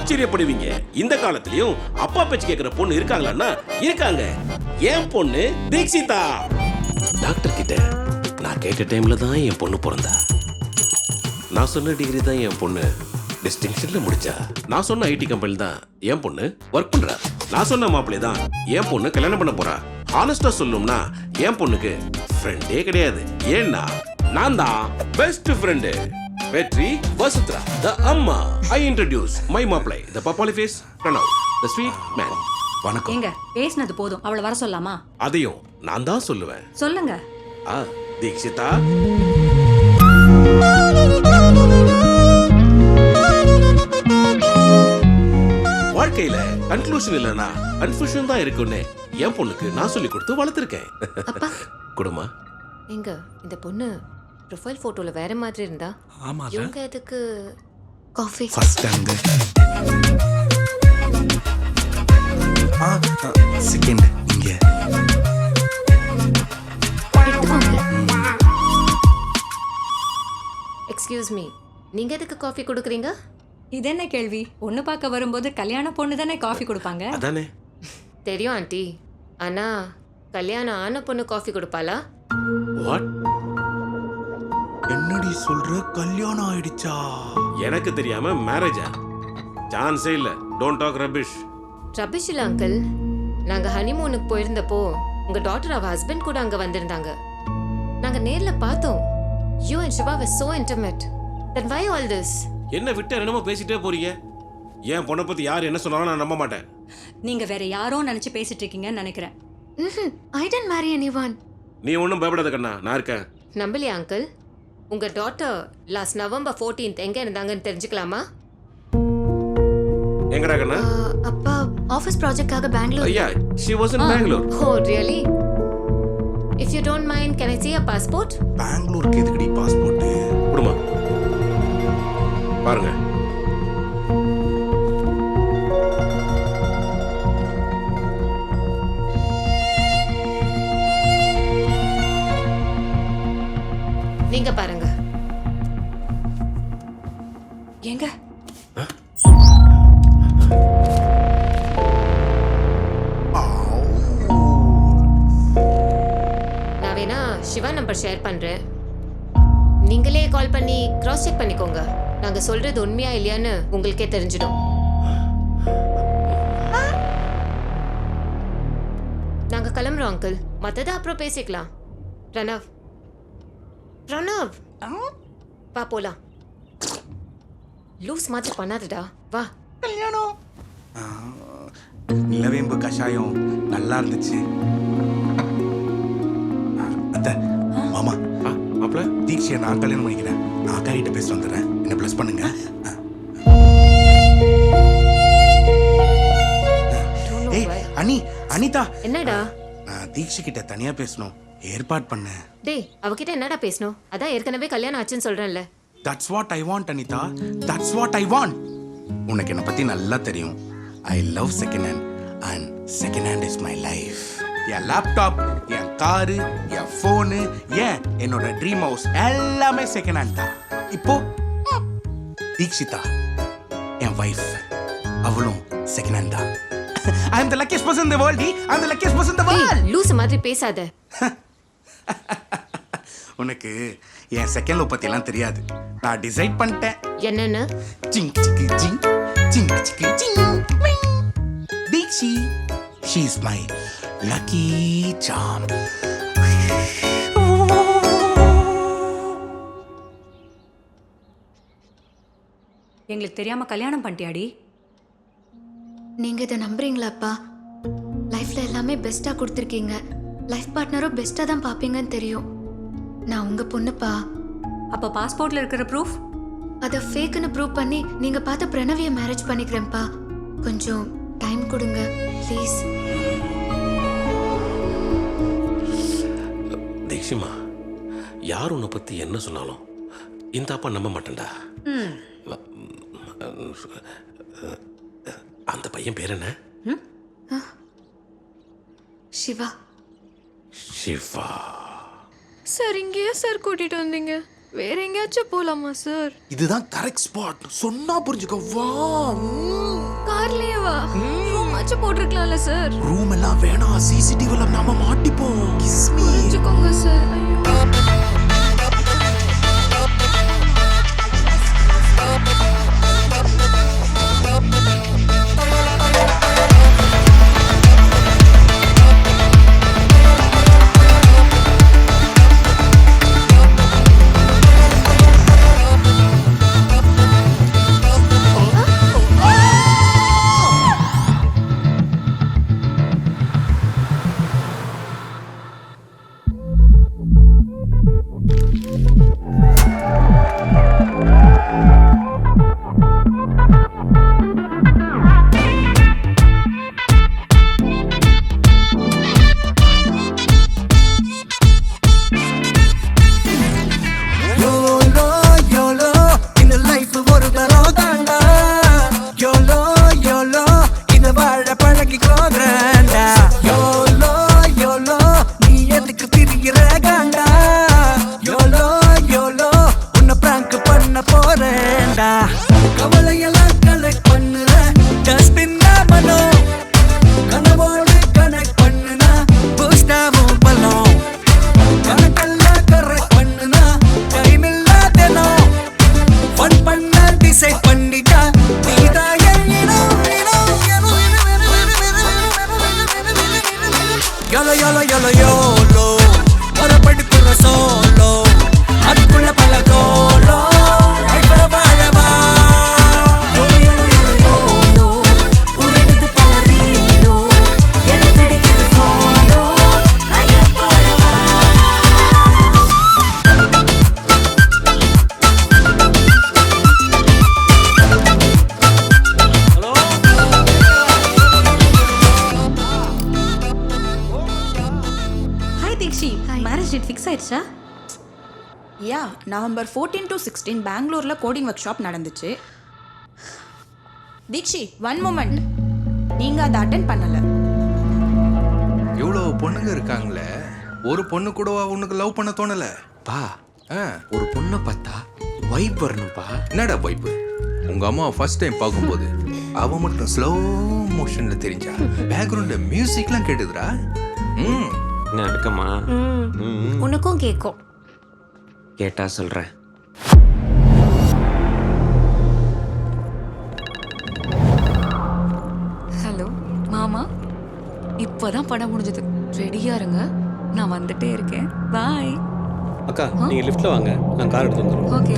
ஆச்சரியப்படுவீங்க. இந்த காலத்துலயும் அப்பா பேச்சு கேட்கிற பொண்ணு இருக்காங்களான்னா இருக்காங்க. என் பொண்ணு தீக்ஷிதா. டாக்டர் கிட்ட நான் கேட்ட டைம்ல தான் என் பொண்ணு பிறந்தா. நான் சொன்ன டிகிரி தான் என் பொண்ணு டிஸ்டிங்ஷன்ல முடிச்சா. நான் சொன்ன ஐடி கம்பெனி தான் என் பொண்ணு ஒர்க் பண்றா. நான் சொன்ன மாப்பிள்ளை தான் என் பொண்ணு கல்யாணம் பண்ண போறா. ஹானஸ்டா சொல்லணும்னா என் பொண்ணுக்கு ஃப்ரெண்டே கிடையாது. ஏன்னா நான் தான் பெஸ்ட் ஃப்ரெண்டு. வெற்றி வசுத்ரா த அம்மா. ஐ இன்ட்ரோடியூஸ் மை மாப்பிள்ளை த பப்பாளி face Pranav the sweet man. வணக்கம். எங்க பேசினது போதும், அவளை வர சொல்லாமா? அதையும் நான் தான் சொல்லுவேன். சொல்லுங்க. தீக்ஷிதா, வாழ்க்கையில கன்க்ளூஷன் இல்லனா கன்ஃபியூஷன் தான் இருக்குன்னு என் பொண்ணுக்கு நான் சொல்லி கொடுத்து வளர்த்திருக்கேன். அப்பா குடுமா எங்க இந்த பொண்ணு ப்ரொஃபைல் போட்டோல வேற மாதிரி இருந்தா? ஆமால. இவங்க எதுக்கு காஃபி? ஃபர்ஸ்ட் அங்க செகண்ட் இங்க. எக்ஸ்கியூஸ் மீ, நீங்க எதுக்கு காஃபி கொடுக்குறீங்க? இது என்ன கேள்வி? பொண்ணு பார்க்க வரும்போது கல்யாண பொண்ணு தானே காஃபி கொடுப்பாங்க. அதானே. தெரியும் ஆண்டி, ஆனா கல்யாணம் ஆன பொண்ணு காஃபி கொடுப்பாளா? வாட்? என்னடி சொல்ற? கல்யாணம் ஆயிடுச்சா? எனக்கு தெரியாம மேரேஜா? சான்ஸே இல்ல. Don't talk rubbish. ரபிஷ் இல்ல அங்கிள், நாங்க ஹனிமூனுக்கு போயிருந்தப்போ உங்க டாட்டர் அவ ஹஸ்பண்ட் கூட அங்க வந்திருந்தாங்க. நாங்க நேர்ல பார்த்தோம். You and Shiva were so intimate. Then why all this? என்ன விட்டு என்னமோ பேசிட்டே போறீங்க. என் பொண்ணை பத்தி யார் என்ன சொன்னாலும் நான் நம்ப மாட்டேன். நீங்க வேற யாரோ நினைச்சு பேசிட்டு இருக்கீங்கன்னு நினைக்கிறேன். I didn't marry anyone. நீ ஒன்றும் பயப்படாத கண்ணா, நான் இருக்கேன். நம்பலையா அங்கிள்? உங்க டாட்டர் லாஸ்ட் நவம்பர் 14th எங்க இருந்தாங்கன்னு தெரிஞ்சுக்கலாமா? எங்கடா கண்ணா? அப்பா ஆபீஸ் ப்ராஜெக்ட்காக பெங்களூர். ஐயா, she was in Bangalore. Oh really? If you don't mind, can I see your passport? பெங்களூருக்கு எதுக்குடி பாஸ்போர்ட்? குடுமா பாருங்க. நீங்க பாருங்க. எங்க? நான் வேணா சிவா நம்பர் ஷேர் பண்றேன். நீங்களே கால் பண்ணி கிராஸ் செக் பண்ணிக்கோங்க. நாங்க சொல்றது உண்மையா இல்லையான்னு உங்களுக்கே தெரிஞ்சிடும். நாங்க கிளம்புறோம் அங்கிள். மத்தத அப்புறம் பேசிக்கலாம். பிரணவ், பிரணவ், வா போலாம். லூஸ் மாதிரி பண்ணாதடா, வா. கல்யாணம். நிலவேம்பு கஷாயம் நல்லா இருந்துச்சு. அத்த மாமா, மாப்பிள்ள தீக்ஷியை நான் கல்யாணம் பண்ணிக்கிறேன். நான் அக்கா கிட்ட பேச வந்துடுறேன். என்ன ப்ளஸ் பண்ணுங்க. ஏய் அனி, அனிதா. என்னடா? நான் தீக்ஷி கிட்ட தனியா பேசணும், ஏற்பாடு பண்ண. டேய், அவகிட்ட என்னடா பேசணும்? அதான் ஏற்கனவே கல்யாணம் ஆச்சுன்னு சொல்றேன்ல. That's what I want, Anitha. That's what I want. உனக்கு என்ன பத்தி நல்லா தெரியும். I love second hand and second hand is my life. N laptop, N car, N phone, என்னோட ட்ரீம் ஹவுஸ் எல்லாமே செகண்ட் ஹேண்ட் தான். இப்போ தீக்ஷிதா என் வைஃப், அவளும் செகண்ட் ஹேண்ட் தான். I am the luckiest person in the world. I am the luckiest person in the world. ஏய், loose மாதிரி பேசாத. உனக்கு என் செகண்ட் லவ் பத்தி எல்லாம் தெரியாது. நான் டிசைட் பண்ணிட்டேன். என்னன்னு? Ching chiki ching, ching chiki ching. Dixie, she's my lucky charm. எங்களுக்கு தெரியாம கல்யாணம் பண்ணிட்டியாடி? நீங்க இதை நம்புறீங்களாப்பா? லைஃப்ல எல்லாமே பெஸ்டா கொடுத்துருக்கீங்க. லைஃப் பார்ட்னரும் பெஸ்டா தான் பாப்பீங்கன்னு தெரியும். நான் உங்க பொண்ணுப்பா. அப்ப பாஸ்போர்ட்ல இருக்கிற ப்ரூஃப்? அதை ஃபேக்குன்னு ப்ரூவ் பண்ணி நீங்க பார்த்த பிரணவியை மேரேஜ் பண்ணிக்கிறேன்ப்பா. கொஞ்சம் டைம் கொடுங்க ப்ளீஸ். தீக்ஷிமா, யார் உன்னை பத்தி என்ன சொன்னாலும் இந்த அப்பா நம்ப மாட்டேன்டா. அந்த பையன் பேர் என்ன? சிவா. சிவா. சார், இங்கேயே சார் கூட்டிட்டு வந்தீங்க. வேற எங்கேயாச்சும் போலாமா சார்? இதுதான் கரெக்ட் ஸ்பாட். சொன்னா புரிஞ்சுக்க. வா. ஆச்சும் போட்டிருக்கலாம்ல சார். ரூம் எல்லாம் வேணாம், சிசிடிவில நாம மாட்டிப்போம். Kiss me. வச்சுக்கோங்க சார். ஐயோ. யா நவம்பர் 14 to 16 பெங்களூரில் கோடிங் ஒர்க் ஷாப் நடந்துச்சு. Deekshi, one moment. நீங்கள் அதை அட்டென்ட் பண்ணலை. இவ்வளோ பொண்ணுங்க இருக்காங்களே, ஒரு பொண்ணு கூடவா உனக்கு லவ் பண்ண தோணலை? பா ஒரு பொண்ணை பார்த்தா வைப் வரணும்பா. என்னடா வைப்பு? உங்கள் அம்மா ஃபர்ஸ்ட் டைம் பார்க்கும்போது அவன் மட்டும் ஸ்லோ மோஷனில் தெரிஞ்சா பேக்ரவுண்டு மியூசிக்லாம் கேட்டுதுடா. என்ன இருக்கம்மா? உனக்கும் கேட்கும். கேட்டா சொல்கிறேன். ஹலோ மாமா, இப்போதான் படம் முடிஞ்சது. ரெடியா இருங்க, நான் வந்துட்டே இருக்கேன். பாய். அக்கா நீங்க லிஃப்ட்ல வாங்க, நான் கார் எடுத்து வந்துடுறோம். ஓகே.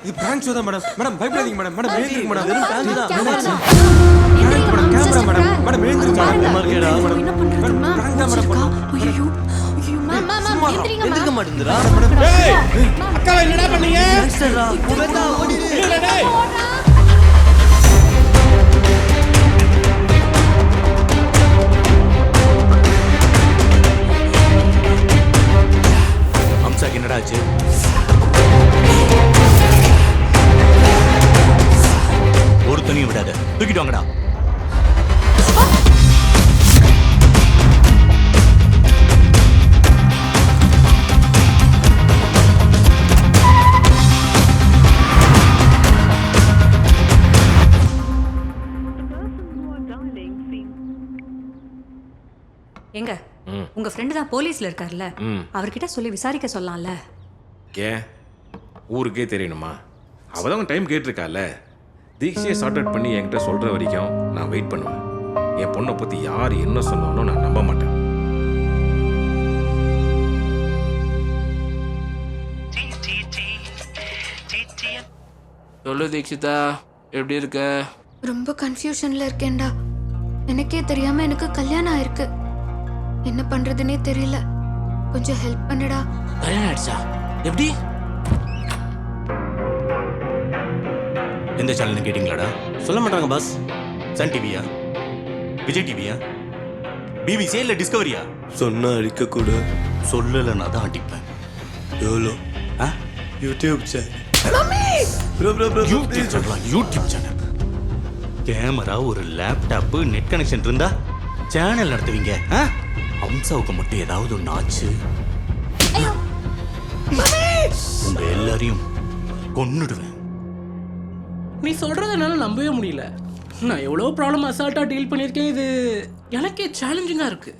இது பிராங்க் ஷோ தான் மேடம். மேடம் பயப்படாதீங்க மேடம். மேடம் எழுந்திருங்க மேடம். வெறும் பிராங்க் தான். Camera madam. மேடம் எழுந்திருங்க மேடம். மார்க்கேடா மேடம். மேடம் பிராங்க் தான் மேடம். ஐயோ எந்திரிக்க மாட்டேங்குதுடா. ஏய் அக்கா என்னடா பண்ணீங்க? மாஸ்டர்ரா உடனே ஓடிடு. இல்ல டேய். அம்சாக்கு என்னடா ஆச்சு? ஒரு துணியை விடாத, தூக்கிட்டு வாங்கடா. எங்க உங்க ஃப்ரெண்டு தான் போலீஸ்ல இருக்கார்ல, அவர்கிட்ட சொல்லி விசாரிக்க சொல்லலாம்ல. ஏன் ஊருக்கே தெரியணுமா? அவதான் டைம் கேட்டிருக்கால. தீக்ஷியை சார்ட் அவுட் பண்ணி என்கிட்ட சொல்ற வரைக்கும் நான் வெயிட் பண்ணுவேன். என் பொண்ணை பத்தி யார் என்ன சொன்னாலும் நான் நம்ப மாட்டேன். சொல்லு தீக்ஷிதா, எப்படி இருக்க? ரொம்ப கன்ஃபியூஷன்ல இருக்கேன்டா. எனக்கே தெரியாம எனக்கு கல்யாணம் ஆயிருக்கு. என்ன பண்றதுன்னே தெரியல. கொஞ்சம் ஹெல்ப் பண்ணுடா. கல்யாணம் ஆயிடுச்சா? எப்படி? எந்த சேனல்னு கேட்டிங்களாடா? சொல்ல மாட்டாங்க பாஸ். சன் டிவியா, விஜய் டிவியா, பிபிசியா இல்லை டிஸ்கவரியா? சொன்னா அடிக்க கூட சொல்லலைன்னா தான் அடிப்பேன். எவ்வளோ ஆ? YouTube channel YouTube channel, camera, ஒரு லேப்டாப்பு, நெட் கனெக்ஷன் இருந்தா சேனல் நடத்துவீங்க. ஆ? அம்சாவுக்கு மட்டும் ஏதாவது ஒன்று ஆச்சு, உங்க எல்லாரையும் கொன்னுடுவேன். நீ சொல்கிறத என்னால் நம்பவே முடியல. நான் எவ்வளோ ப்ராப்ளம் அசால்ட்டாக டீல் பண்ணியிருக்கேன். இது எனக்கே சேலஞ்சிங்காக இருக்குது.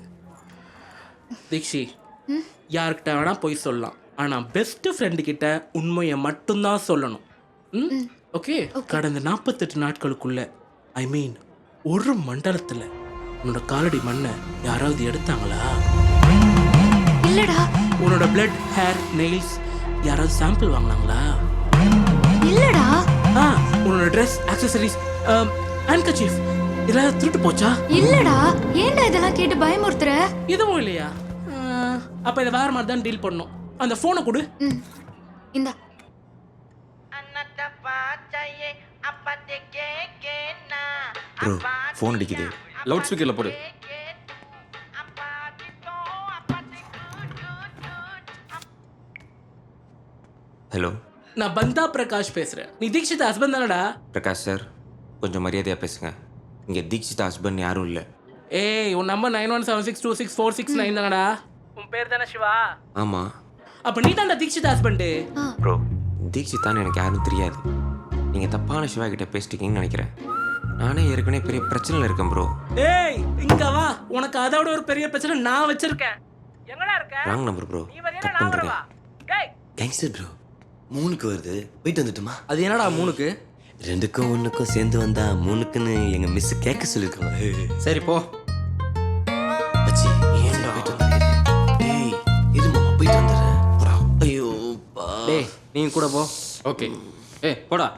தீக்ஷி, யார்கிட்ட வேணால் போய் சொல்லலாம், ஆனால் பெஸ்ட்டு ஃப்ரெண்டு கிட்ட உண்மையை மட்டும்தான் சொல்லணும். ஓகே? கடந்த 48 நாட்களுக்குள்ள, ஐ மீன் ஒரு மண்டலத்தில் உன்னோட காலடி மண்ணை யாராவது எடுத்தாங்களா? இல்லடா. உன்னோட பிளட், ஹேர், நெயில்ஸ் யாராவது சாம்பிள் வாங்கினாங்களா? இல்லடா. உன்னோட ட்ரெஸ், ஆக்சசரிஸ், ஹேண்ட்கர்ச்சீஃப் இதெல்லாம் திருட்டு போச்சா? இல்லடா. ஏன்டா இதெல்லாம் கேட்டு பயமுறுத்துற? இதுவும் இல்லையா? அப்ப இதை வேற மாதிரி தான் டீல் பண்ணணும். அந்த போனை கொடு. இந்தா. ப்ரோ ஃபோன் அடிக்குது, லவுட் ஸ்பீக்கர்ல போடு. ஹலோ நான் பந்தா பிரகாஷ் பேசுறேன். நீ தீக்ஷித் ஹஸ்பண்ட் தானடா? பிரகாஷ் சார், கொஞ்சம் மரியாதையாக பேசுங்க. இங்கே தீக்ஷிதா ஹஸ்பண்ட் யாரும் இல்லை. ஏய், உன் நம்பர் 9176264669 தானடா? உன் பேர் தானே சிவா? ஆமாம். அப்ப நீ தான்டா தீக்ஷித் ஹஸ்பண்ட். ப்ரோ தீக்ஷிதான்னு எனக்கு யாரும் தெரியாது. நீங்கள் தப்பான சிவா கிட்ட பேசிட்டீங்கன்னு நினைக்கிறேன். நானே ஏற்கனவே பெரிய பிரச்சனையில் இருக்கேன் ப்ரோ. ஏய், இங்க வா. உனக்கு அதோட ஒரு பெரிய பிரச்சனை நான் வச்சிருக்கேன். எங்கடா இருக்க? Wrong number bro. நீ வரையா கட் நான் பண்ணுறேன். வரவா? டேய், கேங்ஸ்டர் ப்ரோ, 3க்கு வருது, போயிட்டு வந்துட்டுமா? அது என்னடா 3க்கு? 2க்கும் 1க்கும் சேர்ந்து வந்தா 3க்குன்னு எங்க மிஸ் கேட்க சொல்லிருக்காங்க. சரி போ. மச்சி, ஏன்டா போயிட்டு வந்துடுறேன்? டேய் இரு மாமா, போயிட்டு வந்துடுறேன். ஐயோ பா. டேய் நீ கூட போ. ஓகே. போடா.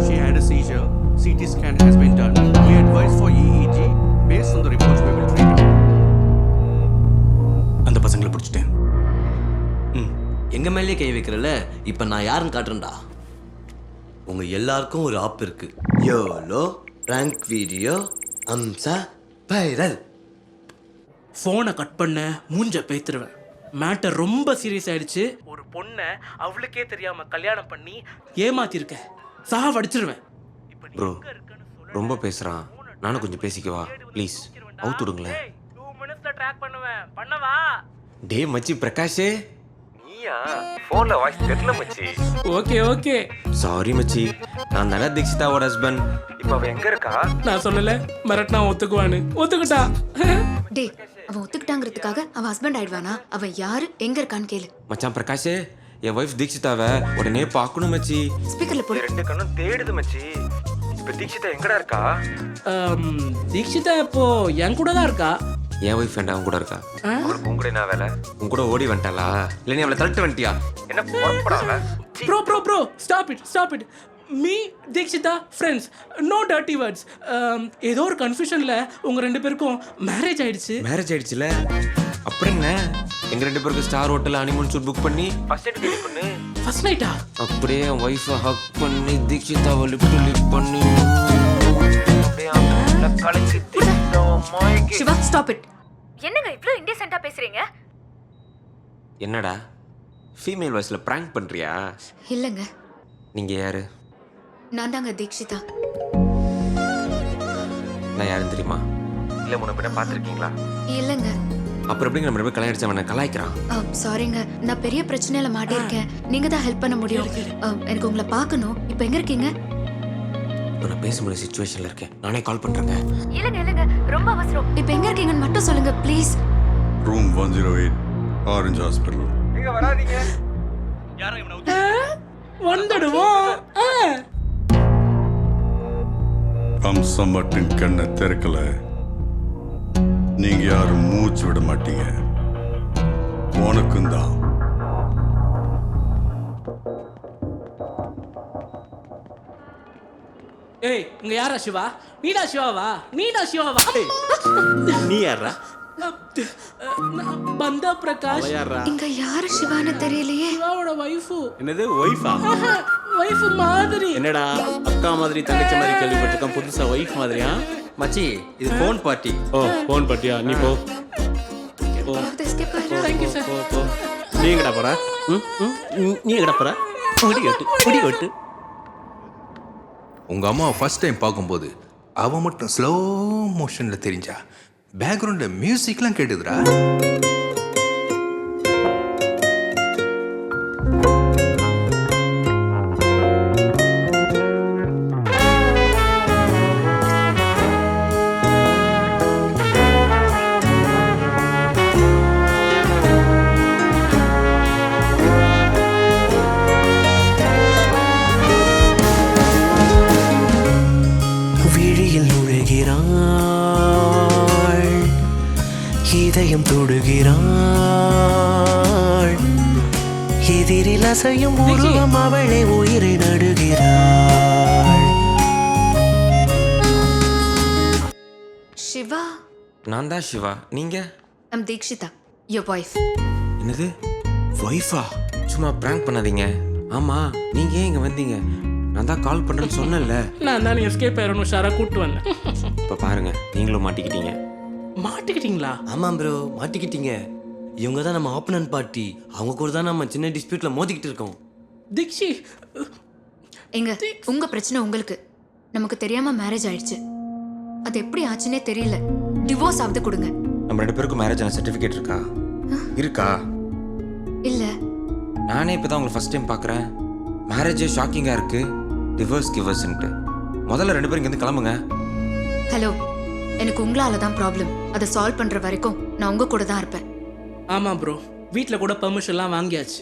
She had a seizure. CT scan has been done. We advise for EEG. Based on the reports, we will treat her. அந்த பசங்களை பிடிச்சிட்டேன். எங்க மேலேயே கை வைக்கிறல, இப்ப நான் யாருன்னு காட்டுறேன்டா. உங்க எல்லாருக்கும் ஒரு ஆப் இருக்கு. YOLO prank video Amsa viral. போனை கட் பண்ண, மூஞ்ச பேத்துருவேன். மேட்டர் ரொம்ப சீரியஸ் ஆயிடுச்சு. ஒரு பொண்ணை அவளுக்கே தெரியாம கல்யாணம் பண்ணி ஏமாத்திருக்க. சாவடிச்சிருவேன். ப்ரோ ரொம்ப பேசுகிறான், நானும் கொஞ்சம் பேசிக்கவா ப்ளீஸ்? அவுத்து விடுங்களேன். 2 மினிட்ஸ்ல ட்ராக் பண்ணுவேன். பண்ணவா? டே மச்சி பிரகாஷே, நீயா? ஃபோன்ல வாய்ஸ் தெரியல மச்சி. Okay okay. சாரி மச்சி, நான் தானே தீக்ஷிதாவோட ஹஸ்பண்ட். இப்போ அவ எங்க இருக்கா? நான் சொன்னல மிரட்டினா ஒத்துக்குவான்னு. ஒத்துக்கிட்டா. டேய், அவன் ஒத்துக்கிட்டாங்கிறதுக்காக அவன் ஹஸ்பண்ட் ஆயிடுவானா? அவன் யாரு, எங்க இருக்கான்னு கேளு. மச்சான் பிரகாஷே, என் ஒய்ஃப் தீக்ஷிதாவை உடனே பார்க்கணும் மச்சி. ஸ்பீக்கர்ல போடு. 2 கண்ணும் தேடுது மச்சி. இப்போ தீக்ஷிதா எங்கடா இருக்கா? தீக்ஷிதா இப்போ என் கூட தான் இருக்கா. என் ஒய்ஃப் ஃப்ரெண்ட் அவங்க கூட இருக்கா. அவளுக்கு உங்க கூட என்ன வேலை? உங்க கூட ஓடி வந்துட்டாளா இல்லை நீ அவளை தள்ளிட்டு வந்துட்டியா? என்ன புறப்படாத. Bro stop it. Me Dikshitha friends, no dirty words. ஏதோ ஒரு கன்ஃபியூஷன்ல உங்க 2 பேருக்கும் மேரேஜ் ஆயிடுச்சு. மேரேஜ் ஆயிடுச்சுல? அப்புறம் என்ன, எங்க 2 பேருக்கு star hotel honeymoon shoot book பண்ணி ஃபர்ஸ்ட் நைட்டா அப்படியே என் ஒய்ஃபை ஹக் பண்ணி தீக்ஷிதாவை லிப் பண்ணி சிவா, ஸ்டாப் இட். என்னங்க இவ்ளோ இன்டெசென்ட்டா பேசுறீங்க? என்னடா ஃபீமேல் வாய்ஸ்ல பிராங்க் பண்றியா? இல்லங்க, நீங்க யாரு? நான் தாங்க தீக்ஷிதா. நான் யாருன்னு தெரியுமா? இல்ல முன்ன பின்ன பாத்திருக்கீங்களா? இல்லங்க. அப்புறம் எப்படி நம்ம 2 பேரும் கல்யாணம் அடிச்சவன கலாய்க்கிறான்? சாரிங்க, நான் பெரிய பிரச்சனையில மாட்டிருக்கேன். நீங்க தான் ஹெல்ப் பண்ண முடியும். எனக்கு உங்களை பார்க்கணும். இப்போ எங்க இருக்கீங்க? நான் பேச முடிய சிச்சுவேஷன்ல இருக்கேன். நானே கால் பண்றேங்க. இல்லங்க ரொம்ப அவசரம். இப்போ எங்க இருக்கீங்கன்னு மட்டும் சொல்லுங்க ப்ளீஸ். Room 108 orange hospital. நீங்க வராதீங்க. யாரா இவனை வந்துடுவோம். அம்சம் மட்டும் கண்ணை திறக்கல, நீங்க யாரும் மூச்சு விட மாட்டீங்க. உனக்கும் தான். ஏய் இங்க யாரா சிவா? நீடா சிவாவா? நீடா சிவாவா? நீ யாரா? பந்தா பிரகாஷ். யாரா? இங்க யாரு சிவான்னு தெரியலையே. சிவாவோட வைஃபு. என்னது ஒய்ஃபா? வைஃப் மாதிரி. என்னடா அக்கா மாதிரி தங்கச்சி மாதிரி கேள்விப்பட்டிருக்கேன், புதுசா ஒய்ஃப் மாதிரியா? மச்சி இது ஃபோன் பார்ட்டி. ஓ ஃபோன் பார்ட்டியா? நீ போ எஸ்கேப் ஆயிரு. Thank you sir. போ போ. நீ எங்கடா போற? நீ எங்கடா போற? முடி வெட்டு. உங்க அம்மாவை ஃபர்ஸ்ட் டைம் பார்க்கும்போது அவன் மட்டும் ஸ்லோ மோஷன்ல தெரிஞ்சா, பேக்ரவுண்ட்ல மியூசிக்லாம் கேட்டுதுடா. இதயம் தொடுகிறாள், எதிரில் அசையும் உருவம் அவளை உயிரை நடுகிறாள். சிவா, நான் தான் சிவா. நீங்க? I'm Deekshitha, your wife. என்னது ஒய்ஃபா? சும்மா பிராங்க் பண்ணாதீங்க. ஆமா நீங்க ஏன் இங்க வந்தீங்க? நான் தான் கால் பண்றேன்னு சொன்னேன்ல. நான் தான் எஸ்கேப் ஆயிரணும் ஷாரா கூட்டு வந்தேன். இப்ப பாருங்க நீங்களும் மாட்டிக்கிட்டீங்க. மாட்டிக்கிட்டீங்களா? ஆமாம் ப்ரோ, மாட்டிக்கிட்டீங்க. இவங்க தான் நம்ம ஆப்பனன்ட் பார்ட்டி. அவங்க கூட தான் நம்ம சின்ன டிஸ்பியூட்ல மோதிக்கிட்டு இருக்கோம். தீக்ஷி, எங்க உங்க பிரச்சனை உங்களுக்கு. நமக்கு தெரியாம மேரேஜ் ஆயிடுச்சு. அது எப்படி ஆச்சுன்னே தெரியல. டிவோர்ஸ் ஆவது கொடுங்க. நம்ம 2 பேருக்கும் மேரேஜ் ஆன சர்டிஃபிகேட் இருக்கா? இருக்கா? இல்ல. நானே இப்பதான் உங்களை ஃபர்ஸ்ட் டைம் பார்க்குறேன். மேரேஜே ஷாக்கிங்காக இருக்கு. டிவோர்ஸ் கிவர்ஸ்ன்ட்டு. முதல்ல 2 பேரும் இங்கேருந்து கிளம்புங்க. ஹலோ, எனக்கு உங்களால தான் ப்ராப்ளம். அதை சால்வ் பண்ற வரைக்கும் நான் உங்க கூட தான் இருப்பேன். ஆமா ப்ரோ, வீட்டில் கூட பெர்மிஷன்லாம் வாங்கியாச்சு.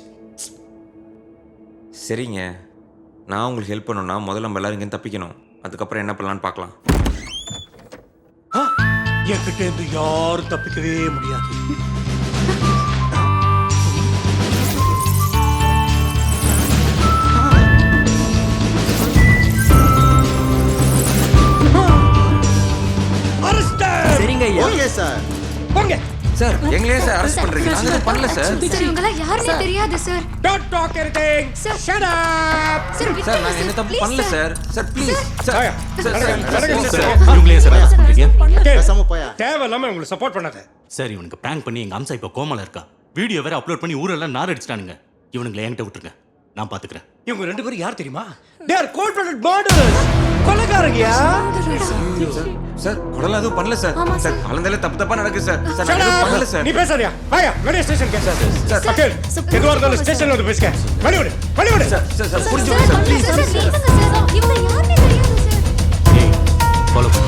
சரிங்க, நான் உங்களுக்கு ஹெல்ப் பண்ணணும்னா முதல்ல நம்ம எல்லாரும் இங்கேருந்து தப்பிக்கணும். அதுக்கப்புறம் என்ன பண்ணலான்னு பார்க்கலாம். என்கிட்ட இருந்து யாரும் தப்பிக்கவே முடியாது. சரிங்க ஐயா. Okay sir. போங்க சார். எங்களே சார் அரெஸ்ட் பண்றீங்க. நாங்க எதுவும் பண்ணல சார். சார் இவங்கள யாருன்னே தெரியாது sir. Don't talk anything. Sir Shut up. Sir நான் என்ன தப்பு பண்ணல சார். Sir please sir. இவங்களே சார் அரெஸ்ட் பண்றீங்க. பேசாம போயா. தேவையில்லாம உங்களுக்கு சப்போர்ட் பண்ணாத. சார் இவனுக்கு பிராங்க் பண்ணி எங்க அம்சா இப்ப கோமால இருக்கா. வீடியோ வேற அப்லோட் பண்ணி ஊரெல்லாம் நார் அடிச்சிட்டானுங்க. இவனுங்களை என்கிட்ட விட்டுருங்க, நான் பாத்துக்கிறேன். இவங்க 2 பேரும் யார் தெரியுமா? They are cold-blooded murderers. கொலைகாரங்கயா. சார் கொடலாம் எதுவும் பண்ணல சார். சார் கலந்தாலே தப்பா நடக்கு சார். சார் நான் எதுவும் பண்ணல சார். நீ பேசாதயா? வாயா வெளிய ஸ்டேஷன் கே சார். சார் அகில் எதுவா இருந்தாலும் ஸ்டேஷன்ல வந்து பேசுங்க. வழி விடு. சார் சார் புரிஞ்சுங்க சார் ப்ளீஸ். இவங்க யாருன்னே தெரியாது சார். ஏய் ஃபாலோ பண்ணு.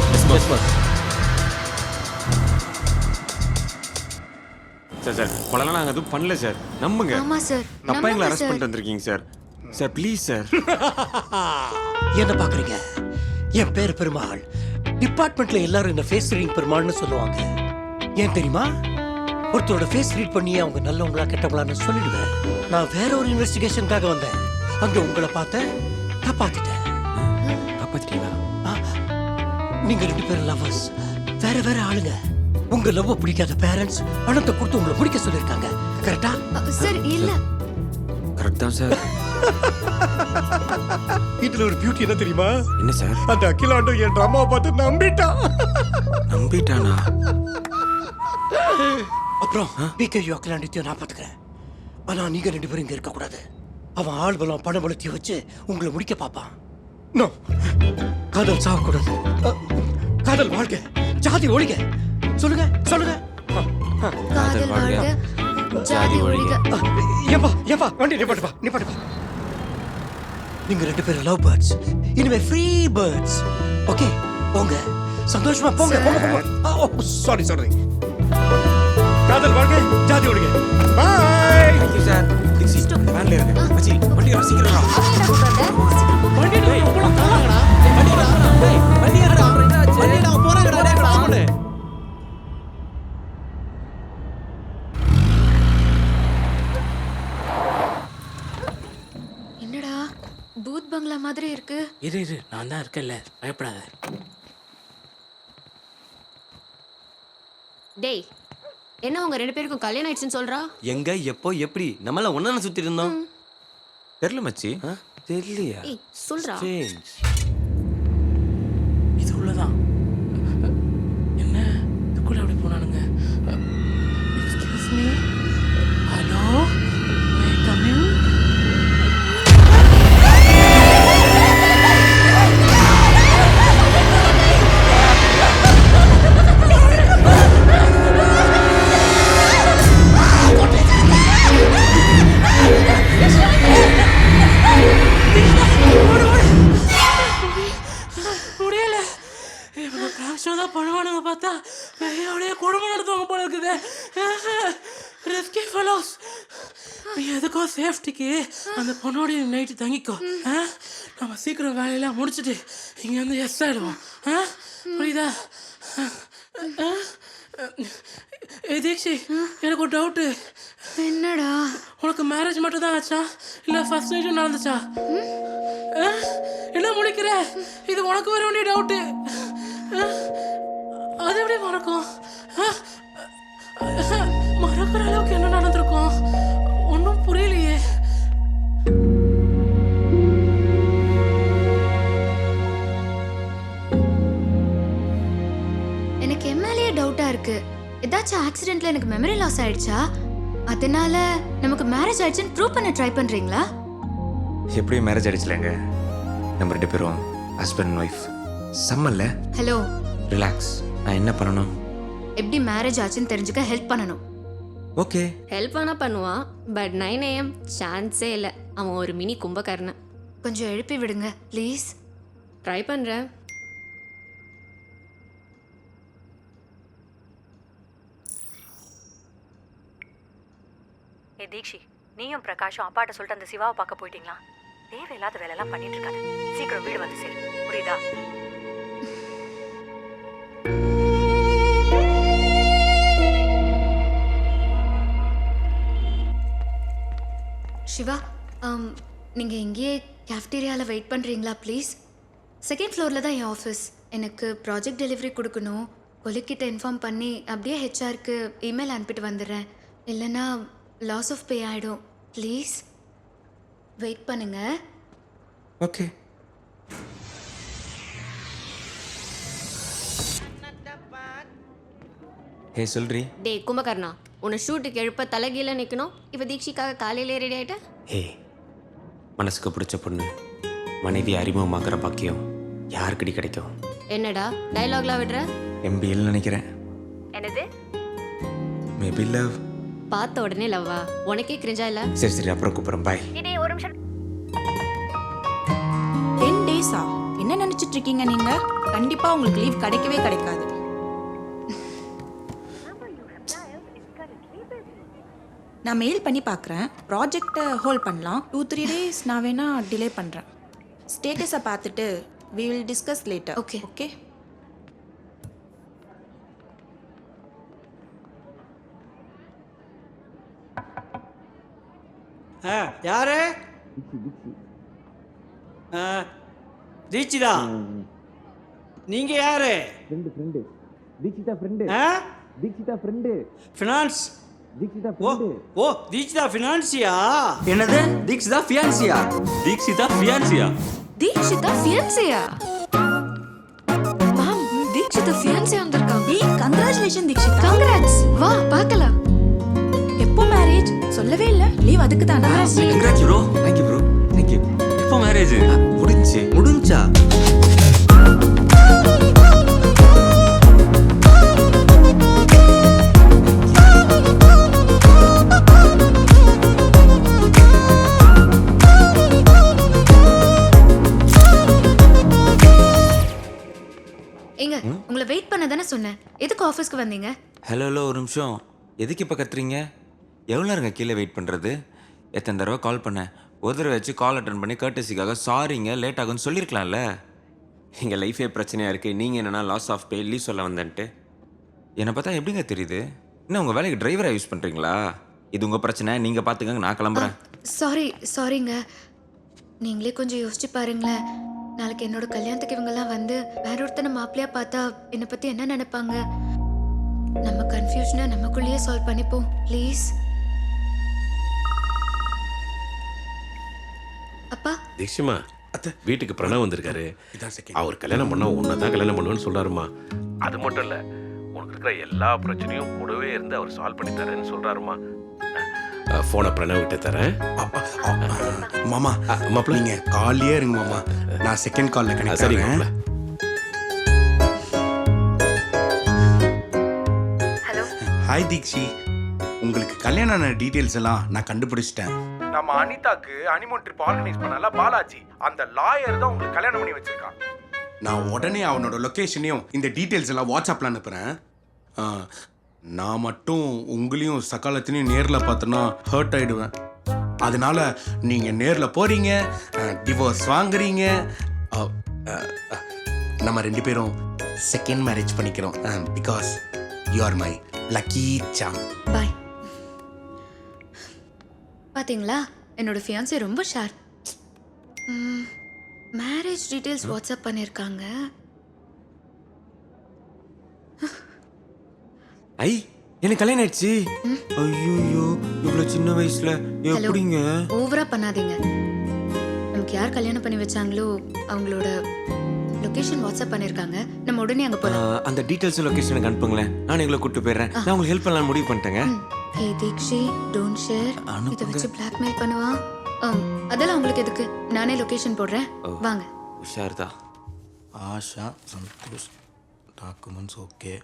சார் கொடலாம் நாங்க எதுவும் பண்ணல சார். நம்புங்க. ஆமா சார். தப்பா எங்களை அரெஸ்ட் பண்ணிட்டு வந்திருக்கீங்க சார். Sir please sir. என்ன பாக்குறீங்க? என் பேர் பெருமாள். டிபார்ட்மெண்ட்ல எல்லாரும் என்ன ஃபேஸ் ரீடிங் பெருமாள்னு சொல்லுவாங்க. ஏன் தெரியுமா? ஒருத்தரோட ஃபேஸ் ரீட் பண்ணி அவங்க நல்லவங்களா கெட்டவங்களான்னு சொல்லிடுவேன். நான் வேற ஒரு இன்வெஸ்டிகேஷனுக்காக வந்தேன். அங்க உங்களை பார்த்தேன், காப்பாத்திட்டேன். காப்பாத்திட்டீங்களா? நீங்க 2 பேரும் லவர்ஸ், வேற வேற ஆளுங்க. உங்க லவ் பிடிக்காத பேரண்ட்ஸ் பணத்தை கொடுத்து உங்களை பிடிக்க சொல்லிருக்காங்க. கரெக்டா? சார் இல்ல. கரெக்ட் தான் சார். இதுல ஒரு பியூட்டி என்ன தெரியுமா? என்ன சார்? அந்த அகிலாண்டோ என் டிராமாவை பார்த்து நம்பிட்டான். நம்பிட்டானா? அப்புறம் பிகேயு அகிலாண்டியத்தையும் நான் பார்த்துக்கிறேன். ஆனா நீங்க 2 பேரும் இங்க இருக்க கூடாது. அவன் ஆள் பலம் பண பலத்தையும் வச்சு உங்களை முடிக்க பார்ப்பான். நோ, காதல் சாகக்கூடாது. காதல் வாழ்க, ஜாதி ஒழிக. சொல்லுங்க சொல்லுங்க. காதல் வாழ்க, ஜாதி ஒழிக. ஏப்பா வண்டி நிப்பாட்டுப்பா. நீங்க 2 பேரும் லவ் பேர்ட்ஸ், இனிமே ஃப்ரீ பேர்ட்ஸ். ஓகே போங்க, சந்தோஷமா போங்க. சாரி. காதல் வாழ்க, ஜாதி ஒழிக. பாய். Thank you sir. டிக்ஸி வேன்ல இருக்கு. மச்சி வண்டி வர சீக்கிரம் வா. வண்டி போலாம் காலாங்கடா. வண்டி ஏறடா. வண்டி ஏறடா. போறாங்கடா. டேய் கால் பண்ணு. இரு நான் தான் இருக்கேன்ல, பயப்படாத. டேய், என்ன உங்க 2 பேருக்கும் கல்யாணம் ஆயிடுச்சுன்னு சொல்றா? எங்க எப்போ எப்படி நம்மளாம் ஒண்ணா சுத்தி இருந்தோம். தெரியல மச்சி. தெரியலையா? ஏய் சொல்றா. Strange. இது உள்ளதான். என்ன இதுக்குள்ள அப்படி போனானுங்க? Excuse me. Hello, may come in? முடியல. இவங்க பிராங்க் ஷோ தான் பண்ணுவானுங்க பார்த்தா அப்படியே குடும்பம் நடத்துவாங்க போல இருக்குது. Risky fellows. நீ எதுக்கோ சேஃப்டிக்கு அந்த பொண்ணோட நைட்டு தங்கிக்கோ. நம்ம சீக்கிரம் வேலையெல்லாம் முடிச்சுட்டு இங்கேருந்து எஸ் ஆகிடுவோம். புரியுதா? தீக்ஷி, எனக்கு ஒரு டவுட்டு. என்னடா? உனக்கு மேரேஜ் மட்டும் தான் ஆச்சா இல்லை ஃபர்ஸ்ட் நைட்டும் நடந்துச்சா? என்ன முடிக்கிற? இது உனக்கு வர வேண்டிய டவுட்டு. அது எப்படி மறக்கும்? மறக்கிற அளவுக்கு என்ன நடந்திருக்கும்? ஒன்றும் புரியலையே. எனக்கு எம்எல்ஏ டவுட்டா இருக்கு. ஏதாச்சும் ஆக்சிடென்ட்ல எனக்கு மெமரி லாஸ் ஆயிடுச்சா? அதனால நமக்கு மேரேஜ் ஆயிடுச்சுன்னு ப்ரூவ் பண்ண ட்ரை பண்றீங்களா? எப்படியும் மேரேஜ் ஆயிடுச்சுலங்க. நம்ம 2 பேரும் ஹஸ்பண்ட் அண்ட் ஒய்ஃப். செம்மல்ல? Hello, relax. நான் என்ன பண்ணணும்? எப்படி மேரேஜ் ஆச்சுன்னு தெரிஞ்சுக்க ஹெல்ப் பண்ணணும். ஓகே. ஹெல்ப் வேணா பண்ணுவான், பட் 9 AM சான்ஸே இல்லை. அவன் ஒரு மினி கும்பகர்ணன். கொஞ்சம் எழுப்பி விடுங்க ப்ளீஸ். ட்ரை பண்ணுறேன். ஏ தீக்ஷி, நீயும் பிரகாஷும் அப்பாட்ட சொல்லிட்டு அந்த சிவாவை பார்க்க போயிட்டீங்களா? தேவையில்லாத வேலையெல்லாம் பண்ணிட்டு இருக்காது. சீக்கிரம் வீடு வந்து சேரு, புரியுதா? சிவா, நீங்கள் இங்கேயே கேஃப்டீரியாவில் வெயிட் பண்ணுறீங்களா ப்ளீஸ்? 2nd ஃப்ளோரில் தான் என் ஆஃபீஸ். எனக்கு ப்ராஜெக்ட் டெலிவரி கொடுக்கணும். கொலிக்கிட்ட இன்ஃபார்ம் பண்ணி அப்படியே ஹெச்ஆருக்கு இமெயில் அனுப்பிட்டு வந்துடுறேன். இல்லைன்னா லாஸ் ஆஃப் பே ஆகிடும். ப்ளீஸ் வெயிட் பண்ணுங்க. ஓகே. ஹே சொல்றி. டே கும்பகர்ணா, உன்னை ஷூட்டுக்கு எழுப்ப தலைகீழ நிற்கணும். இப்போ தீக்ஷிக்காக காலையிலே ரெடி ஆகிட்ட. ஹே, மனசுக்கு பிடிச்ச பொண்ணு மனைவி அறிமுகமாக்குற பாக்கியம் யாருக்கடி கிடைக்கும்? என்னடா டயலாக்லாம் விடுற? MBL நினைக்கிறேன். என்னது? Maybe love. பார்த்த உடனே லவ்வா? உனக்கே கிரிஞ்சா இல்லை? சரி அப்புறம் கூப்பிட்றேன். பாய். இதே ஒரு நிமிஷம். 10 டேஸா? என்ன நினைச்சிட்டு இருக்கீங்க நீங்க? கண்டிப்பா உங்களுக்கு லீவ் கிடைக்கவே கிடைக்காது. நான் மெயில் பண்ணி பார்க்குறேன். ப்ராஜெக்டை ஹோல்ட் பண்ணலாம். 2-3 டேஸ் நான் வேணா டிலே பண்ணுறேன். ஸ்டேட்டஸை பார்த்துட்டு we will discuss later. Okay okay. யாரு? தீட்சிதா. நீங்க யாரு? Friend. Dikshitha friend. Dikshitha friend. Finance. Dikshitha friend. ஓ தீட்சிதா ஃபினான்சியா? என்னது? தீக்ஷிதா ஃபியான்சியா? தீக்ஷிதா ஃபியான்சியா? தீக்ஷிதா ஃபியான்சியா? மேம், தீக்ஷிதா ஃபியான்சியா வந்திருக்காங்க. கங்க்ராச்சுலேஷன் தீக்ஷிதா. கங்க்ராட்ஸ். வா பார்க்கலாம். எப்போ மேரேஜ்? சொல்லவே இல்லை. லீவ் அதுக்கு தானா? Congrats bro. Thank you bro. Thank you. எப்போ மேரேஜ்? முடிஞ்சா? ஏங்க, உங்களை வெயிட் பண்ண தானே சொன்னேன். எதுக்கு ஆஃபீஸ்க்கு வந்தீங்க? ஹலோ ஒரு நிமிஷம். எதுக்கு இப்போ கத்துறீங்க? எவ்வளோ நேரங்க கீழே வெயிட் பண்ணுறது? எத்தனை தடவை கால் பண்ணேன். ஒரு தடவை வச்சு கால் அட்டன் பண்ணி கர்டசிக்காக சாரிங்க லேட் ஆகும்னு சொல்லியிருக்கலாம்ல. எங்கள் லைஃபே பிரச்சனையாக இருக்குது. நீங்கள் என்னென்னா லாஸ் ஆஃப் பே லீவ் சொல்ல வந்தேன்ட்டு. என்னை பார்த்தா எப்படிங்க தெரியுது? என்ன உங்கள் வேலைக்கு டிரைவராக யூஸ் பண்ணுறீங்களா? இது உங்கள் பிரச்சனை, நீங்கள் பார்த்துக்கங்க, நான் கிளம்புறேன். சாரிங்க. நீங்களே கொஞ்சம் யோசிச்சு பாருங்களேன். நாளைக்கு என்னோட கல்யாணத்துக்கு இவங்கெல்லாம் வந்து வேற ஒருத்தனை மாப்பிள்ளையா பார்த்தா என்னை பத்தி என்ன நினைப்பாங்க? நம்ம கன்ஃபியூஷனை நமக்குள்ளேயே சால்வ் பண்ணிப்போம் ப்ளீஸ். அப்பா தீக்ஷிமா வீட்டுக்கு பிரணவ் வந்திருக்காரு. இதான் செகண்ட். அவர் கல்யாணம் பண்ணா உன்னதான் கல்யாணம் பண்ணுவேன்னு சொல்றாருமா. அது மட்டும் இல்ல, உனக்கு இருக்கிற எல்லா பிரச்சனையும் கூடவே இருந்து அவர் சால்வ் பண்ணி தரேன்னு சொல்றாருமா. போனை பிரணவ் கிட்ட தரேன். மாமா மாப்பிள்ள நீங்க காலியே இருங்க மாமா, நான் செகண்ட் கால்ல கனெக்ட் சரி ஆகிறேன். மாப்பிள்ள. ஹாய் தீக்ஷி, உங்களுக்கு கல்யாண டீடைல்ஸ் எல்லாம் நான் கண்டுபிடிச்சிட்டேன். நம்ம அனிதாக்கு ஹனிமூன் ட்ரிப் ஆர்கனைஸ் பண்ணல பாலாஜி, அந்த லாயர் தான் உங்களுக்கு கல்யாணம் பண்ணி வச்சிருக்கான். நான் உடனே அவனோட லொகேஷனையும் இந்த டீடைல்ஸ் எல்லாம் வாட்ஸ்அப்ல அனுப்புறேன். நான் மட்டும் உங்களையும் சகாலத்தினையும் நேரில் பார்த்தோன்னா ஹர்ட் ஆயிடுவேன். அதனால நீங்க நேரில் போறீங்க, டிவோர்ஸ் வாங்குறீங்க, நம்ம 2 பேரும் செகண்ட் மேரேஜ் பண்ணிக்கிறோம். Because you are my lucky Sam. Bye. பாத்தீங்களா என்னோட ஃபியான்சே ரொம்ப ஷார்ப். மேரேஜ் டீடைல்ஸ் வாட்ஸ்அப் பண்ணியிருக்காங்க. ஐ எனக்கு கல்யாணம் ஆயிடுச்சு. ஐயோ இவ்வளோ சின்ன வயசுல எப்படிங்க? ஓவரா பண்ணாதீங்க. நமக்கு யார் கல்யாணம் பண்ணி வச்சாங்களோ அவங்களோட லொகேஷன் வாட்ஸ்அப் பண்ணிருக்காங்க. நம்ம உடனே அங்க போலாம். அந்த டீடைல்ஸ் லொகேஷன் எனக்கு அனுப்புங்களேன், நான் எங்களை கூட்டு போயிடுறேன். நான் உங்களுக்கு ஹெல்ப் பண்ணலாம் முடிவு பண்ணிட்டேங்க. ஹே தீக்ஷி, டோன்ட் ஷேர். இத வச்சு பிளாக்மெயில் பண்ணுவான். அதெல்லாம் உங்களுக்கு எதுக்கு? நானே லொகேஷன் போடுறேன், வாங்க. உஷார்தா. Asha Santhosh documents okay.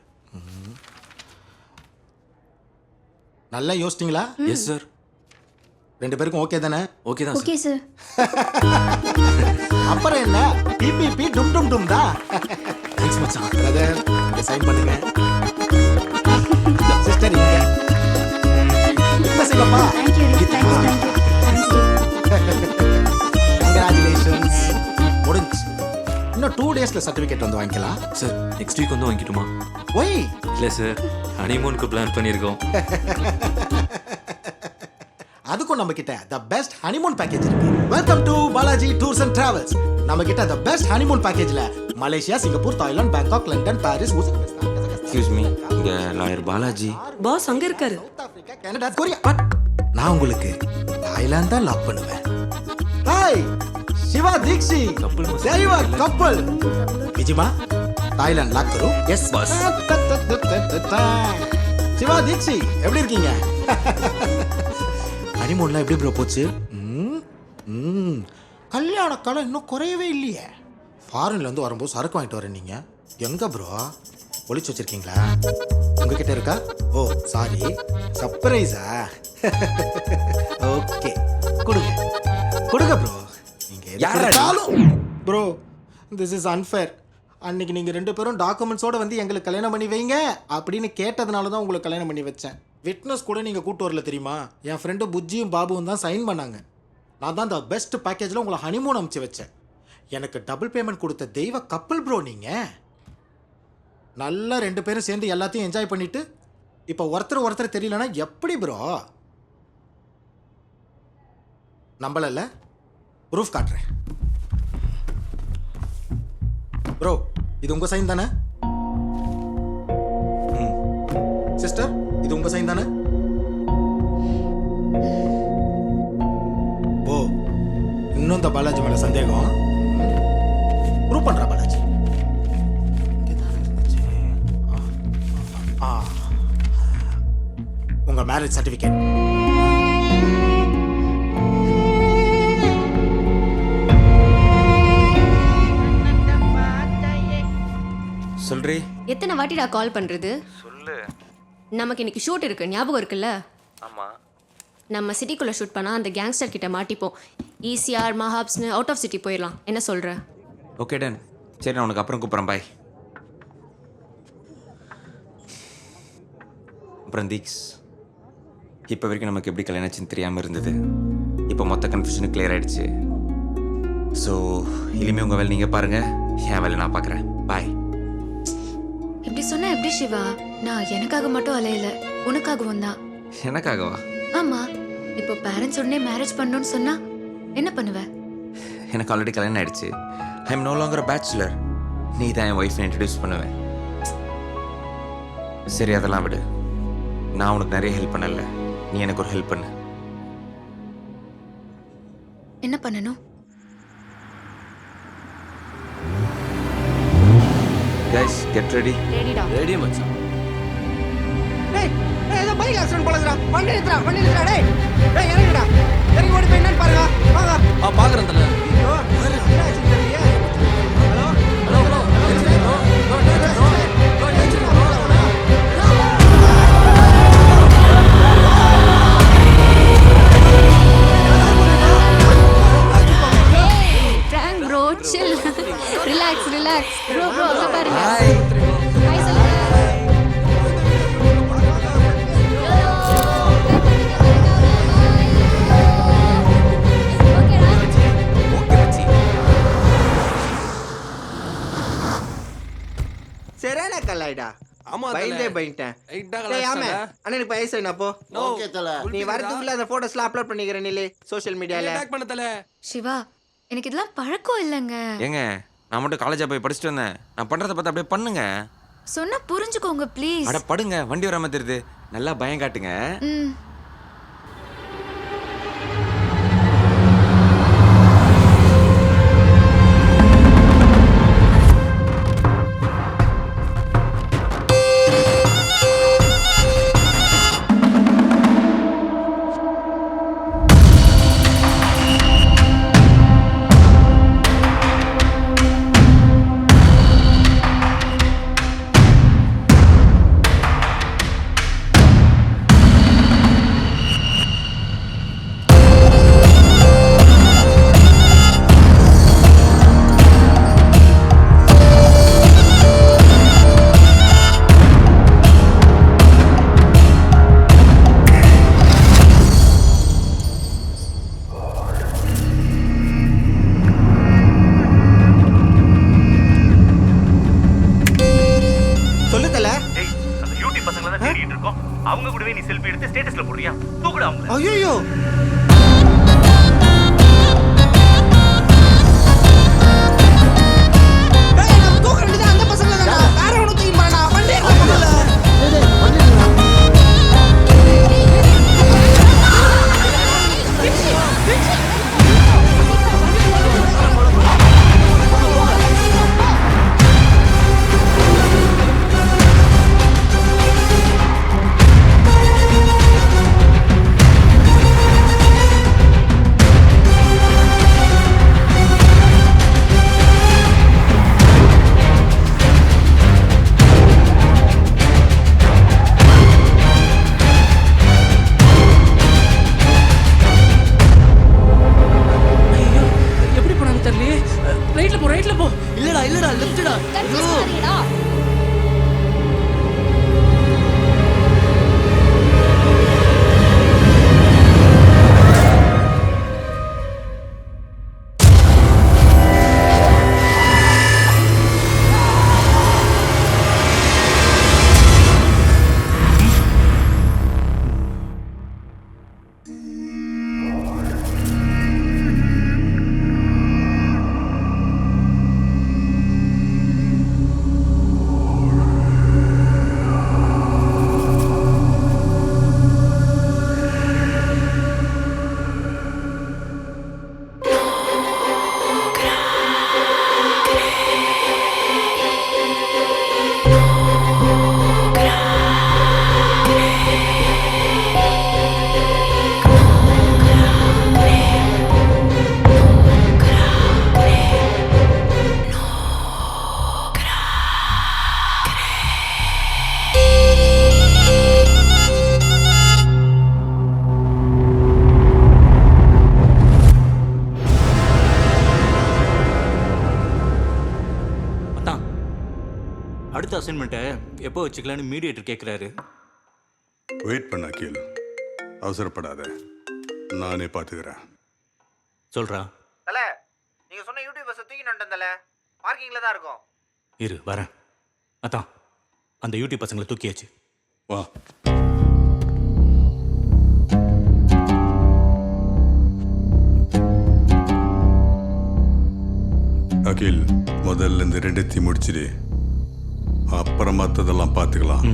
நல்லா யோசிச்சிங்களா? Yes sir. 2 பேருக்கும் ஓகே தானே? ஓகே தான் ஓகே சார். அப்புறம் என்ன, பிபிபி டும் டும் டும் தான். தேங்க்ஸ் மச்சான். பிரதர் இங்க சைன் பண்ணுங்க. சிஸ்டர் இங்க சிங்கப்பா. Thank you. கங்க்ராச்சுலேஷன்ஸ். முடிஞ்சு. இன்னும் 2 டேஸ்ல சர்டிபிகேட் வந்து வாங்கிக்கலாம். சார் நெக்ஸ்ட் வீக் வந்து வாங்கிட்டுமா? ஒய் இல்லை சார், ஹனிமூனுக்கு பிளான் பண்ணியிருக்கோம். அதுக்கும் நம்ம கிட்ட தி பெஸ்ட் ஹனிமூன் பேக்கேஜ் இருக்கு. Welcome to Balaji tours and travels. நம்ம கிட்ட தி பெஸ்ட் ஹனிமூன் பேக்கேஜ்ல Malaysia, Singapore, Thailand, Bangkok, London, Paris, excuse me, இங்க லாயர் பாலாஜி பாஸ் அங்க இருக்காரு. South Africa, Canada, Korea. நான் உங்களுக்கு தாய்லாந்து தான் லாக் பண்ணுவேன். ஹாய் शिवा दीक्षी தெய்வ கப்பல். விஜிமா தாய்லாந்து லாக் கரு. Yes boss. சிவா தீக்ஷி எப்படி இருக்கீங்க? ஹனிமூன்லாம் எப்படி ப்ரோ போச்சு? கல்யாண காலம் இன்னும் குறையவே இல்லையே. ஃபாரின்ல இருந்து வரும்போது சரக்கு வாங்கிட்டு வரேன். நீங்க எங்க ப்ரோ ஒளிச்சு வச்சிருக்கீங்களா? உங்ககிட்ட இருக்கா? ஓ சாரி, சர்ப்ரைஸா? ஓகே கொடுங்க கொடுங்க ப்ரோ. நீங்க யாராலும் ப்ரோ திஸ் இஸ் அன்ஃபேர். அன்னைக்கு நீங்க 2 பேரும் டாக்குமெண்ட்ஸோட வந்து எங்களுக்கு கல்யாணம் பண்ணி வைங்க அப்படின்னு கேட்டதுனால தான் உங்களுக்கு கல்யாணம் பண்ணி வச்சேன். விட்னஸ் கூட நீங்க கூட்டு வரல தெரியுமா? என் ஃப்ரெண்டு புஜ்ஜியும் பாபுவும் தான் சைன் பண்ணாங்க. நான் தான் த பெஸ்ட் பேக்கேஜில் உங்களை ஹனிமூன் அனுப்பிச்சு வச்சேன். எனக்கு டபுள் பேமெண்ட் கொடுத்த தெய்வ கப்பல் ப்ரோ. நீங்கள் நல்லா 2 பேரும் சேர்ந்து எல்லாத்தையும் என்ஜாய் பண்ணிட்டு இப்போ ஒருத்தர் தெரியலனா எப்படி ப்ரோ? நம்பலல்ல? ப்ரூஃப் காட்டுறேன் ப்ரோ. இது உங்க சைன் தானே? சிஸ்டர் இது உங்க சைன் தானே? ஓ இன்னும் இந்த பாலாஜி மேல சந்தேகம்? ப்ரூவ் பண்ற பாலாஜி. உங்க மேரேஜ் சர்டிபிகேட். சொல்றீ? எத்தனை வாட்டிடா கால் பண்றது? சொல்லு. நமக்கு இன்னைக்கு ஷூட் இருக்கு, ஞாபகம் இருக்குல்ல? ஆமா. நம்ம சிட்டிக்குள்ள ஷூட் பண்ணா அந்த கேங்ஸ்டர் கிட்ட மாட்டிப்போம். ஈசிஆர் மஹாப்ஸ்னு அவுட் ஆஃப் சிட்டி போயிடலாம். என்ன சொல்ற? Okay done. சரி நான் உனக்கு அப்புறம் கூப்பிட்றேன். பாய். அப்புறம் தீக்ஸ், இப்போ வரைக்கும் நமக்கு எப்படி கல்யாணம் ஆச்சுன்னு தெரியாமல் இருந்தது. இப்போ மொத்த கன்ஃபியூஷனும் கிளியர் ஆயிடுச்சு. ஸோ இனிமேல் உங்கள் வேலை நீங்கள் பாருங்கள், என் வேலை நான் பார்க்குறேன். பாய். இப்படி சொன்னா எப்படி சிவா? நான் எனக்காக மட்டும் அலையல, உனக்காகவும் தான். எனக்காகவா? ஆமா. இப்போ பேரண்ட்ஸ் உடனே மேரேஜ் பண்ணணும்னு சொன்னா என்ன பண்ணுவ? எனக்கு ஆல்ரெடி கல்யாணம் ஆயிடுச்சு. I am no longer bachelor. நீ தான் என் ஒய்ஃபை இன்ட்ரடியூஸ் பண்ணுவேன். சரி, அதெல்லாம் விடு. நான் உனக்கு நிறைய ஹெல்ப் பண்ணல, நீ எனக்கு ஒரு ஹெல்ப் பண்ணு. என்ன பண்ணணும்? Guys get ready. ரெடி மச்சான். டேய் ஏதோ பைக் ஆக்சிடென்ட் போலதுடா. வண்டி நிறுத்துடா டேய். டேய் இறங்குடா. இறங்கி ஓடி போய் என்னன்னு பாருங்க. வாங்க. பாக்குறேன் தல. ஐயோ, என்ன ஆச்சு தெரியலையே. Hello hello Frank bro, chill. Relax. Bro, அங்க பாருங்க. Hi சொல்லுங்க. சரியான கல்லாயிடா. ஆமா பயந்துட்டேன். டேய் ஆமே அண்ணனுக்கு பைசா என்னப்போ? ஓகே தல. நீ வரதுக்குள்ள அந்த போட்டோஸ்லாம் அப்லோட் பண்ணிக்கிற நீலே சோஷியல் மீடியால. டேக் பண்ண தல. சிவா, எனக்கு இதெல்லாம் பழக்கம் இல்லைங்க. ஏங்க, நான் மட்டும் காலேஜா போய் படிச்சுட்டு வந்தேன். நான் பண்றத பார்த்து அப்படியே பண்ணுங்க. சொன்னா புரிஞ்சுக்கோங்க ப்ளீஸ். அட படுங்க, வண்டி வராம தெரியுது. நல்லா பயம் காட்டுங்க. ம். அவங்க கூடவே நீ செல்ஃபி எடுத்து ஸ்டேட்டஸ்ல போடுறியா? தூக்குடா அவங்க. ஐயோ டேய் நம்ம தூக்க வேண்டியது அந்த பசங்கள தான். வேற ஒண்ணு தூக்கி மாடா. வண்டியை போடல. டேய் வண்டி ரைட்ல போ. இல்லடா லெஃப்ட்டடா. அடுத்த அசைன்மெண்ட்டை எப்போ வச்சுக்கலான்னு மீடியேட்டர் கேட்குறாரு. வெயிட் பண்ண அகில், அவசரப்படாத, நானே பார்த்துக்கிறேன். சொல்றா. தல, நீங்க சொன்ன யூடியூப் பஸ் தூக்கி நண்டேன் தல. பார்க்கிங்ல தான் இருக்கும். இரு வரேன். அதான் அந்த யூடியூப் பசங்களை தூக்கியாச்சு. வா. அகில் முதல்ல இந்த ரெண்டுத்தையும் முடிச்சிடு, அப்புறம் மற்றதெல்லாம் பார்த்துக்கலாம்.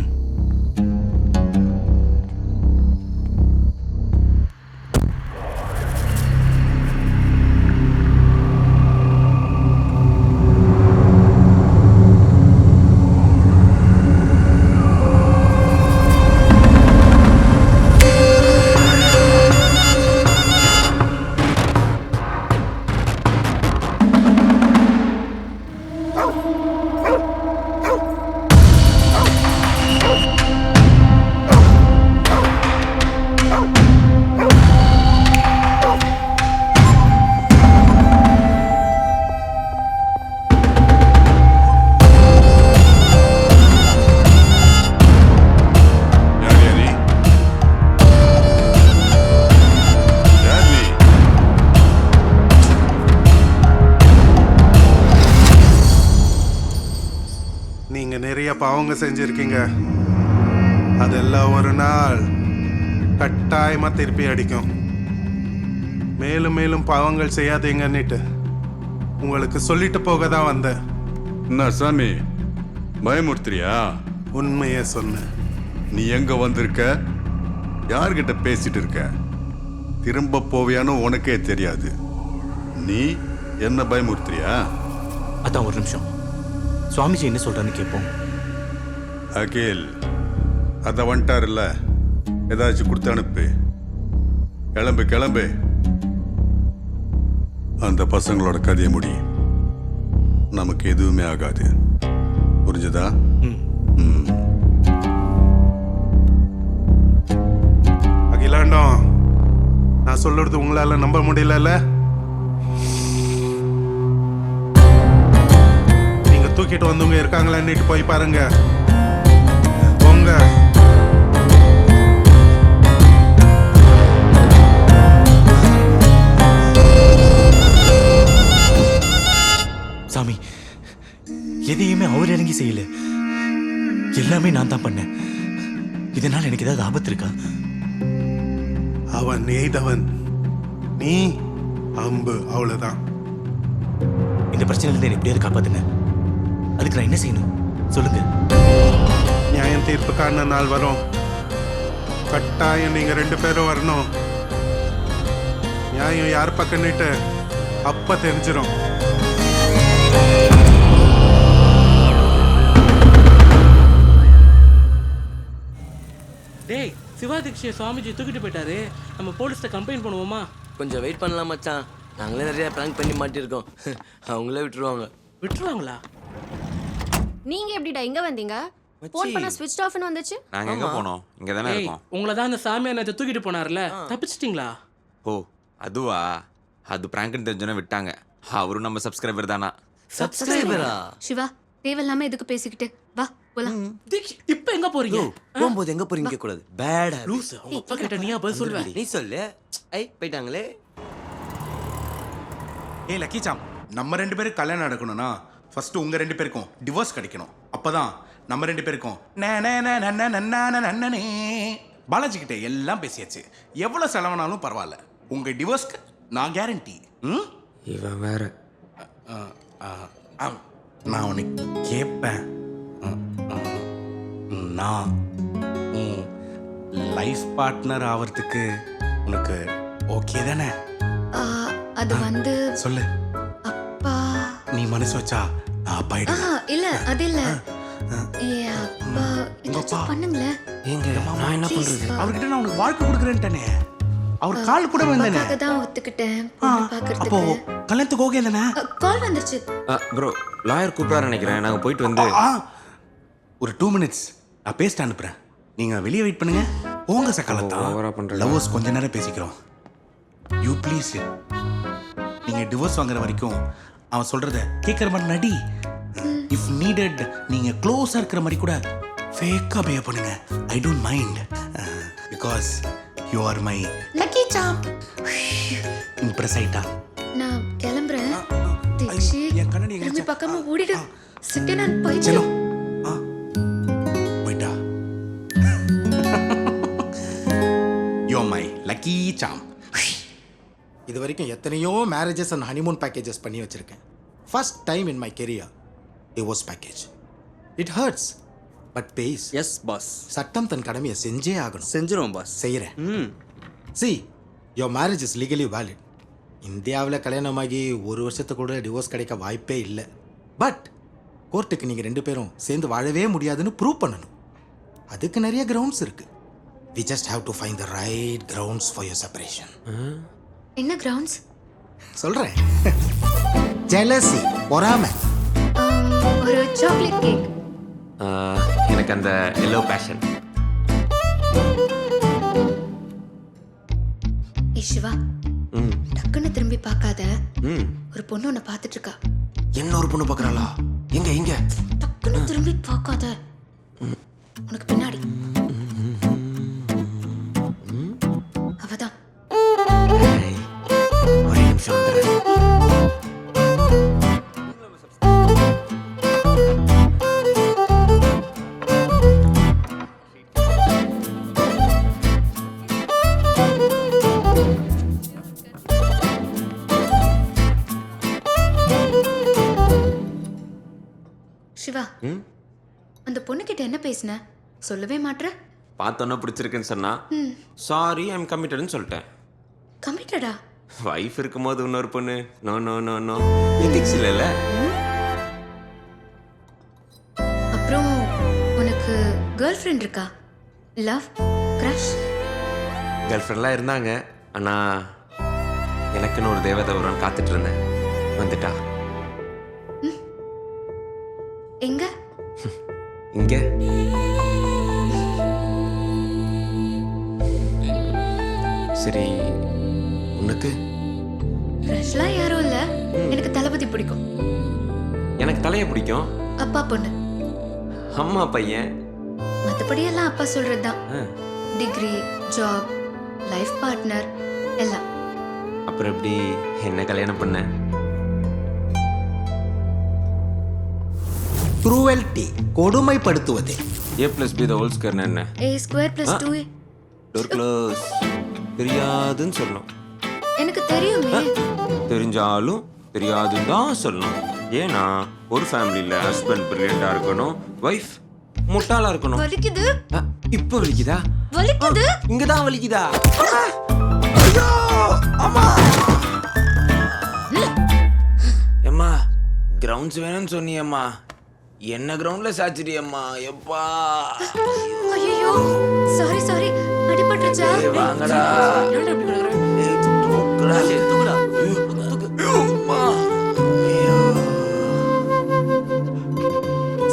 நீங்க நிறைய பாவங்க செஞ்சிருக்கீங்க, அதெல்லாம் ஒரு நாள் கட்டாயமா திருப்பி அடிக்கும். மேலும் மேலும் பாவங்கள் செய்யாதீங்கன்னுட்டு உங்களுக்கு சொல்லிட்டு போக தான் வந்தேன். என்ன சாமி பயமுறுத்துறியா? உண்மையே சொன்ன. நீ எங்க வந்திருக்க, யார்கிட்ட பேசிட்டு இருக்க, திரும்ப போவியான்னு உனக்கே தெரியாது. நீ என்ன பயமுறுத்துறியா? அதான் ஒரு நிமிஷம், சுவாமிஜி என்ன சொல்றான்னு கேட்போம். அகில் அத வந்துட்டாருல்ல, ஏதாச்சும் கொடுத்து அனுப்பு. கிளம்பு கிளம்பு, அந்த பசங்களோட கதையை முடி. நமக்கு எதுவுமே ஆகாது, புரிஞ்சுதா? அகிலாண்டம், நான் சொல்றது உங்களால நம்ப முடியல. நீங்க தூக்கிட்டு வந்தவங்க இருக்காங்களான்னு போய் பாருங்க. உங்க சாமி, எதையுமே அவர் இறங்கி செய்யல, எல்லாமே நான் தான் பண்ணேன். இதனால எனக்கு ஏதாவது ஆபத்து இருக்கா? அவன் எய்தவன், நீ அம்பு, அவ்வளவுதான். இந்த பிரச்சனையிலிருந்து என்ன எப்படியாவது காப்பாத்துங்க. அதுக்கு நான் என்ன செய்யணும் சொல்லுங்க. நியாயம் தீர்ப்புக்கான நாள் வரும், கட்டாயம் நீங்க 2 பேரும் வரணும். நியாயம் யார் பக்கம்னுட்டு அப்ப தெரிஞ்சிடும். டேய், சிவா தீக்ஷியை சுவாமிஜி தூக்கிட்டு போயிட்டாரு. நம்ம போலீஸ்ல கம்ப்ளைண்ட் பண்ணுவோமா? கொஞ்சம் வெயிட் பண்ணலாம் மச்சான், நாங்களே நிறைய பிராங்க் பண்ணி மாட்டிருக்கோம். அவங்களே விட்டுருவாங்க. விட்டுருவாங்களா? நீங்க எப்படிடா இங்க வந்தீங்க? போன் பண்ணா ஸ்விட்ச் ஆஃப்னு வந்துச்சு. நாங்க எங்க போனோம்? இங்க தானே இருக்கோம். உங்களை தான் அந்த சாமியார் நேத்து தூக்கிட்டு போனார்ல, தப்பிச்சிட்டீங்களா? ஓ அதுவா? அது பிராங்க்னு தெரிஞ்சோன்னே விட்டாங்க. அவரும் நம்ம சப்ஸ்கிரைபர் தானா? சப்ஸ்கிரைபரா? சிவா, தேவையில்லாம எதுக்கு பேசிக்கிட்டு, வா போலாம். இப்ப எங்க போறீங்க? போகும்போது எங்க போறீங்க கேட்க கூடாது, பேட் லூஸ். அவங்க அப்பா கிட்ட நீயா பதில் சொல்லுவ? நீ சொல்லு. ஐ போயிட்டாங்களே. ஏ லக்கி சாம், நம்ம 2 பேருக்கு கல்யாணம் நடக்கணும்னா ஃபர்ஸ்ட் உங்க 2 பேருக்கும் டிவோர்ஸ் கிடைக்கணும். அப்பதான் நம்ம 2 பேருக்கும் பாலாஜி கிட்ட எல்லாம் பேசியாச்சு. எவ்வளவு செலவானாலும் பரவாயில்ல, உங்க டிவோர்ஸ்க்கு நான் கேரண்டி. இவன் வேற. நான் உனக்கு கேட்பேன், நான் லைஃப் பார்ட்னர் ஆவறதுக்கு உனக்கு ஓகே தானே? அது வந்து சொல்லு. அப்பா, நீ மனசு வச்சா நான் அப்பாயிடுவேன். இல்ல அது இல்ல, என் அப்பா ஏதாச்சும் பண்ணுங்களேன். நான் என்ன பண்றது? அவர்கிட்ட நான் உனக்கு வாழ்க்கை கொடுக்குறேன்ட்டானே, அவர் கால் கூட வந்தானே. அதுக்காக தான் ஒத்துக்கிட்டேன் பொண்ணு பார்க்கறதுக்கு. அப்போ கல்யாணத்துக்கு ஓகே தானே? கால் வந்துருச்சு. ப்ரோ, லாயர் கூப்பிடாரு நினைக்கிறேன். நாங்க போயிட்டு வந்து ஒரு 2 மினிட்ஸ் நான் பேசிட்டு அனுப்புறேன். நீங்க வெளியே வெயிட் பண்ணுங்க. போங்க சக்கலத்தா, லவ்வர்ஸ் கொஞ்ச நேரம் பேசிக்கிறோம். You please. நீங்க டிவோர்ஸ் வாங்குற வரைக்கும் அவன் சொல்றத கேட்கற மாதிரி நடி. இஃப் நீடட் நீங்க க்ளோஸா இருக்கிற மாதிரி கூட ஃபேக்கா பிஹேவ் பண்ணுங்க. I don't mind, because you are my lucky Sam. Impress ஆயிட்டா? நான் கிளம்புறேன். தீக்ஷி, திரும்பி பக்கமா ஓடிடு. செகண்ட் ஹேண்ட் போயிடு. चलो போய்டா. You are my lucky Sam. இது வரைக்கும் எத்தனையோ மேரேஜஸ் அண்ட் ஹனிமூன் பேக்கேஜஸ் பண்ணி வச்சிருக்கேன். First time in my career divorce package. It hurts but பேஸ். Yes boss. சட்டம் தன் கடமையை செஞ்சே ஆகணும். செஞ்சிரும் பாஸ். செய்கிறேன். See, your marriage is legally valid. இந்தியாவில் கல்யாணமாகி 1 வருஷத்துக்கு கூட டிவோர்ஸ் கிடைக்க வாய்ப்பே இல்லை. பட் கோர்ட்டுக்கு நீங்கள் 2 பேரும் சேர்ந்து வாழவே முடியாதுன்னு ப்ரூவ் பண்ணணும். அதுக்கு நிறைய கிரவுண்ட்ஸ் இருக்கு. We just have to find the right grounds for your separation. என்ன கிரவுண்ட்ஸ்? சொல்கிறேன். ஜெலசி, பொறாமை. ஒரு சாக்லேட் கேக். எனக்கு அந்த எல்லோ பேஷன். ஏய் சிவா, டக்குன்னு திரும்பி பார்க்காத. ஒரு பொண்ணு உன்னை பார்த்துட்டு இருக்கா. என்ன ஒரு பொண்ணு பார்க்குறாளா? எங்க? டக்குன்னு திரும்பி பார்க்காத. உனக்கு பின்னாடி. அவதான். ஒரே நிமிஷம் வந்துடுறேன். சிவா, அந்த பொண்ணுகிட்ட என்ன பேசின? சொல்லவே மாட்ற. பார்த்தோன்னா பிடிச்சிருக்குன்னு சொன்னா சாரி ஐம் கமிட்டட்னு சொல்லிட்டேன். கமிட்டடா? வைஃப் இருக்கும்போது இன்னொரு பொண்ணு no no no no ethics இல்லைல்ல. அப்புறம் உனக்கு கேர்ள் ஃப்ரெண்ட் இருக்கா? Love crush? கேர்ள் ஃப்ரெண்ட்லாம் இருந்தாங்க. ஆனால் எனக்குன்னு ஒரு தேவதை வருவான்னு காத்துட்டு இருந்தேன். வந்துட்டா. எங்க? இங்க. சரி, உனக்கு? கிரஷ்லாம் யாரும் இல்ல. எனக்கு தளபதி பிடிக்கும். எனக்கு தலையை பிடிக்கும். அப்பா பொண்ணு. அம்மா பையன். மற்றபடி எல்லாம் அப்பா சொல்றதுதான். டிகிரி, ஜாப், லைஃப் பார்ட்னர் எல்லாம். அப்புறம் எப்படி என்ன கல்யாணம் பண்ண? Cruelty, கொடுமைப்படுத்துவது. A plus B the whole square என்ன? A square plus 2A. Door close. தெரியாதுன்னு சொல்லணும். எனக்கு தெரியுமே. தெரிஞ்சாலும் தெரியாதுன்னு தான் சொல்லணும். ஏன்னா ஒரு ஃபேமிலியில் ஹஸ்பண்ட் பிரில்லியண்டா இருக்கணும், வைஃப் முட்டாளா இருக்கணும். வலிக்குது. இப்போ வலிக்குதா? வலிக்குது. இங்க தான் வலிக்குதா? அம்மா கிரவுண்ட்ஸ் வேணும்னு சொன்னியம்மா. என்ன கிரவுண்ட்ல சாச்சிட்டியம்மா? எப்பா ஐயோ, சாரி அடிபட்டுச்சா? வாங்கடா.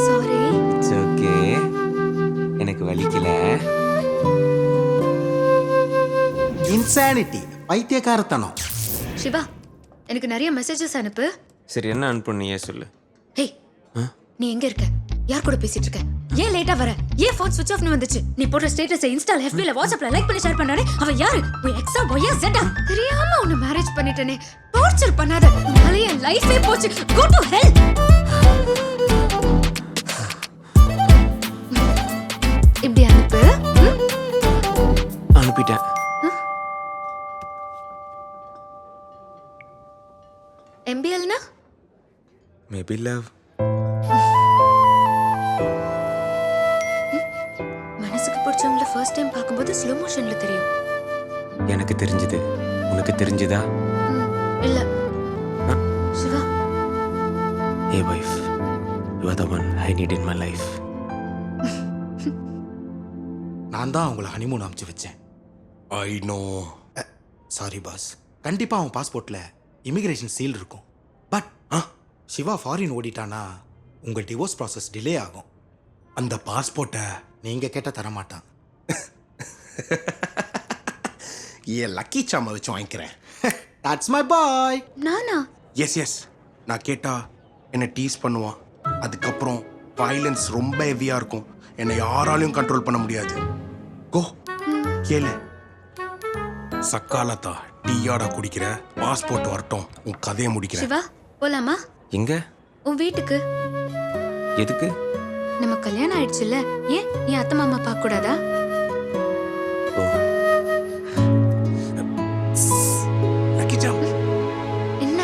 சாரி. It's okay. எனக்கு வலிக்கல. இன்சானிட்டி, பைத்தியக்காரத்தனம். சிவா, எனக்கு நிறைய மெசேஜஸ் அனுப்பு. சரி, என்ன அனுப்புனியே சொல்லு. ஹேய், நீ எங்க இருக்க? யார் கூட பேசிட்டு இருக்க? ஏன் லேட்டா வர? ஏன் ஃபோன் ஸ்விட்ச் ஆஃப்னு வந்துச்சு? நீ போடுற ஸ்டேட்டஸ் இன்ஸ்டால, FBல, வாட்ஸ்அப்ல லைக் பண்ணி ஷேர் பண்ணானே அவ யாரு? உன் எக்ஸா ஒய்யா ஜெட்டா? தெரியாம உன்னை மேரேஜ் பண்ணிட்டேனே. டார்ச்சர் பண்ணாத. உன்னால என் லைஃபே போச்சு. Go to hell. இப்படி அனுப்பு. அனுப்பிட்டேன். MBLனா? Maybe love. மனசுக்கு பிடிச்சவங்கள ஃபர்ஸ்ட் டைம் பார்க்கும்போது ஸ்லோ மோஷன்ல தெரியும். எனக்கு தெரிஞ்சது. உனக்கு தெரிஞ்சதா? இல்ல. Siva. Hey wife, you are the one I need in my life. நான் தான் அவங்கள ஹனிமூன் அனுப்பிச்சு வச்சேன். I know. Sorry boss. கண்டிப்பாக அவன் பாஸ்போர்ட்டில் இமிகிரேஷன் சீல் இருக்கும். பட் சிவா ஃபாரின் ஓடிட்டானா உங்கள் டிவோர்ஸ் ப்ராசஸ் டிலே ஆகும். அந்த பாஸ்போர்ட்டை நீங்கள் கேட்ட தரமாட்டான். ஏன் லக்கி சாமை வச்சு வாங்கிக்கிறேன். That's my boy. நானா? எஸ் நான் கேட்டா என்னை டீஸ் பண்ணுவான். அதுக்கப்புறம் வயலன்ஸ் ரொம்ப ஹெவியாக இருக்கும். என்னை யாராலையும் கண்ட்ரோல் பண்ண முடியாது. கோ கேளு. சக்காலத்தா டீயாடா குடிக்கிற? பாஸ்போர்ட் வரட்டும், உன் கதையை முடிக்கிறேன். சிவா, போலாமா? எங்க? உன் வீட்டுக்கு. எதுக்கு? நம்ம கல்யாணம் ஆயிடுச்சுல்ல, ஏன் நீ அத்தை மாமா பார்க்க கூடாதா? Lucky jam. என்ன?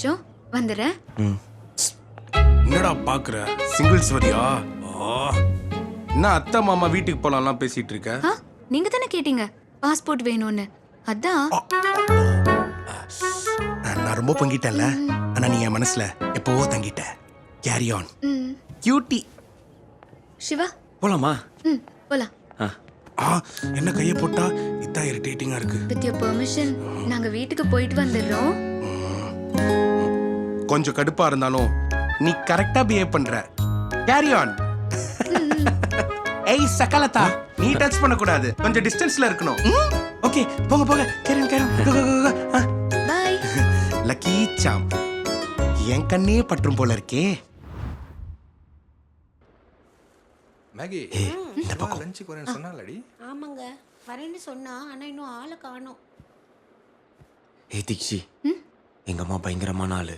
நிமிஷம் வந்துடுறேன். என்னடா பாக்குற சிங்கிள்ஸ் வரியா? என்ன அத்தை மாமா வீட்டுக்கு போலாம்லாம் பேசிட்டு இருக்க? நீங்க தானே கேட்டீங்க பாஸ்போர்ட் வேணும்னு, அதான். நான் ரொம்ப பொங்கிட்டேன்ல, ஆனா நீ என் மனசுல எப்பவோ தங்கிட்ட. Carry on cutie. சிவா போலாமா? போலாம். என்ன கையை போட்டா இதான் இரிட்டேட்டிங்கா இருக்கு. வித் யுவர் பெர்மிஷன் நாங்க வீட்டுக்கு போயிட்டு வந்துடுறோம். கொஞ்சம் கடுப்பா இருந்தாலும் நீ கரெக்டா பிஹேவ் பண்ற. Carry on. ஏய் சகலதா, நீ டச் பண்ண கூடாது, கொஞ்சம் டிஸ்டன்ஸ்ல இருக்கணும். ஓகே போங்க போங்க. கேரன் பை. லக்கி சாம், என் கண்ணே பற்றும் போல இருக்கே. மேகி இந்த பக்கம் லஞ்சுக்கு வரேன்னு சொன்னாலடி. ஆமாங்க வரேன்னு சொன்னா, ஆனா இன்னும் ஆளை காணோம். தீக்ஷி, எங்க அம்மா பயங்கரமான ஆளு.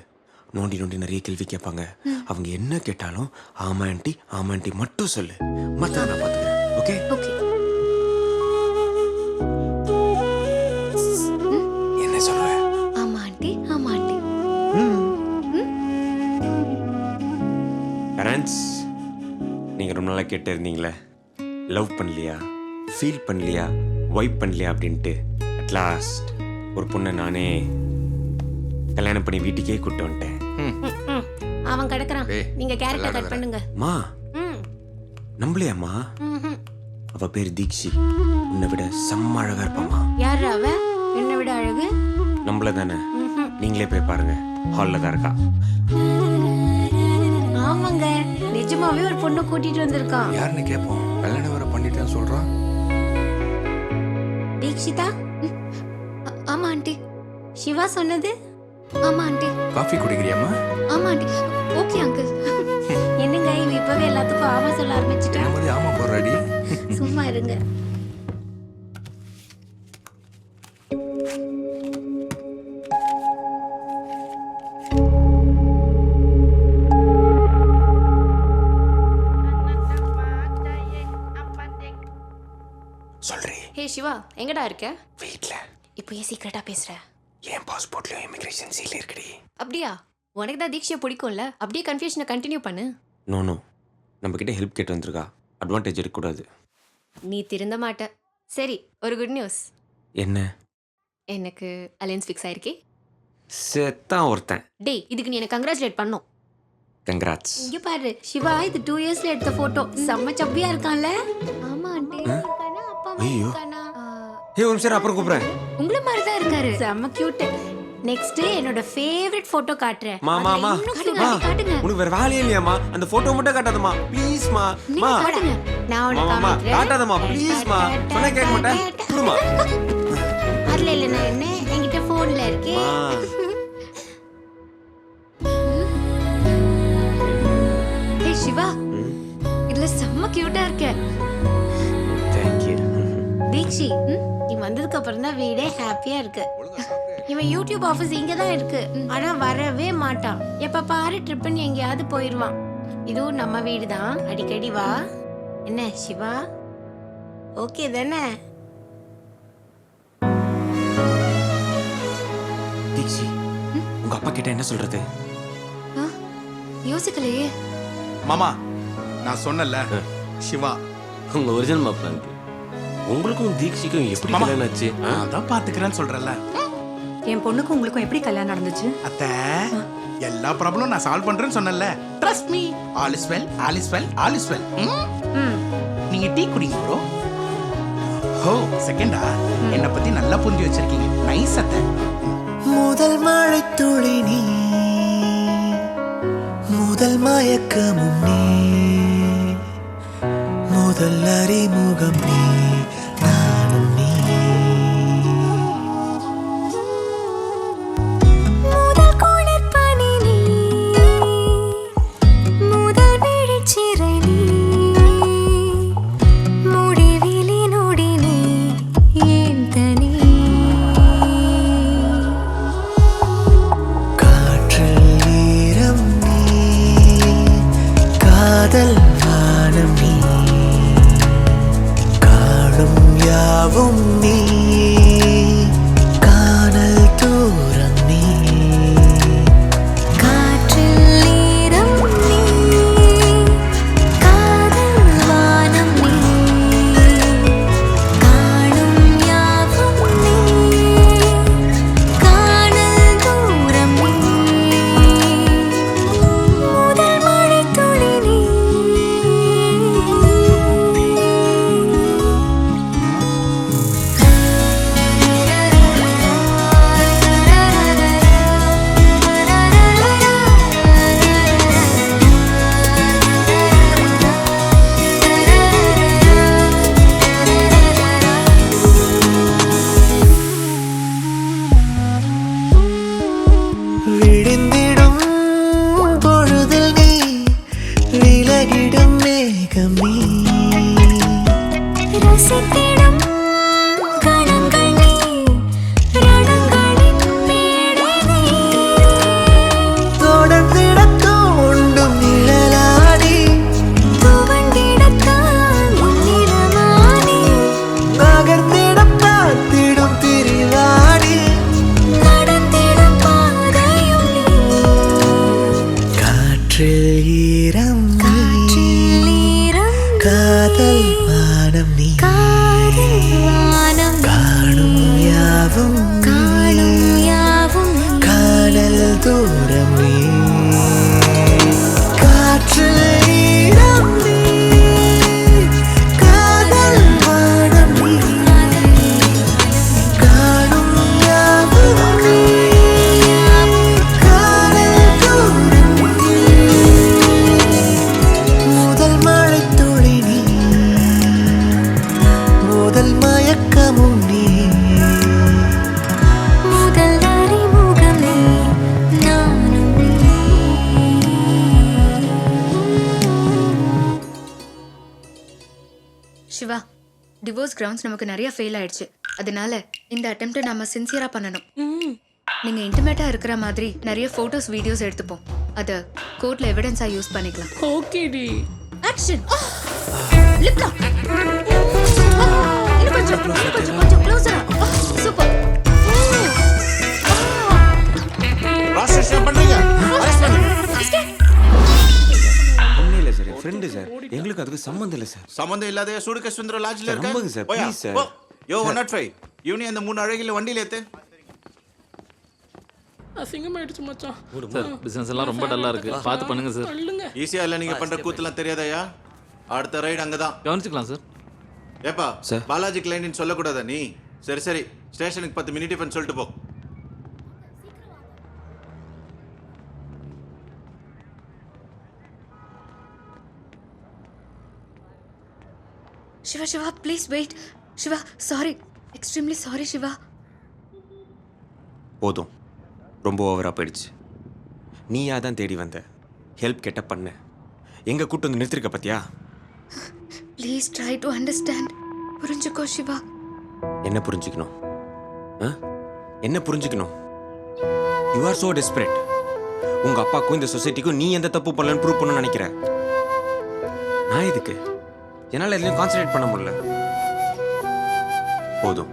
நோண்டி நோண்டி நிறைய கேள்வி கேட்பாங்க. அவங்க என்ன கேட்டாலும் ஆமா ஆண்டி மட்டும் சொல்லு, மத்த நான் பாத்துக்கிறேன். Okay okay. என்ன சொல்ற? ஆமா ஆண்டி, ஆமா ஆண்டி. பேரண்ட்ஸ், நீங்க ரொம்ப நாளா கேட்டு இருந்தீங்களே, லவ் பண்ணலையா, ஃபீல் பண்ணலையா, வைப் பண்ணலையா அப்படின்ட்டு. அட்லாஸ்ட் ஒரு பொண்ணை நானே கல்யாணம் பண்ணி வீட்டுக்கே கூப்பிட்டு வந்துட்டேன். அவன் கிடக்குறான், நீங்க கேரக்டர் கட் பண்ணுங்க. மா நம்பலையாம்மா? அவ பேர் தீக்ஷி, உன்னை விட செம்ம அழகா இருப்பாமா. யாரு அவ? என்னை விட அழகு? நம்மள தானே, நீங்களே போய் பாருங்க, ஹால்ல தான் இருக்கா. ஆமாங்க, நிஜமாவே ஒரு பொண்ணு கூட்டிட்டு வந்திருக்கான். யாருன்னு கேட்போம். கல்யாணம் வர பண்ணிட்டேன்னு சொல்றான். தீக்ஷிதா? ஆமா ஆண்டி. சிவா சொன்னது? ஆமா ஆண்டி. காஃபி குடிக்கிறியாமா? ஆமா ஆண்டி. Okay uncle. என்னங்க இவ இப்பவே எல்லாத்துக்கும் ஆமா சொல்ல ஆரம்பிச்சிட்டா? மாதிரி ஆமா போறடி. சும்மா இருங்க. சொல்றே. ஹே சிவா, எங்கடா இருக்க? வீட்ல. இப்போ ஏன் சீக்கிரட்டா பேசுற? என் பாஸ்போர்ட்லயும் இமிகிரேஷன் சீல் இருக்குடி. அப்படியா? உனக்கு தான் தீக்ஷியை பிடிக்கும்ல, அப்படியே கன்ஃபியூஷனை கண்டினியூ பண்ணு. நோ நம்ம கிட்ட ஹெல்ப் கேட்டு வந்திருக்கா, அட்வான்டேஜ் எடுக்கக்கூடாது. நீ திருந்த மாட்ட. சரி, ஒரு குட் நியூஸ். என்ன? எனக்கு அலைன்ஸ் ஃபிக்ஸ் ஆயிருக்கே. செத்தான் ஒருத்தன். டேய், இதுக்கு நீ எனக்கு கங்க்ராச்சுலேட் பண்ணும். கங்க்ராட்ஸ். இங்க பாரு சிவா, இது 2 இயர்ஸ்ல எடுத்த போட்டோ. செம்ம சப்பியா இருக்கான்ல? ஆமா ஆண்டி. ஐயோ, ஒரு நிமிஷம் அப்புறம் கூப்பிடுறேன். உங்கள மாதிரி தான் இருக்காரு. செம்ம கியூட். நெக்ஸ்ட் என்னோட ஃபேவரட் போட்டோ காட்டுறேன். மாமா உனக்கு வேற வேலையே இல்லையாமா? அந்த போட்டோ மட்டும் காட்டாதமா ப்ளீஸ் மா. மா நான் உனக்கு காமிக்கிறேன். காட்டாதமா ப்ளீஸ் மா. சொன்னா கேட்க மாட்டேன். குடுமா. அதுல இல்ல, நான் என்ன என்கிட்ட போன்ல இருக்கே. ஹே சிவா, இதுல செம்ம கியூட்டா இருக்க. Thank you. தீக்ஷி, நீ வந்ததுக்கு அப்புறம் தான் வீடே ஹாப்பியா இருக்கு. இவன் யூடியூப் ஆஃபீஸ் இங்க தான் இருக்கு, ஆனா வரவே மாட்டான். எப்ப பாரு ட்ரிப்னு எங்கேயாவது போயிடுவான். இதுவும் நம்ம வீடு தான், அடிக்கடி வா. என்ன சிவா, ஓகே தானே? தீக்ஷி, உங்க அப்பா கிட்ட என்ன சொல்றது? யோசிக்கலையே. மாமா, நான் சொன்னல சிவா உங்க ஒரிஜினல் மாப்பிள்ள. உங்களுக்கும் தீக்ஷிக்கும் எப்படி கல்யாணம் ஆச்சு? அதான் பாத்துக்கிறேன்னு சொல்றல. என் பொண்ணுக்கும் உங்களுக்கும் எப்படி கல்யாணம் நடந்துச்சு? அத்தை, எல்லா ப்ராப்ளமும் நான் சால்வ் பண்றேன்னு சொன்னல. Trust me, all is well, all is well, all is well. நீங்க டீ குடிங்க ப்ரோ. ஹோ செகண்டா, என்ன பத்தி நல்லா புரிஞ்சு வச்சிருக்கீங்க. நைஸ் அத்தை. முதல் மழை துளி நீ, முதல் மயக்கமும் நீ, முதல் அறிமுகம் நீ, நானும் நீ. முதல் குளிர் பனி நீ, முதல் விழிச்சிறை நீ, முடிவிலி நொடி நீ, ஏன் தனி? காற்றில் ஈரம் நீ, காதல் வானம் நீ, காணும் யாவும் நீ, காணல் தூரம் நீ. மேகம் நீ ரசித்திடும் கணங்கள் நீ ரணங்களின் மேடை நீ தொடர்ந்திட தோண்டும் நிழலாடி துவண்டிடத்தான் உன்னிடமானி நகர்ந்திட பார்த்திடும் திரிவாடி நடந்திடும் பாதையும் நீ காற்றில் ஈரம் காதல் வானம் நீ காணும் யாவும் காணல் தூரம் நீ காற்றில் ஈரம் நீ காதல் வானம் நீ காணும் யாவும் நீ காணல் தூரம் நீ முதல் மழை துளி நீ முதல் மயக்கமும் நீ முதல் அறிமுகம் நீ நானும் நீ சிவா டிவோர்ஸ் கிரவுண்ட்ஸ் நமக்கு நிறைய ஃபெயில் ஆயிடுச்சு. அதனால இந்த அட்டெம்ப்ட்டை நம்ம சின்சியரா பண்ணணும். நீங்க இன்டிமேட்டா இருக்கிற மாதிரி நிறைய போட்டோஸ் வீடியோஸ் எடுத்துப்போம். அத கோர்ட்ல எவிடன்ஸா யூஸ் பண்ணிக்கலாம். ஓகேடி. ஆக்ஷன். Lip lock. கொஞ்சம் க்ளோஸரா. சூப்பர். ராசேஷன் பண்றீங்க அரெஸ்ட் பண்ணுங்க. ஒன்றும் இல்லை சார், என் ஃப்ரெண்டு சார். எங்களுக்கு அதுக்கு சம்மந்தம் இல்லை சார். சம்பந்தம் இல்லாத சூடுக சுந்தர லாட்ஜ்ல இருக்க நம்புங்க சார், போயா, please சார். போ. யோ 105 இவனி அந்த மூணு அழகில வண்டியில ஏத்து. அசிங்கமாயிடுச்சு மச்சான். சார் பிசினஸ் எல்லாம் ரொம்ப டல்லா இருக்கு, பார்த்து பண்ணுங்க சார். சொல்லுங்க. ஈஸியா இல்ல நீங்க பண்ற கூத்தெல்லாம் தெரியாதயா? அடுத்த ரைடு அங்கதான் கவனிச்சுக்கலாம் சார். ஏப்பா சார். பாலாஜி கிளைண்டின்னு சொல்லக்கூடாதா நீ? சரி சரி ஸ்டேஷனுக்கு 10 மினிட் டிஃபன் சொல்லிட்டு போ. Siva Siva please wait. Siva sorry, extremely sorry Siva. போதும், ரொம்ப ஓவராக போயிடுச்சு. நீயா தான் தேடி வந்த, ஹெல்ப் கேட்ட பண்ண, எங்கே கூட்டு வந்து நிறுத்திருக்க பார்த்தியா? Please try to understand. புரிஞ்சுக்கோ சிவா. என்ன புரிஞ்சுக்கணும்? என்ன புரிஞ்சுக்கணும்? You are so desperate. உங்கள் அப்பாவுக்கும் இந்த சொசைட்டிக்கும் நீ எந்த தப்பு பண்ணலன்னு ப்ரூவ் பண்ணணும்னு நினைக்கிற. நான் எதுக்கு? என்னால் எதுலையும் கான்சன்ட்ரேட் பண்ண முடியல. போதும்.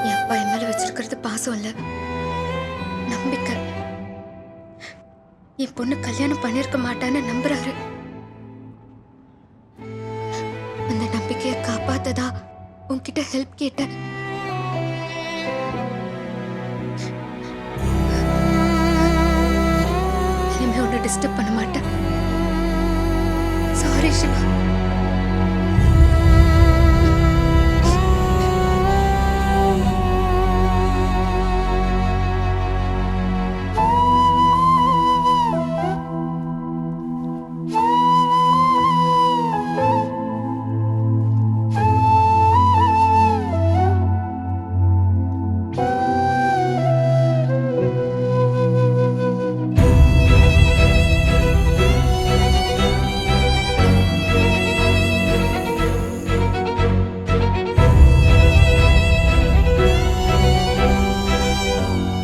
என் அப்பா என் மேல வச்சிருக்கிறது பாசம் இல்ல, நம்பிக்கை. என் பொண்ணு கல்யாணம் பண்ணிருக்க மாட்டான்னு நம்புறாரு. அந்த நம்பிக்கையை காப்பாத்ததா உன்கிட்ட ஹெல்ப் கேட்டேன். இனிமே உன்னை டிஸ்டர்ப் பண்ண மாட்டேன். சாரி சிவா.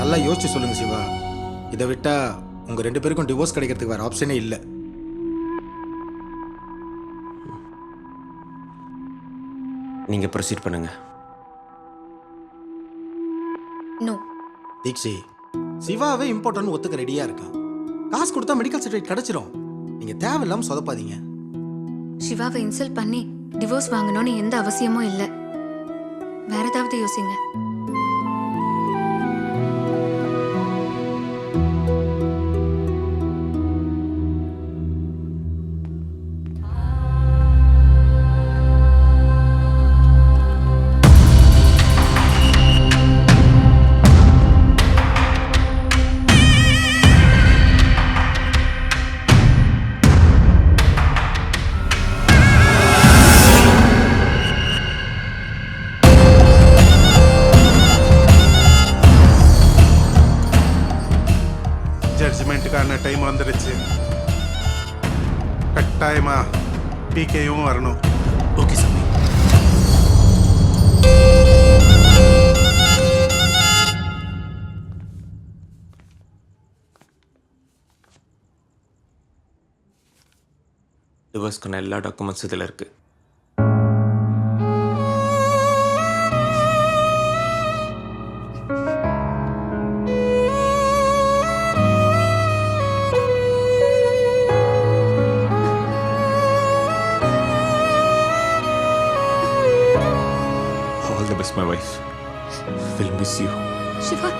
நல்லா யோசிச்சு சொல்லுங்க சிவா. இதை விட்டா உங்க 2 பேருக்கும் டிவோர்ஸ் கிடைக்கிறதுக்கு வேற ஆப்ஷனே இல்லை. நீங்கள் ப்ரொசீட் பண்ணுங்க. நோ. தீக்ஷி, சிவாவே இம்பார்ட்டன்ட் ஒத்துக்க ரெடியா இருக்கான். காசு கொடுத்தா மெடிக்கல் சர்டிஃபிகேட் கிடைச்சிரும். நீங்க தேவையில்லாம சொதப்பாதீங்க. சிவாவை இன்சல்ட் பண்ணி டிவோர்ஸ் வாங்கணும்னு எந்த அவசியமும் இல்லை. வேற ஏதாவது யோசிங்க. ஜட்ஜ்மெண்ட்டுக்கான டைம் வந்துருச்சு. கட்டாயமா பிகேயும் வரணும். ஓகே சாமி. டிவோர்ஸ்க்கான எல்லா டாக்குமெண்ட்ஸ் இதில் இருக்குது. All the best, my wife. Will miss you. Siva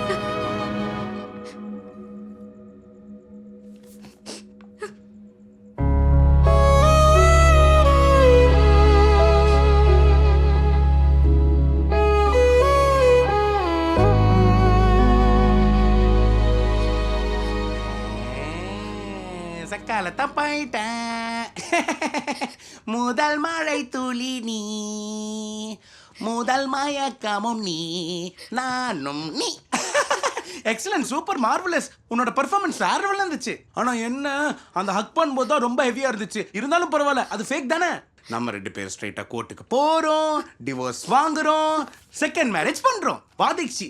சக்கால தப்பாயிட்டேன். முதல் மழை துளி நீ, முதல் மயக்கமும் நீ, நானும் நீ. Excellent, super, marvellous. உன்னோட பெர்ஃபார்மன்ஸ் வேற லெவல்ல இருந்துச்சு. ஆனா என்ன, அந்த ஹக் பண்ணும்போது தான் ரொம்ப ஹெவியா இருந்துச்சு. இருந்தாலும் பரவாயில்ல, அது ஃபேக் தானே. நம்ம 2 பேர் ஸ்ட்ரைட்டா கோர்ட்டுக்கு போறோம், டிவோர்ஸ் வாங்குறோம், செகண்ட் மேரேஜ் பண்றோம். பாதிக்சி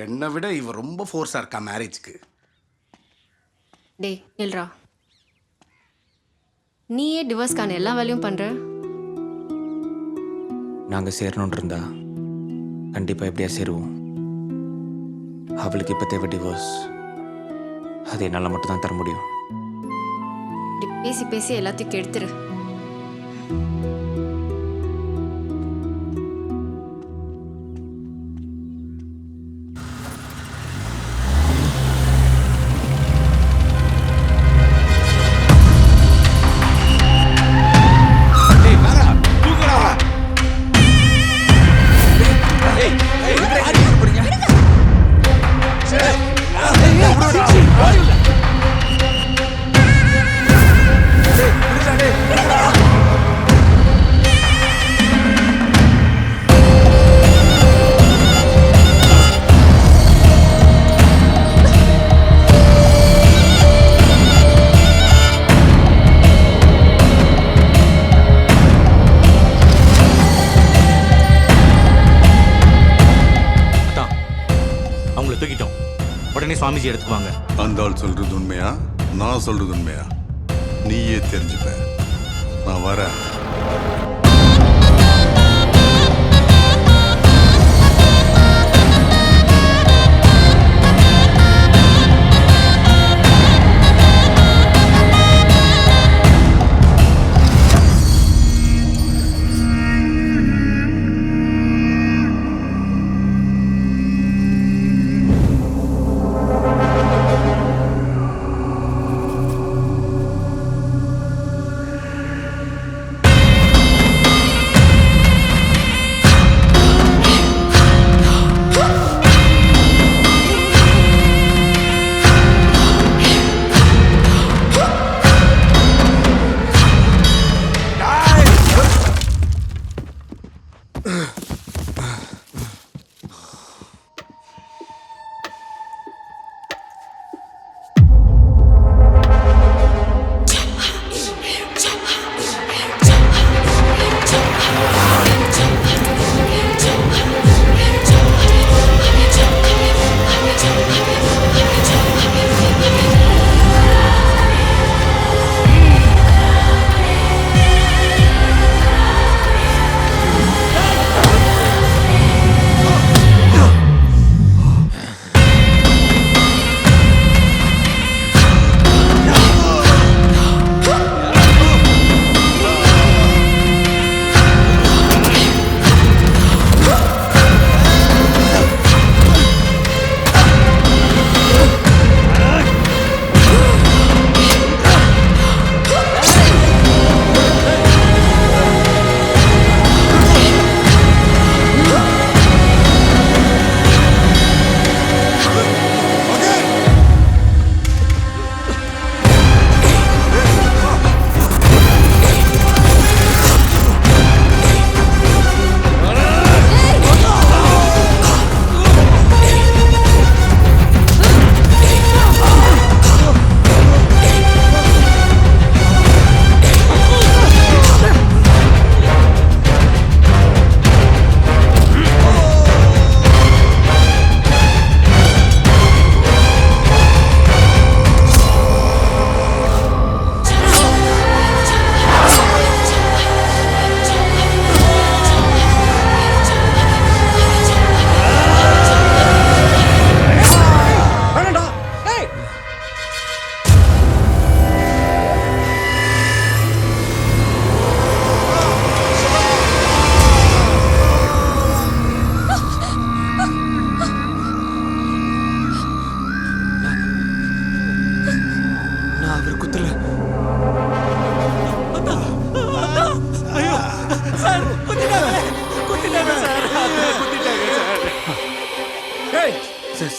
என்னை விட இவ ரொம்ப ஃபோர்ஸா இருக்கா மேரேஜ்க்கு. டே நில்றா, நீயே டிவோர்ஸ்க்கான எல்லா வேலையும் பண்ற. நாங்கள் சேரணுன்னு இருந்தா கண்டிப்பாக எப்படியா சேருவோம். அவளுக்கு இப்போ தேவை டிவோர்ஸ். அது என்னால் மட்டும்தான் தர முடியும். இப்படி பேசி பேசி எல்லாத்தையும் கெடுத்துரு. தூக்கிட்டோம், உடனே சுவாமிஜி எடுத்துக்குவாங்க. அந்த ஆள் சொல்றது உண்மையா, நான் சொல்றது உண்மையா, நீயே தெரிஞ்சுப்ப. நான் வரேன்.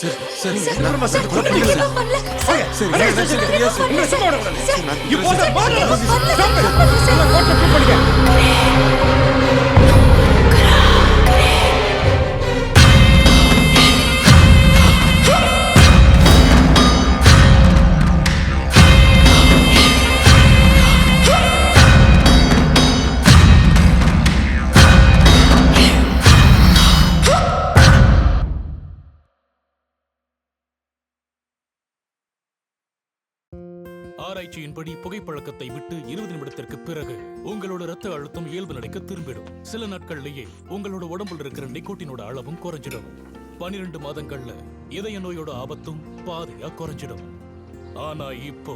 சார் சார் சீக்கிரமா சார் கொலை பண்ணுங்க சார் உங்களை சும்மா விடக்கூடாது You both are murderers. Stop it. எல்லாம் கோர்ட்ல ப்ரூவ் பண்ணுங்க. ஆராய்ச்சியின்படி புகைப்பழக்கத்தை விட்டு 20 நிமிடத்திற்கு பிறகு உங்களோட ரத்த அழுத்தம் இயல்பு நிலைக்கு திரும்பிடும். சில நாட்கள்லயே உங்களோட உடம்புல இருக்கிற நிக்கோட்டினோட அளவும் குறைஞ்சிடும். 12 மாதங்கள்ல இதய நோயோட ஆபத்தும் பாதியா குறைஞ்சிடும். ஆனா இப்போ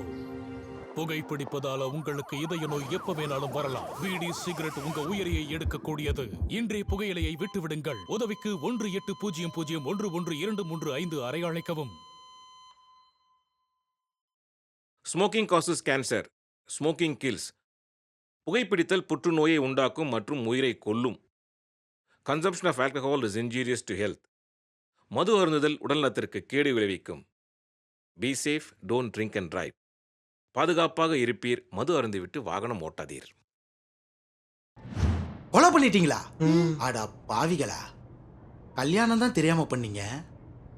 புகைப்பிடிப்பதால உங்களுக்கு இதய நோய் எப்ப வேணாலும் வரலாம். பீடி சிகரெட் உங்க உயிரையை எடுக்கக்கூடியது. இன்றைய புகையிலையை விட்டு விடுங்கள். உதவிக்கு 18001123 அழைக்கவும். Smoking causes cancer, smoking kills. புகைப்பிடித்தல் புற்றுநோயை உண்டாக்கும் மற்றும் உயிரை கொல்லும். Consumption of alcohol is injurious to health. மது அருந்துதல் உடல்நலத்திற்கு கேடு விளைவிக்கும். Be safe, don't drink and drive. பாதுகாப்பாக இருப்பீர், மது அருந்திவிட்டு வாகனம் ஓட்டாதீர். கொலை பண்ணிட்டீங்களா? அடா பாவிகளா, கல்யாணம் தான் தெரியாம பண்ணீங்க,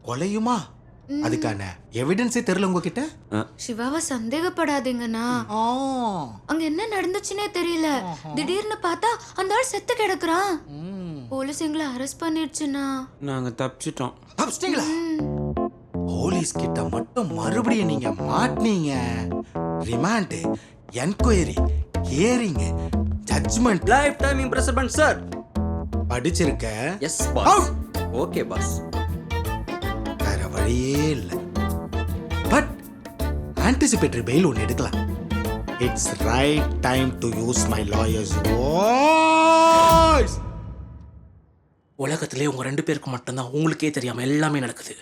கொலையுமா? அதுக்கான எவிடன்ஸே தெரியல உங்ககிட்ட. சிவாவை சந்தேகப்படாதீங்கண்ணா. அங்க என்ன நடந்துச்சுன்னே தெரியல. திடீர்னு பார்த்தா அந்த ஆள் செத்து கிடக்குறான். போலீஸ் எங்களை அரெஸ்ட் பண்ணிடுச்சுண்ணா. நாங்க தப்பிச்சிட்டோம். தப்பிச்சிட்டீங்களா? போலீஸ் கிட்ட மட்டும் மறுபடியும் நீங்க மாட்டீங்க. Remand, enquiry, hearing, judgment, life time imprisonment sir. படிச்சிருக்க? Yes boss. Okay boss. வேற வழியே இல்ல. பட் ஆன்டிசிபேட்டரி பெயில் ஒன்று எடுக்கலாம். It's right time to use my lawyer's voice. உலகத்திலே உங்க 2 பேருக்கு மட்டும்தான் உங்களுக்கே தெரியாம எல்லாமே நடக்குது.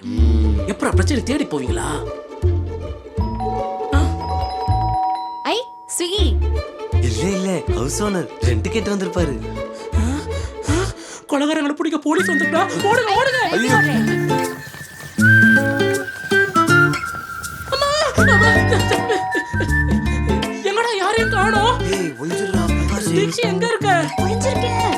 எப்பறம் பிரச்சனை தேடி போவீங்களா? ஐ ஸ்விகி. இல்ல ஹவுஸ் ஓனர் ரெண்ட் கேட்டு வந்திருப்பாரு. கொலகாரங்களை பிடிக்க போலீஸ் வந்துட்டா. ஓடுங்க ஓடுங்க. எங்கடா யாரையும் காணோம்? தீக்ஷி எங்க இருக்க? ஒளிஞ்சிருக்கேன்.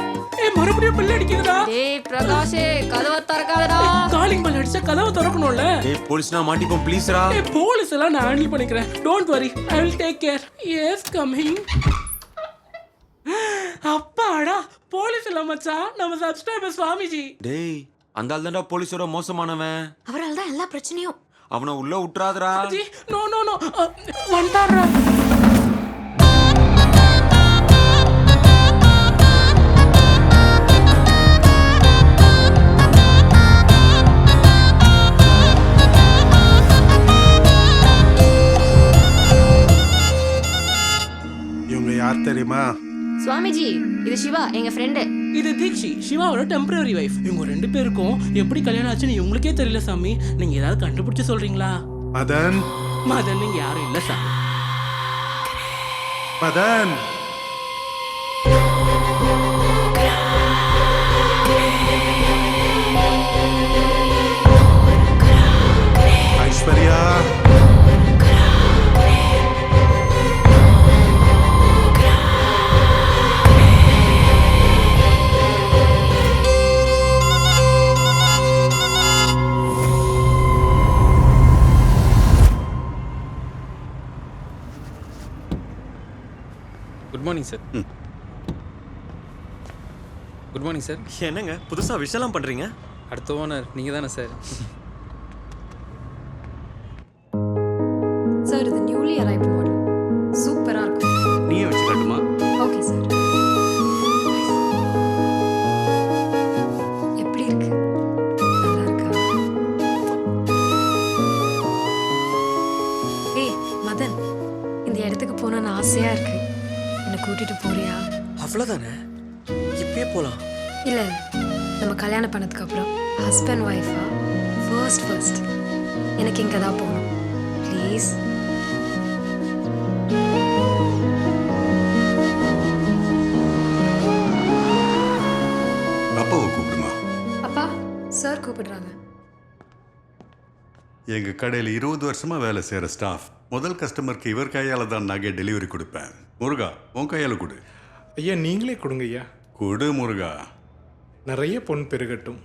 மறுபடியும் பெல் அடிக்குதுடா. டேய் பிரகாஷே, கதவை திறக்காதடா. காலிங் பெல் அடிச்சா கதவை திறக்கணும்ல. டேய் போலீஸ்னா மாட்டிப்போம் ப்ளீஸ்ரா. டேய் போலீஸ் எல்லாம் நான் ஹேண்டில் பண்ணிக்கிறேன். Don't worry, I will take care. Yes coming. அப்பாடா, போலீஸ் இல்ல மச்சான், நம்ம சப்ஸ்கிரைபர் சுவாமிஜி. டேய் அந்த ஆள் தான்டா போலீஸோட மோசமானவன். அவரால் தான் எல்லா பிரச்சனையும். அவனை உள்ள விட்டுறாதடா. ஜி நோ நோ நோ, வந்துட்டாரா? இவங்க யார் தெரியுமா? சுவாமிஜி, இது சிவா, எங்க ஃப்ரெண்டு. இது தீக்ஷி, சிவாவோட டெம்பரரி வைஃப். இவங்க 2 பேருக்கும் எப்படி கல்யாணம் ஆச்சுன்னு இவங்களுக்கே தெரியல சாமி. நீங்க ஏதாவது கண்டுபிடிச்சு சொல்றீங்களா? மதன். மதன் நீங்க யாரும் இல்ல சாமி. Madhan. Aishwarya. Good morning sir. Good morning sir. என்னங்க புதுசாக விஷயம்லாம் பண்ணுறீங்க? அடுத்த ஓனர் நீங்கள் தானே சார்? சார் இது நியூலி அரைவ்ட் மாடல். சூப்பரா இருக்கும். நீயே வச்சு காட்டுமா? Okay sir. எப்படி இருக்கு? நல்லா இருக்கா? ஏய் மதன், இந்த இடத்துக்கு போகணும்னு ஆசையா இருக்கு. என்னை கூட்டிட்டு போறியா? அவ்வளோதானே, இப்பயே போலாம். இல்ல, நம்ம கல்யாணம் பண்ணதுக்கு அப்புறம் ஹஸ்பண்ட் ஒய்ஃபா ஃபர்ஸ்ட் எனக்கு இங்க தான் போகணும். ப்ளீஸ். அப்பாவை கூப்பிடுமா? அப்பா, சார் கூப்பிடுறாங்க. எங்கள் கடையில் 20 வருஷமாக வேலை செய்கிற ஸ்டாஃப். முதல் கஸ்டமருக்கு இவர் கையால் தான் நகை டெலிவரி கொடுப்பேன். முருகா உன் கையால் கொடு. ஐயா நீங்களே கொடுங்க ஐயா. கொடு முருகா. நிறைய பொன் பெருகட்டும்.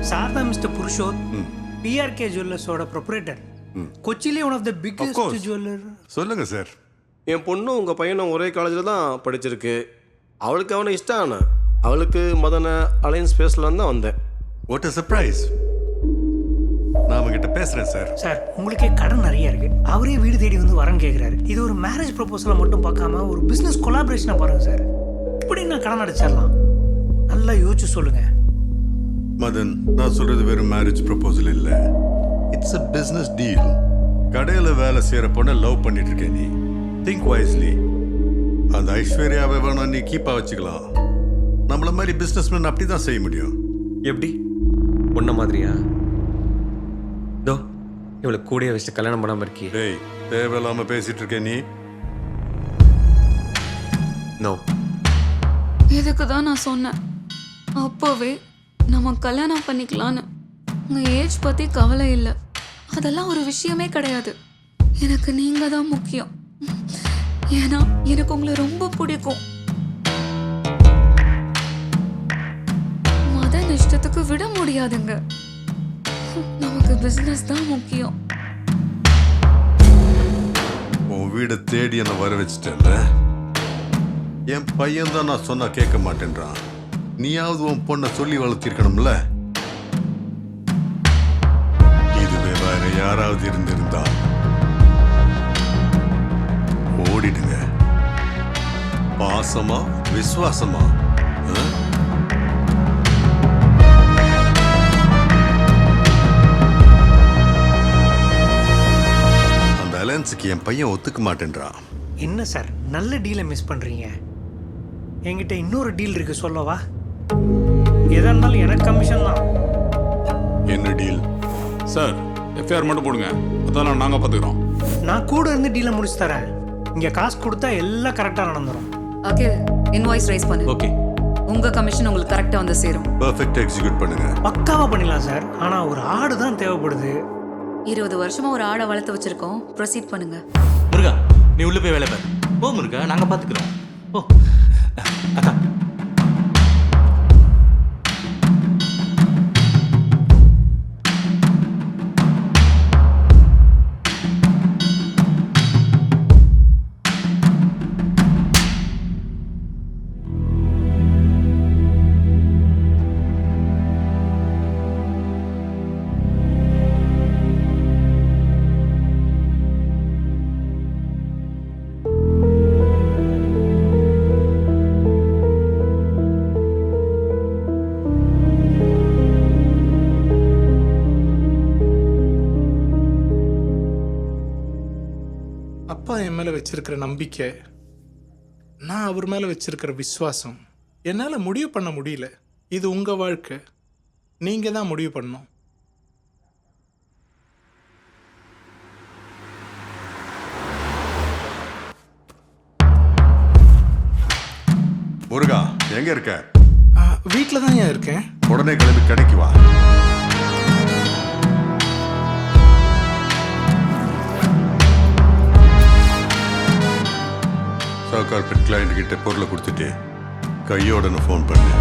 சாரதா மிஸ்டர் புருஷோத், பிஆர்கே ஜுவல்லர்ஸோட ப்ரொப்ரேட்டர். கொச்சிலே one of the biggest jeweller. சொல்லுங்க சார். என் பொண்ணும் உங்கள் பையனும் ஒரே காலேஜில் தான் படிச்சிருக்கு. அவளுக்கு அவனை இஷ்டம் ஆன அவளுக்கு மதன அலையன்ஸ் பேசலான்னு தான் வந்தேன். What a surprise. நான் அவங்ககிட்ட பேசுகிறேன் சார். சார் உங்களுக்கே கடன் நிறைய இருக்கு. அவரே வீடு தேடி வந்து வரன்னு கேட்குறாரு. இது ஒரு மேரேஜ் ப்ரொபோசலை மட்டும் பார்க்காம ஒரு பிஸ்னஸ் கொலாபரேஷனை பாருங்க சார். இப்படி நான் கடன் அடைச்சிடலாம். நல்லா யோசிச்சு சொல்லுங்க. மதன், நான் சொல்றது வெறும் மேரேஜ் ப்ரொபோசல் இல்லை. It's a business deal. கடையில் வேலை செய்கிற பொண்ணை லவ் பண்ணிட்டு இருக்கேன் நீ. Think wisely. அந்த ஐஸ்வர்யாவை வேணும் நீ கீப்பாக வச்சுக்கலாம். நம்மள மாதிரி பிஸ்னஸ்மேன் அப்படி தான் செய்ய முடியும். எப்படி பொண்ண மாதிரியா? தோ இவளை கூடிய வச்சுட்டு கல்யாணம் பண்ணாமல் இருக்கி. டேய் தேவையில்லாமல் பேசிட்டு இருக்கேன் நீ. நோ. இதுக்கு தான் நான் சொன்னேன் அப்போவே நம்ம கல்யாணம் பண்ணிக்கலான்னு. உங்கள் ஏஜ் பற்றி கவலை இல்லை, அதெல்லாம் ஒரு விஷயமே கிடையாது. எனக்கு நீங்கள் தான் முக்கியம். ஏன்னா எனக்கு உங்களை ரொம்ப பிடிக்கும். மதன் இஷ்டத்துக்கு விட முடியாதுங்க. நமக்கு பிஸ்னஸ் தான் முக்கியம். உன் வீடை தேடி என்னை வர வச்சுட்டேன்ல. என் பையன் தான் நான் சொன்னா கேட்க மாட்டேன்றான். நீயாவது உன் பொண்ணை சொல்லி வளர்த்திருக்கணும்ல. இதுவே வேற யாராவது இருந்திருந்தா ஓடிடுங்க. பாசமா விசுவாசமா? அந்த அலையன்ஸுக்கு என் பையன் ஒத்துக்க மாட்டேன்றான். என்ன சார் நல்ல டீலை மிஸ் பண்ணுறீங்க. என்கிட்ட இன்னொரு டீல் இருக்கு, சொல்லவா? எதா இருந்தாலும் எனக்கு கமிஷன் தான். என்ன டீல் சார்? எஃப்ஐஆர் மட்டும் போடுங்க, அதெல்லாம் நாங்கள் பார்த்துக்கிறோம். நான் கூட இருந்து டீலை முடிச்சு தரேன். இங்கே காசு கொடுத்தா எல்லாம் கரெக்டாக நடந்துடும். அகில், இன்வாய்ஸ் ரைஸ் பண்ணு. ஓகே. உங்கள் கமிஷன் உங்களுக்கு கரெக்டாக வந்து சேரும். பெர்ஃபெக்ட் எக்ஸிக்யூட் பண்ணுங்க. பக்காவாக பண்ணிடலாம் சார். ஆனால் ஒரு ஆடு தான் தேவைப்படுது. 20 வருஷமா ஒரு ஆடை வளர்த்து வச்சிருக்கோம். ப்ரொசீட் பண்ணுங்க. முருகா நீ உள்ள போய் வேலை பாரு. ஓ முருகா நாங்கள் பார்த்துக்கிறோம். ஓ அக்கா. அப்பா என் மேலே வச்சிருக்கிற நம்பிக்கை, நான் அவர் மேலே வச்சிருக்கிற விசுவாசம் என்னால் முடிவு பண்ண முடியல. இது உங்கள் வாழ்க்கை, நீங்கள் தான் முடிவு பண்ணணும். முருகா எங்க இருக்க? வீட்டில் தான் ஏன் இருக்கேன். உடனே கிளம்பி கடைக்கு வா. கார்பெட் கிளைண்ட் கிட்ட பொருளை கொடுத்துட்டு கையோட ஃபோன் பண்ணு.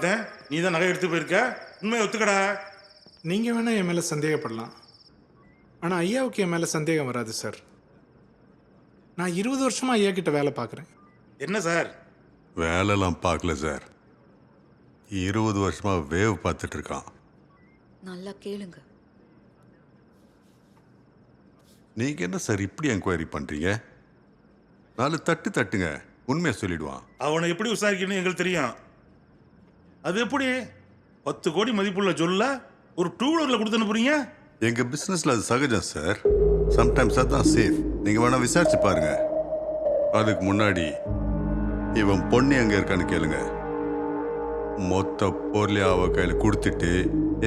பார்த்தேன், நீ தான் நகை எடுத்து போயிருக்க. உண்மையை ஒத்துக்கடா. நீங்கள் வேணால் என் மேலே சந்தேகப்படலாம், ஆனால் ஐயாவுக்கு என் மேலே சந்தேகம் வராது சார். நான் 20 வருஷமாக ஐயா கிட்ட வேலை பார்க்குறேன். என்ன சார்? வேலைலாம் பார்க்கல சார், 20 வருஷமா வேவ் பார்த்துட்டு இருக்கான். நல்லா கேளுங்க. நீங்க என்ன சார் இப்படி என்கொயரி பண்றீங்க? 4 தட்டு தட்டுங்க, உண்மையை சொல்லிடுவான். அவனை எப்படி விசாரிக்கணும் எங்களுக்கு தெரியும். அது எப்படி 10 கோடி மதிப்புள்ள சொல்ல ஒரு 2 வீலர்ல கொடுத்து அனுப்புறீங்க? எங்க பிசினஸ்ல அது சகஜம் சார். சம்டைம்ஸ் அதான் சேஃப். நீங்க வேணா விசாரிச்சு பாருங்க. அதுக்கு முன்னாடி இவன் பொண்ணு எங்க இருக்கான்னு கேளுங்க. மொத்த பொருளையும் அவ கையில கொடுத்துட்டு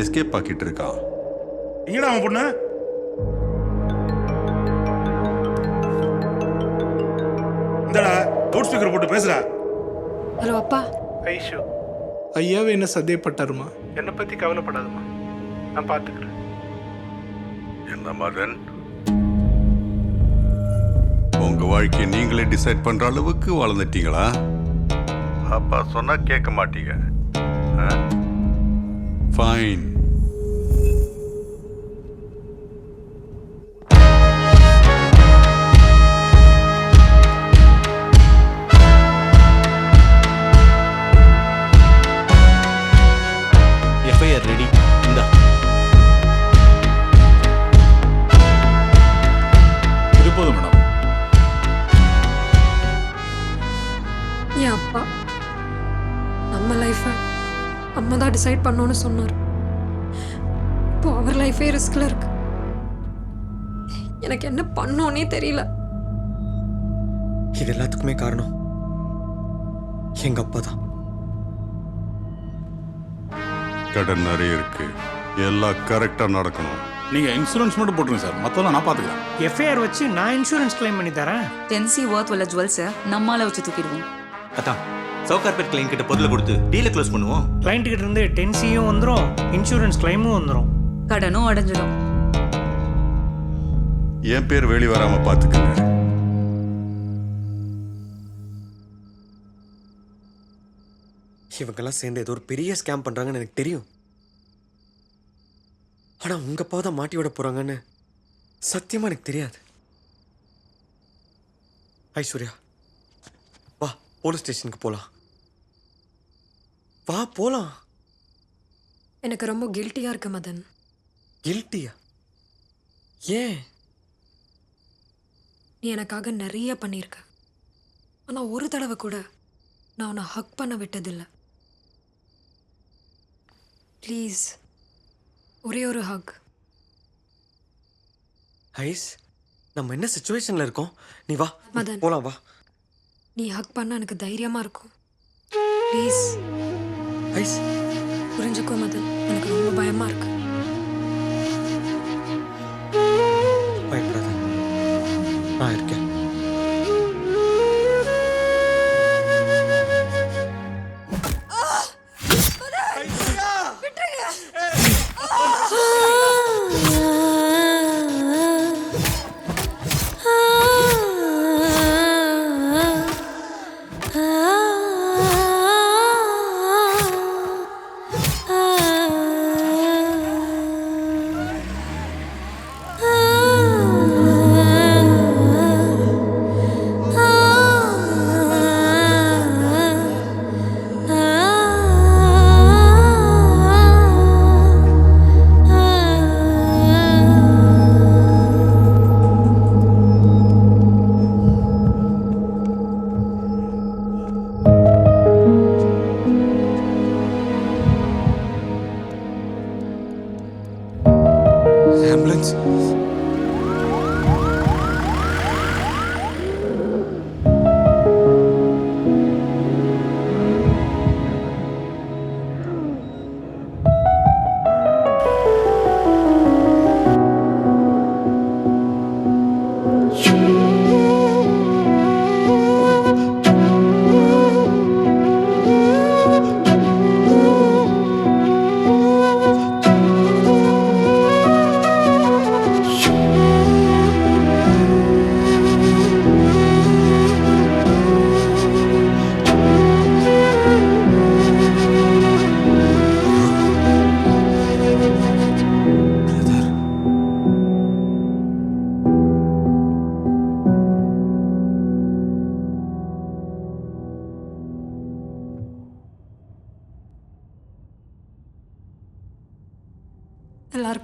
எஸ்கேப் ஆக்கிட்டு இருக்கான். எங்கடா அவன் பொண்ணு? இந்தடா லவுட் ஸ்பீக்கர் போட்டு பேசுறா. ஹலோ அப்பா. ஐஷு, ஐயாவை என்ன சந்தேகப்பட்டாருமா? என்னை பற்றி கவலைப்படாதுமா, நான் பார்த்துக்கிறேன். என்ன மதன், உங்க வாழ்க்கையை நீங்களே டிசைட் பண்ற அளவுக்கு வளர்ந்துட்டீங்களா? அப்பா சொன்னா கேட்க மாட்டீங்க. ஃபைன். FIR ready. இந்தா. இது போதும் மேடம். என் அப்பா நம்ம லைஃப்பை அம்மா தான் டிசைட் பண்ணோன்னு சொன்னார். இப்போ அவர் லைஃபே ரிஸ்கில் இருக்கு. எனக்கு என்ன பண்ணோன்னே தெரியல. இது எல்லாத்துக்குமே காரணம் எங்க அப்பா தான். கடன் நிறைய இருக்கு, எல்லாம் கரெக்டா நடக்கணும். நீங்க இன்சூரன்ஸ் மட்டும் போட்டுருங்க சார், மத்தெல்லாம் நான் பாத்துக்கிறேன். எஃப்ஐஆர் வச்சு நான் இன்சூரன்ஸ் கிளைம் பண்ணி தரேன். 10C ஒர்த் உள்ள ஜுவல்ஸை நம்மால வச்சு தூக்கிடுவோம். அதான் சவுகார்பேட் கிளைண்ட் கிட்ட பொருளை கொடுத்து டீலை க்ளோஸ் பண்ணுவோம். கிளைண்ட் கிட்ட இருந்து 10Cயும் வந்துடும், இன்சூரன்ஸ் கிளைமும் வந்துடும், கடனும் அடைஞ்சிடும். என் பேர் வெளி வராம பாத்துக்கங்க. இவங்கெல்லாம் சேர்ந்து ஏதோ ஒரு பெரிய ஸ்கேம் பண்றாங்கன்னு எனக்கு தெரியும். ஆனா உங்க அப்பா தான் மாட்டி விட போறாங்கன்னு சத்தியமா எனக்கு தெரியாது. ஐஸ்வர்யா, வா போலீஸ் ஸ்டேஷனுக்கு போலாம். வா போலாம். எனக்கு ரொம்ப கில்ட்டியாக இருக்கு மதன். கில்ட்டியா? ஏன்? நீ எனக்காக நிறைய பண்ணியிருக்க, ஆனால் ஒரு தடவை கூட நான் உன்னை ஹக் பண்ண விட்டதில்லை. ப்ளீஸ் ஒரே ஒரு ஹக். ஐஸ், நம்ம என்ன சிச்சுவேஷன்ல இருக்கோம்? நீ வா மதன். போலாம் வா. நீ ஹக் பண்ண எனக்கு தைரியமா இருக்கும். ப்ளீஸ் ஐஸ் புரிஞ்சுக்கோ மதன், எனக்கு ரொம்ப பயமா இருக்கு. பயப்படாத, நான் இருக்கேன்.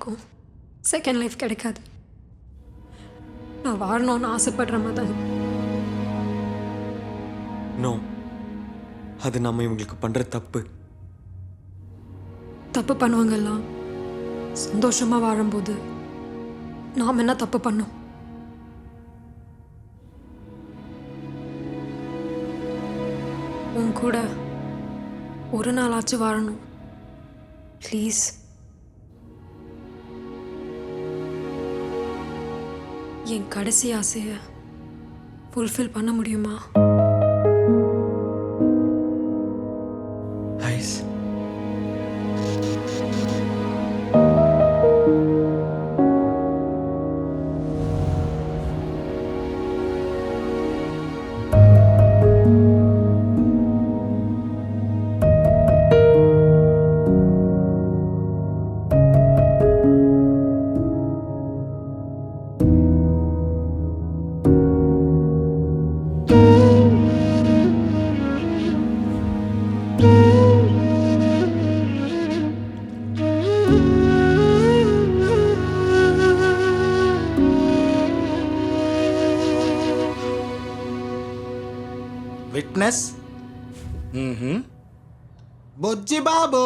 எல்லாருக்கும் செகண்ட் லைஃப் கிடைக்காது. நான் வாழணும்னு ஆசைப்படுற மதன். நோ, அது நம்ம இவங்களுக்கு பண்ற தப்பு. தப்பு பண்ணுவாங்கெல்லாம் சந்தோஷமாக வாழும்போது நாம் என்ன தப்பு பண்ணோம்? உன் கூட ஒரு நாளாச்சும் வாழணும் ப்ளீஸ். என் கடைசி ஆசையை ஃபுல்ஃபில் பண்ண முடியுமா? ஐஸ், விட்னஸ் బొజ్జి బాబు.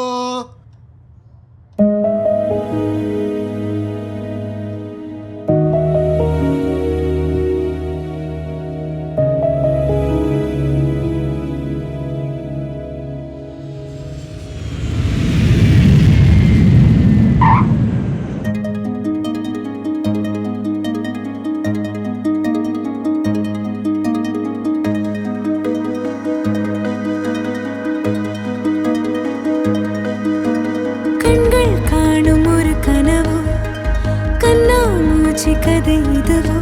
கதை இதுவோ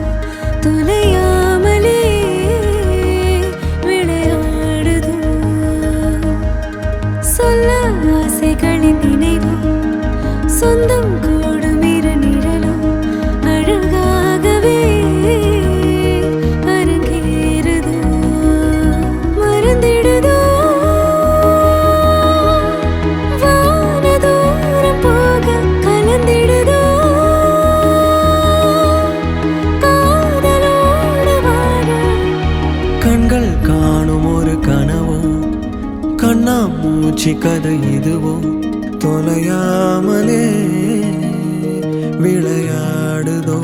தொலையாமலே விளையாடுதோ சொல்ல ஆசைகளின் நினைவோ சொந்தம் கூடும் இரு நிழலோ அழகாகவே அரங்கேறுதோ மறந்திடுதோ வானதூரம் போக கலந்திடுதோ கண்ணாமூச்சி கதை இதுவோ தொலையாமலே விளையாடுதோ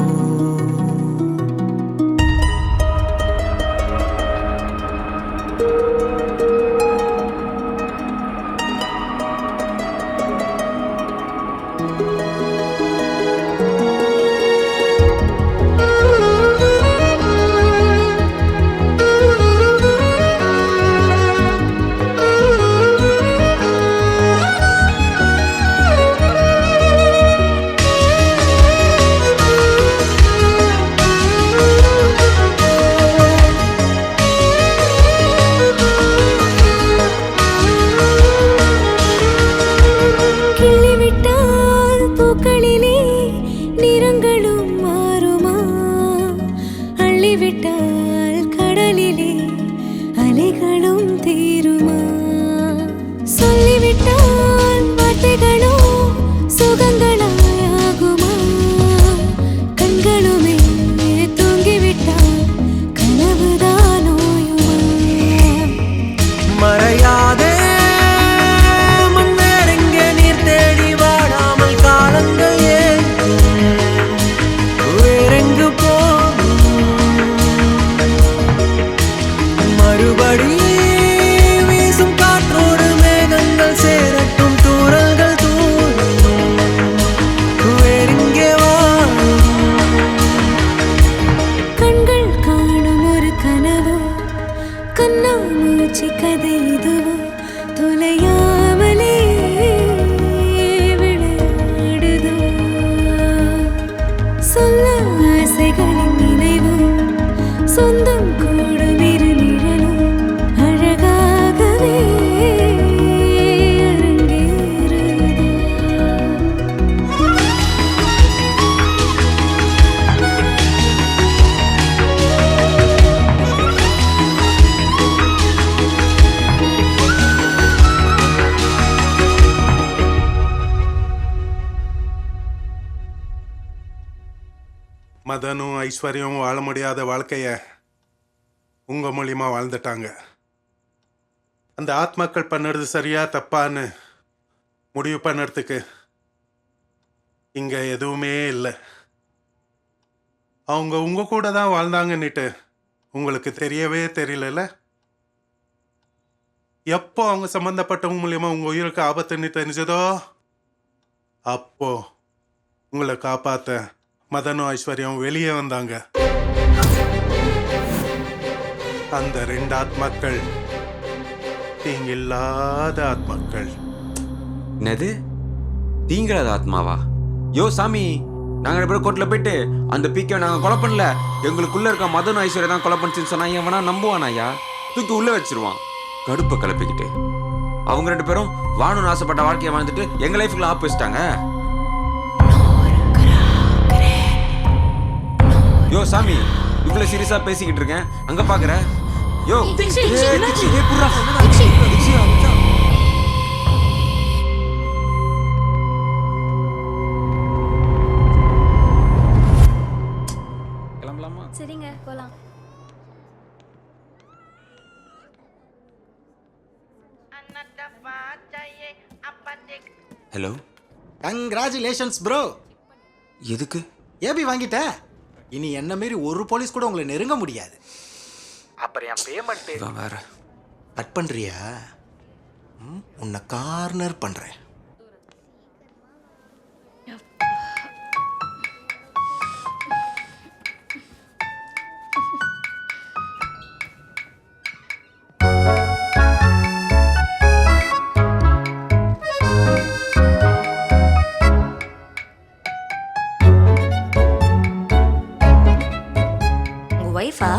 மதனும் ஐஸ்வர்யம் வாழ முடியாத வாழ்க்கைய உங்க மூலியமா வாழ்ந்துட்டாங்க. அந்த ஆத்மாக்கள் பண்ணுறது சரியா தப்பான்னு முடிவு பண்ணுறதுக்கு இங்க எதுவுமே இல்லை. அவங்க உங்க கூட தான் வாழ்ந்தாங்கன்னுட்டு உங்களுக்கு தெரியவே தெரியல. எப்போ அவங்க சம்பந்தப்பட்டவங்க மூலியமா உங்க உயிருக்கு ஆபத்துன்னு தெரிஞ்சதோ அப்போ உங்களை காப்பாத்த மதனும் ஐஸ்வர்யம் வெளியே வந்தாங்க. அந்த 2 ஆத்மாக்கள் தீங்கில்லாத ஆத்மாக்கள். என்னது தீங்கிறாத ஆத்மாவா? யோ சாமி, நாங்கள் 2 பேரும் கோர்ட்டில் போயிட்டு அந்த பீக்கை நாங்கள் கொலை பண்ணல, எங்களுக்குள்ள இருக்க மதன் ஐஸ்வர்யா தான் கொலை பண்ணிச்சுன்னு சொன்னா எவனா நம்புவானாயா? தூக்கி உள்ள வச்சிருவான் கடுப்பை கிளப்பிக்கிட்டு. அவங்க 2 பேரும் வாழணும்னு ஆசைப்பட்ட வாழ்க்கையை வாழ்ந்துட்டு எங்க லைஃப்ல ஆப் வச்சிட்டாங்க. யோ சாமி, இவ்வளவு சீரியஸா பேசிக்கிட்டு இருக்கேன், அங்க பாக்குற. யோ கிளம்பலாமா? சரிங்க போலாம். Hello, congratulations bro. எதுக்கு? ஏபி வாங்கிட்ட. இனி என்ன மாரி ஒரு போலீஸ் கூட உங்களை நெருங்க முடியாது. அப்புறம் என் பேமெண்ட் வேற கட் பண்றியா? உன்னை கார்னர் பண்றேன். ஒய்ஃபா?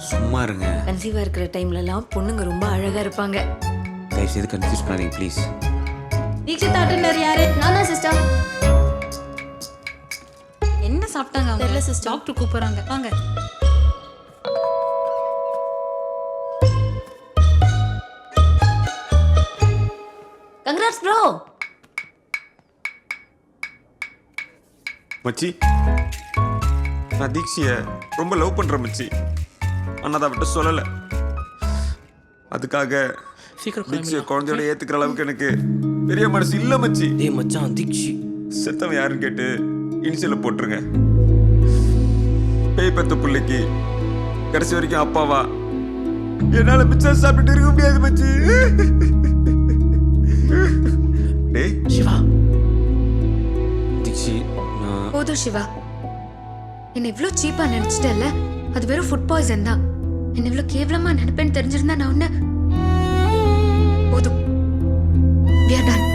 சும்மா இருங்க. கன்சீவா இருக்கிற டைம்லலாம் பொண்ணுங்க ரொம்ப அழகா இருப்பாங்க. தயவு செய்து கன்ஃபியூஸ் பண்ணாதீங்க ப்ளீஸ். தீக்ஷிதா அட்டெண்டர் யாரு? நானா சிஸ்டர். என்ன சாப்பிட்டாங்க அவங்க? தெரியல சிஸ்டர். டாக்டர் கூப்பிடுறாங்க, வாங்க. Congrats bro. மச்சி, நான் தீக்ஷியை ரொம்ப லவ் பண்றேன் மச்சி. ஆனால் அதை விட்டு சொல்லலை. அதுக்காக தீக்ஷியை குழந்தையோட ஏத்துக்கிற அளவுக்கு எனக்கு பெரிய மனசு இல்லை மச்சி. டேய் மச்சான், தீக்ஷி செத்தவன் யாருன்னு கேட்டு இனிஷியல போட்டுருங்க. பேய் பெத்த பிள்ளைக்கு கடைசி வரைக்கும் அப்பாவா என்னால மிச்சம் சாப்பிட்டு இருக்க முடியாது மச்சி. டேய் சிவா, தீக்ஷி, போதும் சிவா. என்ன இவ்ளோ சீப்பா நினைச்சிட்டல? அது வெறும் ஃபுட் பாய்சன் தான். என்ன இவ்ளோ கேவலமா நினைப்பேன்னு தெரிஞ்சிருந்தா நான் உன்ன போதும். We are done.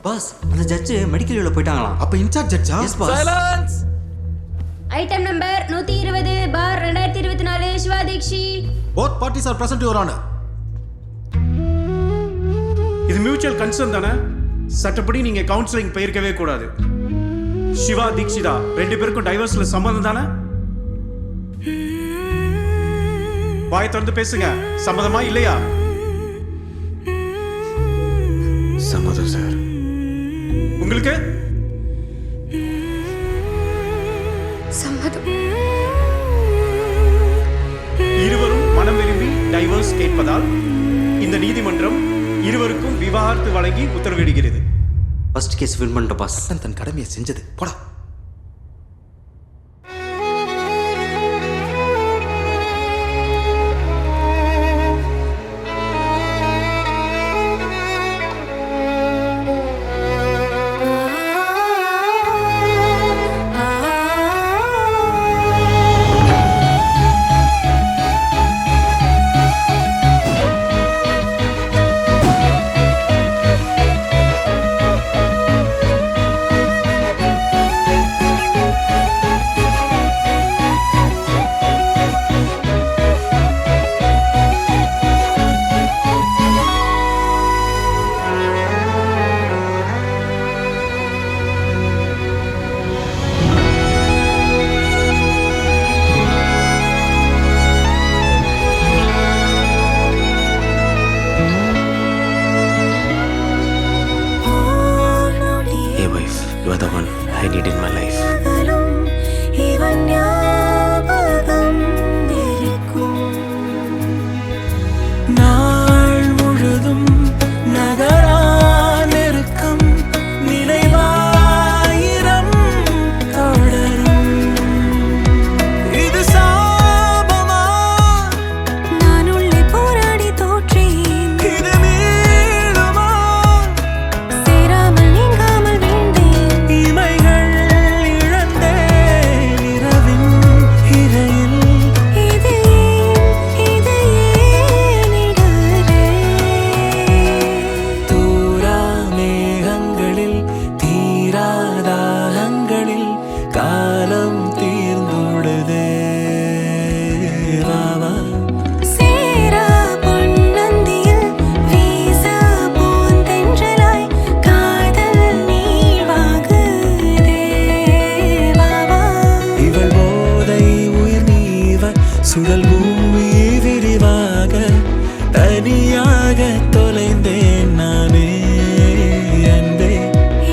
பாஸ், அந்த ஜட்ஜ் மெடிக்கல் லீவ்ல போயிட்டாங்களாம். அப்ப இன்சார்ஜ் ஜட்ஜா? Yes boss. Silence. Item number 120/2024 Siva Dikshi. Both parties are present, Your Honor. இது மியூச்சுவல் கன்சர்ன் தானே? சட்டப்படி நீங்க கவுன்சிலிங் போயிருக்கவே கூடாது. சிவா தீக்ஷிதா 2 பேருக்கும் டைவர்ஸ்ல சம்மதம் தானே? வாய் திறந்து பேசுங்க. சம்மதமா இல்லையா? சம்மதம் சார். உங்களுக்கு சம்மதம். இருவரும் மனம் விரும்பி டைவர்ஸ் கேட்பதால் இந்த நீதிமன்றம் இருவருக்கும் விவாகரத்து வழங்கி உத்தரவிடுகிறது. ஃபர்ஸ்ட் கேஸ் வின் பண்ணிட்ட பாஸ். தன் கடமையை செஞ்சது போடா. You are the one I need in my life. நாள் முழுதும் நகரா நெருக்கம் நினைவாயிரம் தொடரும். இது சாபமா? நான் உள்ளே போராடி தோற்றேன். இது மீளுமா? சேராமல் நீங்காமல் வீழ்ந்தேன். இமைகள் இழந்தேன் இரவின் இரையில். இது ஏன் இடரே? தூரா மேகங்களில் தீராதாகங்களில் காலம் தீர்ந்துடுதே. வாவா சேரா பொன்னந்தியில் வீசா பூந்தென்றலாய் காதல் நீவாகுதே. வாவா இவள் போதை உயிர் நீவ சுழல் பூமி விரிவாக தனியாக தொலைந்தேன் நானே அன்பே.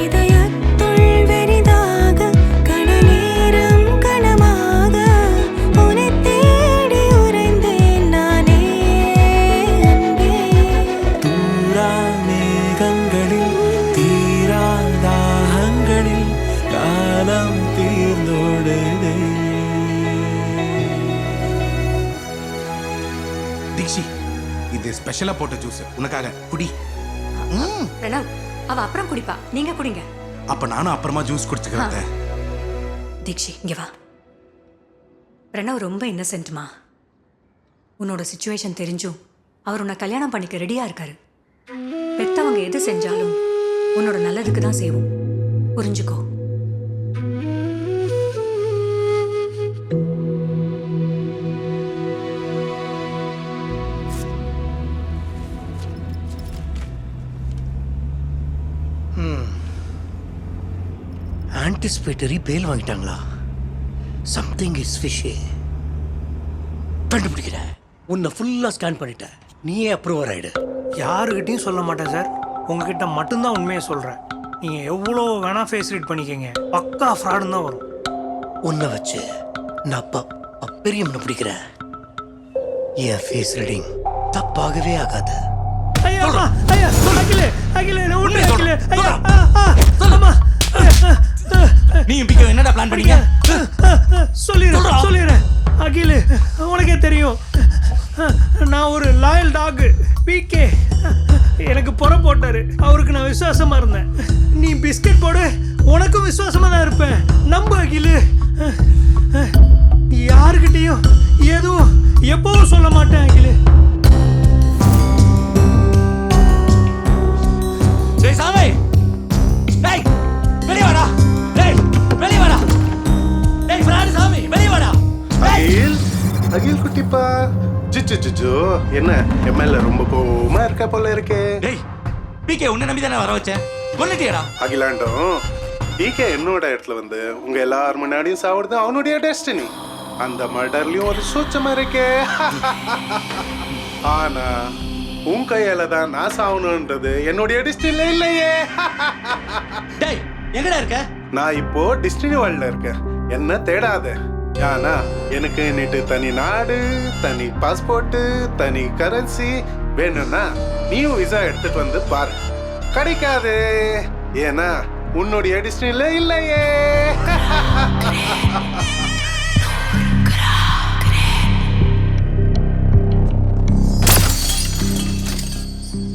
இதயத்துள் வெறிதாக கணநேரம் கணமாக உன்னை தேடி உறைந்தேன் நானே அன்பே. தூரா மேகங்களில் தீராதாகங்களில் காலம் தீர்ந்தோடுதே. தீக்ஷி, இது ஸ்பெஷலா போட்ட ஜூஸ் உனக்காக குடி. பிரணவ், அவ அப்புறம் குடிப்பா, நீங்க குடிங்க. அப்ப நானும் அப்புறமா ஜூஸ் குடிச்சுக்கிறேன். தீக்ஷி இங்க வா. பிரணவ் ரொம்ப இன்னசென்ட்மா. உன்னோட சுச்சுவேஷன் தெரிஞ்சும் அவர் உன்னை கல்யாணம் பண்ணிக்க ரெடியா இருக்காரு. பெத்தவங்க எது செஞ்சாலும் உன்னோட நல்லதுக்கு தான் செய்வோம், புரிஞ்சுக்கோ. ஆன்டிசிபேட்டரி பேல் வாங்கிட்டாங்களா? Something is fishy. கண்டுபிடிக்கிறேன். உன்னை ஃபுல்லாக ஸ்கேன் பண்ணிட்டேன். நீயே அப்ரூவர் ஆயிடு. யாருக்கிட்டையும் சொல்ல மாட்டேன் சார். உங்ககிட்ட மட்டும்தான் உண்மையை சொல்கிறேன். நீங்கள் எவ்வளோ வேணா ஃபேஸ் ரீட் பண்ணிக்கங்க, பக்கா ஃப்ராடுன்னு தான் வரும். உன்னை வச்சு நான் பெரியம்னு பிடிக்கிறேன். என் ஃபேஸ் ரீடிங் தப்பாகவே ஆகாது. ஐயா ஐயா அகிலே அகிலே நான் உண்மை அகிலே ஐயா சொல்லமா நீ பிக்க என்னடா பிளான் பண்ணீங்க? சொல்லிடுறேன் அகிலே. உனக்கே தெரியும் நான் ஒரு லாயல் டாக். பிகே எனக்கு புறம் போட்டாரு. அவருக்கு நான் விசுவாசமா இருந்தேன். நீ பிஸ்கட் போடு, உனக்கும் விசுவாசமா தான் இருப்பேன். நம்பு அகிலே. யாருக்கிட்டையும் எதுவும் எப்பவும் சொல்ல மாட்டேன் அகிலே. சாமி டேய் வெளிய வாடா. டேய் வெளிய வாடா. டேய் ஃப்ராடு சாமி வெளிய வாடா. அகில் அகில் குட்டிப்பா. ஜிஜிஜிஜோ என்ன எம்எல்ஏ ரொம்ப கோவமா இருக்க போல இருக்கே. டேய் பிகே உன்னை நம்பி தானே வர வச்சேன், கொன்னுட்டியடா. அகிலாண்டம் பிகே என்னோட இடத்துல வந்து உங்க எல்லார் முன்னாடியும் சாவுறது அவனுடைய டெஸ்டினி. அந்த மர்டர்லயும் ஒரு சூட்சமா இருக்கே. ஆனா உன் கையால தான் நான் சாவணுன்றது என்னுடைய டிஸ்டினில இல்லையே. டேய் எங்கடா இருக்க? நான் இப்போ டிஸ்டினி வேர்ல்ட்ல இருக்கேன். என்ன தேடாத. ஆனா எனக்கு நேற்று தனி நாடு, தனி பாஸ்போர்ட், தனி கரன்சி வேணும்னா நீயும் விசா எடுத்துட்டு வந்து பாரு. கிடைக்காது, ஏன்னா உன்னுடைய டிஸ்டினில இல்லையே.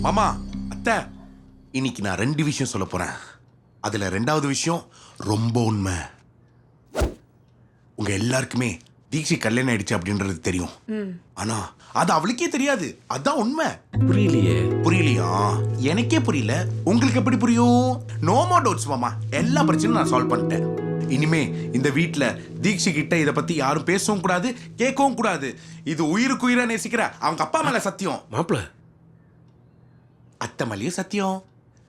மாமா, அத்தை, இன்னைக்கு நான் 2 விஷயம் சொல்ல போறேன். அதுல 2வது விஷயம் ரொம்ப உண்மை. உங்க எல்லாருக்குமே தீக்ஷி கல்யாணம் ஆயிடுச்சு அப்படின்றது தெரியும். ஆனா அது அவளுக்கே தெரியாது. அதான் உண்மை. புரியலையா? எனக்கே புரியல, உங்களுக்கு எப்படி புரியும்? நோ மோர் டவுட்ஸ் மாமா. எல்லா பிரச்சனையும் நான் சால்வ் பண்ணிட்டேன். இனிமே இந்த வீட்ல தீக்ஷி கிட்ட இத பத்தி யாரும் பேசவும் கூடாது, கேட்கவும் கூடாது. இது உயிருக்கு உயிரா நேசிக்கிற அவங்க அப்பா மேல சத்தியம். மாப்பிள்ள, அத்தை மேலேயும் சத்தியம்.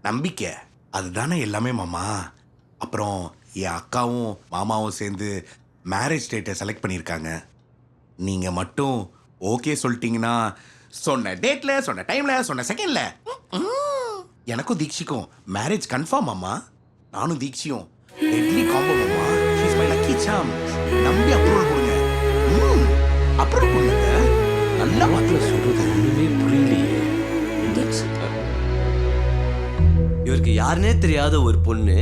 நம்பிக்கை அதுதானே எல்லாமே மாமா. அப்புறம் என் அக்காவும் மாமாவும் சேர்ந்து மேரேஜ் டேட்டை செலக்ட் பண்ணியிருக்காங்க. நீங்க மட்டும் ஓகே சொல்லிட்டீங்கன்னா சொன்ன டேட்ல, சொன்ன டைம்ல, சொன்ன செகண்ட்ல எனக்கும் தீக்ஷிக்கும் மேரேஜ் கன்ஃபார்ம் மாமா. நானும் தீக்ஷியும் டெட்லி காம்போ மாமா. ஷீ இஸ் மை லக்கி சாம். நம்பி அப்ரூவல் கொடுங்க. அப்ரூவல் கொடுங்க. நல்லா மாத்திர சொல்றது ஒண்ணுமே புரியலையே. இவருக்கு யாருன்னே தெரியாத ஒரு பொண்ணு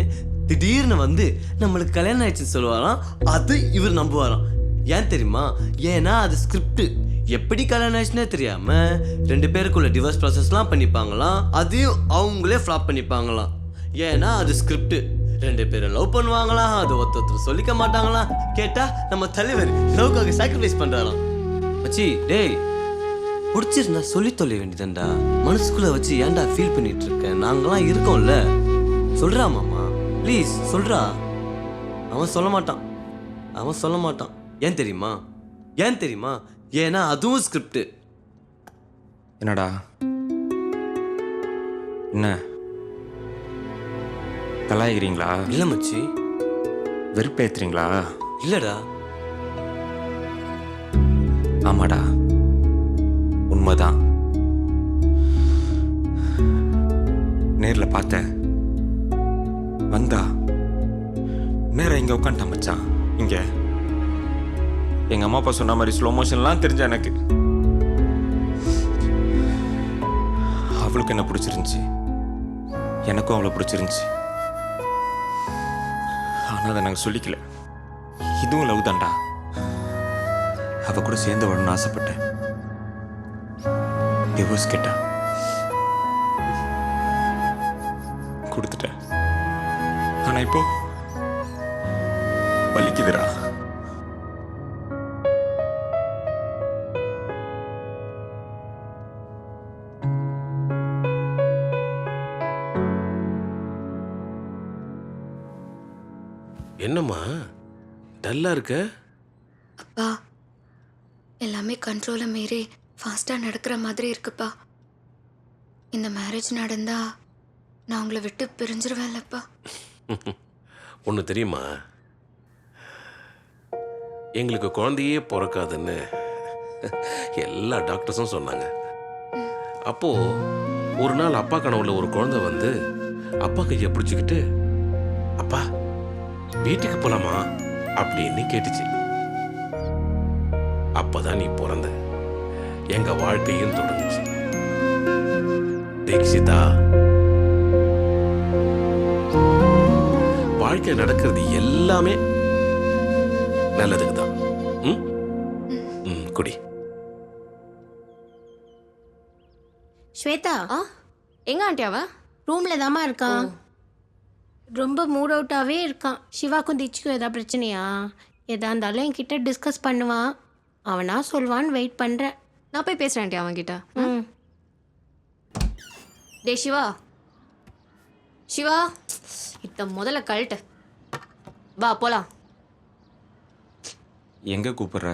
திடீர்னு வந்து நம்மளுக்கு கல்யாணம் ஆயிடுச்சுன்னு சொல்லுவாராம். அது இவர் நம்புவாராம். ஏன் தெரியுமா? ஏன்னா அது ஸ்கிரிப்ட். எப்படி கல்யாணம் ஆயிடுச்சுன்னே தெரியாம 2 பேருக்குள்ள டிவோர்ஸ் ப்ராசஸ்லாம் பண்ணிப்பாங்களாம். அதையும் அவங்களே ஃப்ளாப் பண்ணிப்பாங்களாம். ஏன்னா அது ஸ்கிரிப்ட். 2 பேரும் லவ் பண்ணுவாங்களாம். அது ஒருத்தர் சொல்லிக்க மாட்டாங்களாம். கேட்டா நம்ம தலைவர் லவ்க்காக சாக்ரிஃபைஸ் பண்றாராம். மச்சி டேய், பிடிச்சிருந்தா சொல்லி தொல்ல வேண்டியதான்டா. மனசுக்குள்ள வச்சு ஏன்டா ஃபீல் பண்ணிட்டு இருக்கேன்? நாங்களாம் இருக்கோம்ல. சொல்றா மாமா, ப்ளீஸ் சொல்றா. அவன் சொல்ல மாட்டான். ஏன் தெரியுமா? ஏன்னா அதுவும் ஸ்கிரிப்ட். என்னடா என்ன கலாய்க்கிறீங்களா? இல்ல மச்சி. வெறுப்பேத்துறீங்களா? இல்லடா. ஆமாடா, உண்மைதான். நேர்ல பார்த்த வந்தா நேரம் இங்க உட்காந்துட்டான் மச்சான். இங்க எங்க அம்மா அப்பா சொன்ன மாதிரி ஸ்லோ மோஷன்லாம் தெரிஞ்ச எனக்கு. அவளுக்கு என்ன பிடிச்சிருந்துச்சு, எனக்கும் அவளை பிடிச்சிருந்துச்சு. ஆனா அதை நாங்கள் சொல்லிக்கல. இதுவும் லவ் தான்டா. அவ கூட சேர்ந்து வாழணும்னு ஆசைப்பட்டேன். டிவோர்ஸ் கேட்டா கொடுத்துட்டேன். ஆனா இப்போ வலிக்குதுடா. என்னம்மா டல்லா இருக்க? அப்பா, எல்லாமே கண்ட்ரோலை மீறி ஃபாஸ்ட்டாக நடக்கிற மாதிரி இருக்குப்பா. இந்த மேரேஜ் நடந்தா நான் உங்களை விட்டு பிரிஞ்சிருவேன்லப்பா. ஒன்று தெரியுமா, எங்களுக்கு குழந்தையே பிறக்காதுன்னு எல்லா டாக்டர்ஸும் சொன்னாங்க. அப்போ ஒரு நாள் அப்பா கனவுல ஒரு குழந்தை வந்து அப்பா கையை பிடிச்சிக்கிட்டு, அப்பா வீட்டுக்கு போலாமா அப்படின்னு கேட்டுச்சு. அப்பதான் நீ பிறந்த. எங்க வாழ்க்கையும் தொடங்குச்சு. தீக்ஷிதா, வாழ்க்கை நடக்கிறது எல்லாமே நல்லதுக்கு தான். குடி. ஸ்வேதா, எங்க ஆண்டி அவ? ரூம்ல தாமா இருக்கான். ரொம்ப மூட் அவுட்டாவே இருக்கான். சிவாக்கும் தீட்சிக்கும் ஏதாவது பிரச்சனையா? எதா இருந்தாலும் என்கிட்ட டிஸ்கஸ் பண்ணுவான். அவனா சொல்வான்னு வெயிட் பண்றேன். நான் போய் பேசுறேன் ஆண்டி அவன்கிட்ட. டே சிவா, இத்த முதல்ல கழட்டு. வா போலாம். எங்க கூப்பிடுற?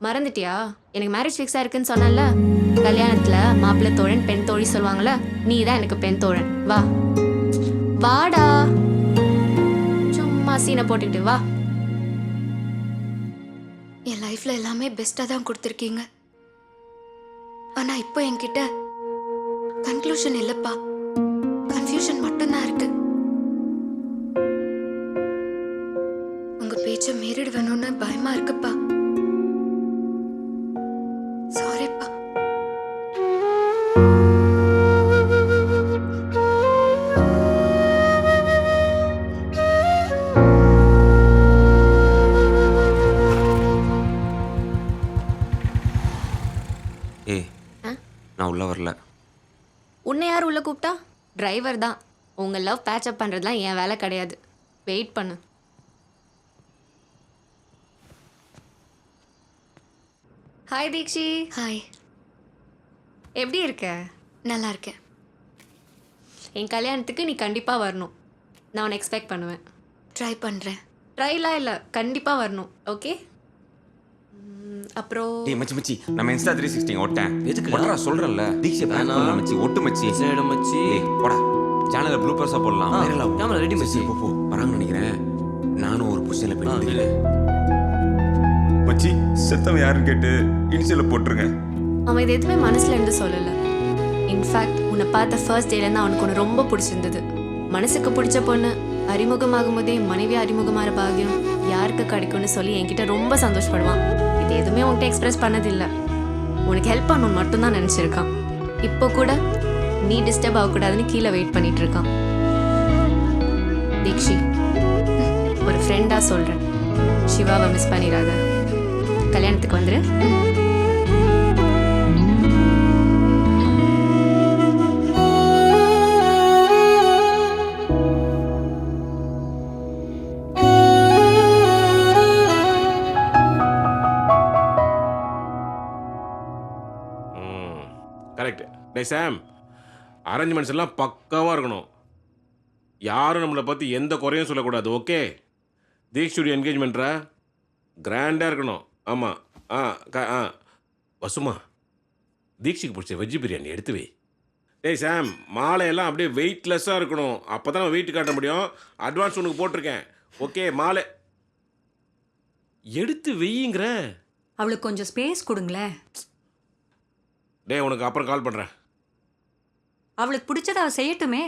மறந்துட்டியா? எனக்கு மேரேஜ் ஃபிக்ஸ் ஆயிருக்குன்னு சொன்னல. கல்யாணத்துல மாப்பிள்ளை தோழன் பெண் தோழி சொல்லுவாங்கல்ல, நீ தான் எனக்கு பெண் தோழன். வா வாடா, சும்மா சீனை போட்டுக்கிட்டு வா. என் லைஃப்ல எல்லாமே பெஸ்ட்டாக தான் கொடுத்துருக்கீங்க. ஆனால் இப்போ என்கிட்ட கன்க்ளூஷன் இல்லைப்பா, கன்ஃபியூஷன் மட்டும்தான் இருக்கு. உங்க பேச்சை மீறிடுவேணும்னு பயமா இருக்குப்பா. சாரிப்பா. ஏய் நான் உள்ள வரல. உன்னை யார் உள்ள கூப்பிட்டா? டிரைவர் தான். உங்க லவ் பேட்சப் பண்றதுலாம் என் வேலை கிடையாது. வெயிட் பண்ணு. ஹாய் தீக்ஷி. ஹாய். எப்படி இருக்க? நல்லா இருக்கேன். என் கல்யாணத்துக்கு நீ கண்டிப்பா வரணும். நான் உன்னை எக்ஸ்பெக்ட் பண்ணுவேன். ட்ரை பண்றேன். ட்ரைலாம் இல்லை, கண்டிப்பா வரணும். ஓகே? அப்புறம் டேய் மச்சி மச்சி நம்ம இன்ஸ்டா 360 ஓட்டேன். எதுக்கு? ஒட்டறா சொல்றல்ல. தீக்ஷை பிளான் பண்ணலாம் மச்சி. ஒட்டு மச்சி. சைடு மச்சி. டேய் போடா. சேனல்ல ப்ளூபர்ஸா போடலாம். வைரல் ஆகும். கேமரா ரெடி மச்சி. போ வராங்கன்னு நினைக்கிறேன். நானும் ஒரு பொசிஷன்ல போய் நிக்கிறேன். மச்சி செத்தவன் யாருன்னு கேட்டு இனிஷியல போட்டுருங்க. அவன் இது எதுவுமே மனசுல இருந்து சொல்லலை. இன்ஃபேக்ட் உன்னை பார்த்த ஃபர்ஸ்ட் டேலேருந்து அவனுக்கு ஒன்று ரொம்ப பிடிச்சிருந்தது. மனசுக்கு பிடிச்ச பொண்ணு அறிமுகமாகும் போதே மனைவி அறிமுகமாகிற பாகியம் யாருக்கு கிடைக்கும்னு சொல்லி என்கிட்ட ரொம்ப சந்தோஷப்படுவான். இது எதுவுமே உன்கிட்ட எக்ஸ்பிரஸ் பண்ணதில்லை. உனக்கு ஹெல்ப் பண்ணணும்னு மட்டும்தான் நினச்சிருக்கான். இப்போ கூட நீ டிஸ்டர்ப் ஆகக்கூடாதுன்னு கீழே வெயிட் பண்ணிட்டு இருக்கான். தீக்ஷி, ஒரு ஃப்ரெண்டாக சொல்கிறேன், சிவாவை மிஸ் பண்ணிடாத. கல்யாணத்துக்கு வந்துரு. கரெக்ட். டே சாம், அரேஞ்ச்மெண்ட்ஸ் எல்லாம் பக்காவாக இருக்கணும். யாரும் நம்மளை பற்றி எந்த குறையும் சொல்லக்கூடாது. ஓகே? தீக்ஷுடைய என்கேஜ்மெண்ட்ரா கிராண்டாக இருக்கணும். ஆமாம். வசுமா, தீக்ஷுக்கு பிடிச்ச வெஜ் பிரியாணி எடுத்து வை. டேய் சாம், மாலையெல்லாம் அப்படியே வெயிட்லெஸ்ஸாக இருக்கணும். அப்போ தான் வெயிட் காட்ட முடியும். அட்வான்ஸ் உனக்கு போட்டிருக்கேன். ஓகே? மாலை எடுத்து வெய்யுங்கிற. அவளுக்கு கொஞ்சம் ஸ்பேஸ் கொடுங்களேன். டே உனக்கு அப்புறம் கால் பண்ணுறேன். அவளுக்கு பிடிச்சத அவ செய்யட்டுமே.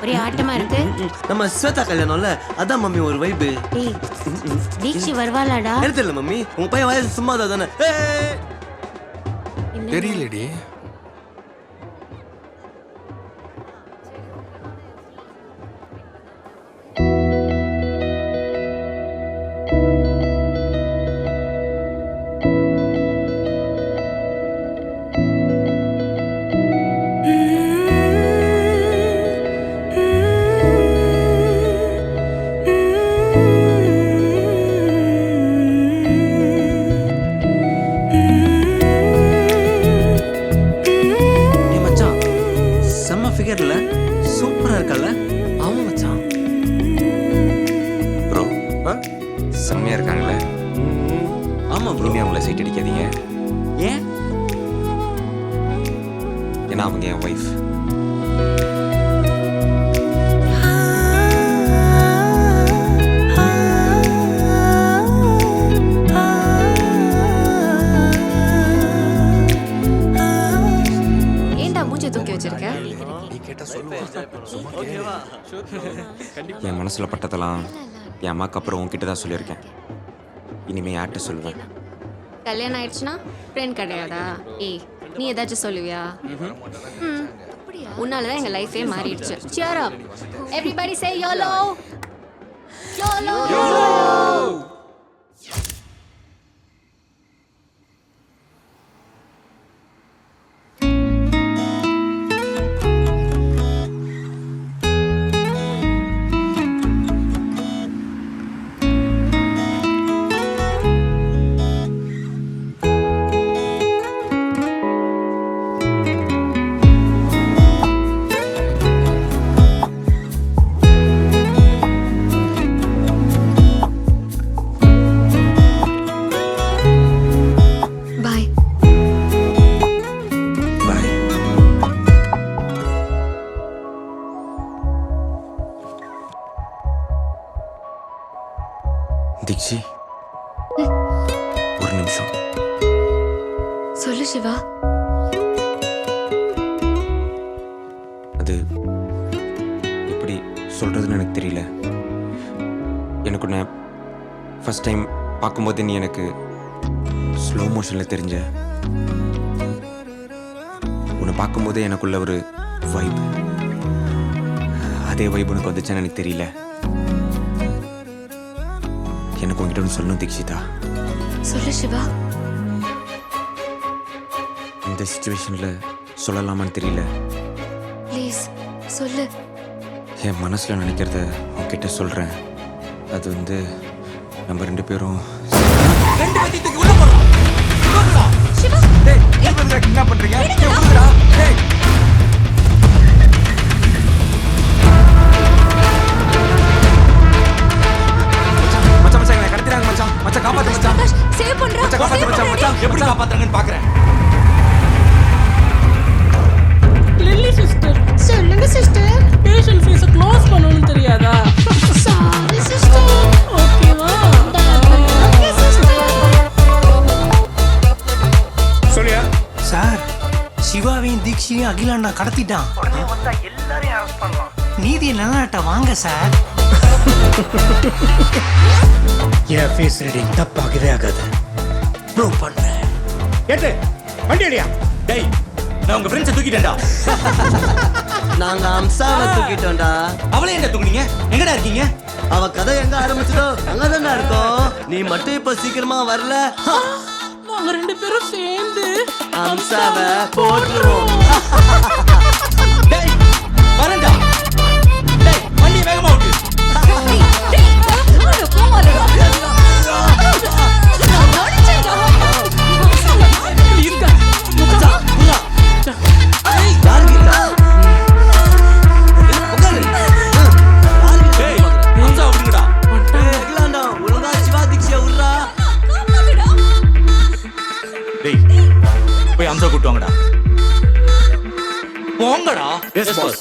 ஒரே ஆட்டமா இருக்கு. நம்ம ஸ்வேதா கல்யாணம்ல அதான் மம்மி ஒரு வைபு. தீக்ஷி வருவாளாடா? எடுத்து இல்ல மம்மி, உங்க பையன் வயசு சும்மா தானே. தெரியலடி. சூப்பரா இருக்கல்ல? ஆமா மச்சான். ப்ரோ செம்மையா இருக்காங்களே. ஆமா ப்ரோ. இனிமே அவங்கள சைட் அடிக்காதீங்க. ஏன்? ஏன்னா அவங்க என் ஒய்ஃப். ஏன்டா மூஞ்ச தூக்கி வச்சிருக்க? என் மனசுல பட்டதெல்லாம் என் அம்மாக்கு அப்புறம் உன்கிட்ட தான் சொல்லியிருக்கேன். இனிமே யார்கிட்ட சொல்லுவேன்? கல்யாணம் ஆயிடுச்சுன்னா ஃப்ரெண்ட் கிடையாதா? ஏய், நீ ஏதாச்சும் சொல்லுவியா? உன்னாலதான் எங்க லைஃபே மாறிடுச்சு. Cheer up. Everybody say YOLO. YOLO. Deekshi ஒரு நிமிஷம். சொல்லு சிவா. அது எப்படி சொல்கிறதுன்னு எனக்கு தெரியல. எனக்கு உன்னை ஃபஸ்ட் டைம் பார்க்கும்போது நீ எனக்கு ஸ்லோ மோஷனில் தெரிஞ்ச. உன்னை பார்க்கும்போதே எனக்குள்ள ஒரு வைப், அதே வைப் உனக்கு வந்துச்சான்னு எனக்கு தெரியல. எனக்கு உங்ககிட்ட ஒன்று சொல்லணும் தீக்ஷிதா. சொல்லு சிவா. இந்த சுச்சுவேஷனில் சொல்லலாமான்னு தெரியல. ப்ளீஸ் சொல்லு. என் மனசில் நினைக்கிறத உன்கிட்ட சொல்கிறேன். அது வந்து நம்ம ரெண்டு பேரும் என்ன பண்றீங்க? மச்சான் மச்சான் என்ன கடத்திறாங்க மச்சான். மச்சான் காப்பாத்து மச்சான். சேவ் பண்றா. மச்சான் காப்பாத்து மச்சான். மச்சான் எப்படி காப்பாத்துறாங்கன்னு பாக்குறேன். லில்லி சிஸ்டர், சொல்லுங்க சிஸ்டர். பேஷண்ட் ஃபீஸை க்ளோஸ் பண்ணணும்னு தெரியாதா? Sorry sister. ஓகேவா? Okay sister. சொல்லியா சார், சிவாவையும் தீக்ஷியும் அகிலாண்ணா கடத்திட்டான். நீதியை நிலநாட்ட வாங்க சார். என் ஃபேஸ் ரீடிங் தப்பாகவே ஆகாது. ப்ரூவ் பண்றேன். ஏட்டு வண்டி அடியா. டேய், நான் உங்க ஃப்ரெண்ட்ஸை தூக்கிட்டேன்டா. நாங்க அம்சாவை தூக்கிட்டோம்டா. அவளே என்ன தூக்குனீங்க? எங்கடா இருக்கீங்க? அவ கதை எங்க ஆரம்பிச்சதோ அங்கதான்டா இருக்கோம். நீ மட்டும் இப்ப சீக்கிரமா வரல, நாங்க ரெண்டு பேரும் சேர்ந்து அம்சாவை போட்டுருவோம். டேய், வரேன்டா. டேய், வண்டி வேகமா ஓட்டு. போய் அம்சா கூட்டு வாங்கடா. போங்கடா. Yes boss.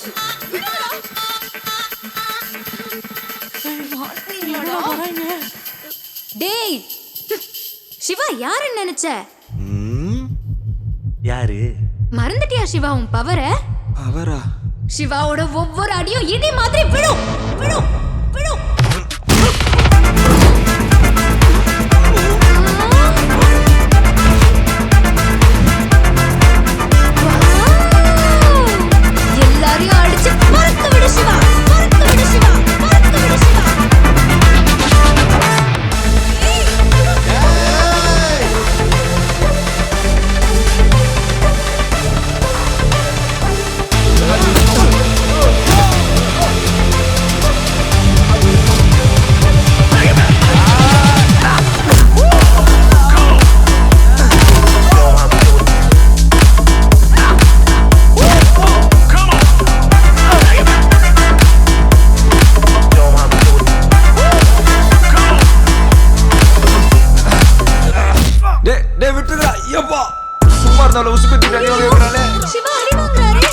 டேய் சிவா, யாருன்னு நினைச்ச? யாரு? மறந்துட்டியா சிவா உன் பவரை? அவரா? சிவாவோட ஒவ்வொரு அடியும் இடி மாதிரி விடும் விடும் விடும். எல்லாரையும் அடிச்சு பறக்க விடு சிவா, பறக்க விடு சிவா, பறக்க விடு சிவா. சிவா அடி வாங்குறாரு.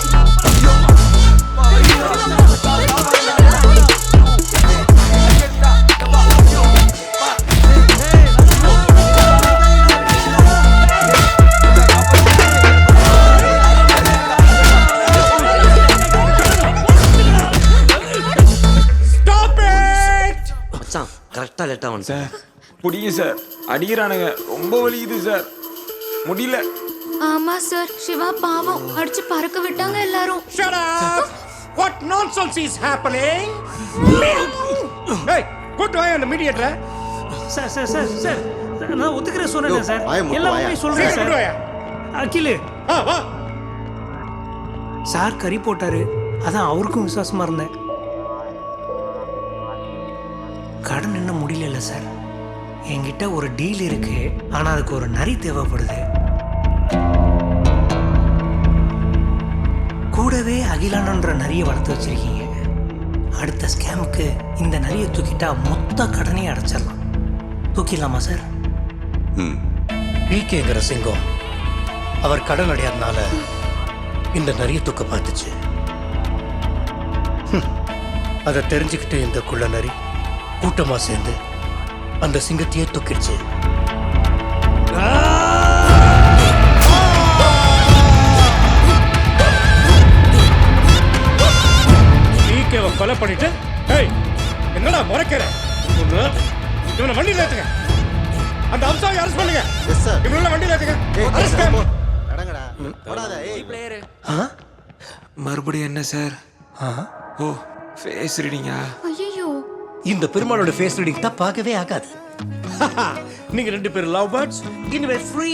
மச்சான் கரெக்டா லேட்டா வந்து சார் பிடிங்க சார், அடிக்கிறானுங்க, ரொம்ப வலிக்குது சார், முடியல. ஆமா சார், சிவா பாவம், அடிச்சு பறக்க விட்டாங்க எல்லாரும். Shut up! What nonsense is happening? Hey, கூட்டு வாங்க அந்த மீடியேட்டரை. சார் சார் சார் சார், நான் ஒத்துக்கிறேன் சொன்னேன் சார். எல்லாமே சொல்றேன் கூட்டு சார். வாயா. அகிலு வா. சார் கறி போட்டாரு, அதான் அவருக்கும் விசுவாசமா இருந்தேன். கடன் என்ன முடியல சார். என்கிட்ட ஒரு டீல் இருக்கு, ஆனா அதுக்கு ஒரு நரி தேவைப்படுது. கூடவே அகிலானன்ற நரியை வளர்த்து வச்சிருக்கீங்க. அடுத்த ஸ்கேமுக்கு இந்த நரியை தூக்கிட்டா மொத்த கடனையும் அடைச்சிடலாம். தூக்கிடலாமா சார்? பிகேங்கிற சிங்கம் அவர் கடன் அடையாதனால இந்த நரியை தூக்க பார்த்துச்சு. அதை தெரிஞ்சுக்கிட்டு இந்த குள்ள நரி கூட்டமா சேர்ந்து அந்த சிங்கத்தையே தூக்கிடுச்சு. பிகேவை கொலை பண்ணிட்டு ஏய் என்னடா முறைக்கிற? இவனை வண்டியில் ஏத்துங்க. அந்த அம்சாவை அரெஸ்ட் பண்ணுங்க. இவனை வண்டியில் ஏத்துங்க. மறுபடியும் என்ன சார்? ஓ ஃபேஸ் ரீடிங்கா? ஐயோ, இந்த பெருமாளோட ஃபேஸ் ரீடிங் தான் பார்க்கவே ஆகாது. நீங்க 2 பேரும் லவ் பேர்ட்ஸ், இனிமே ஃப்ரீ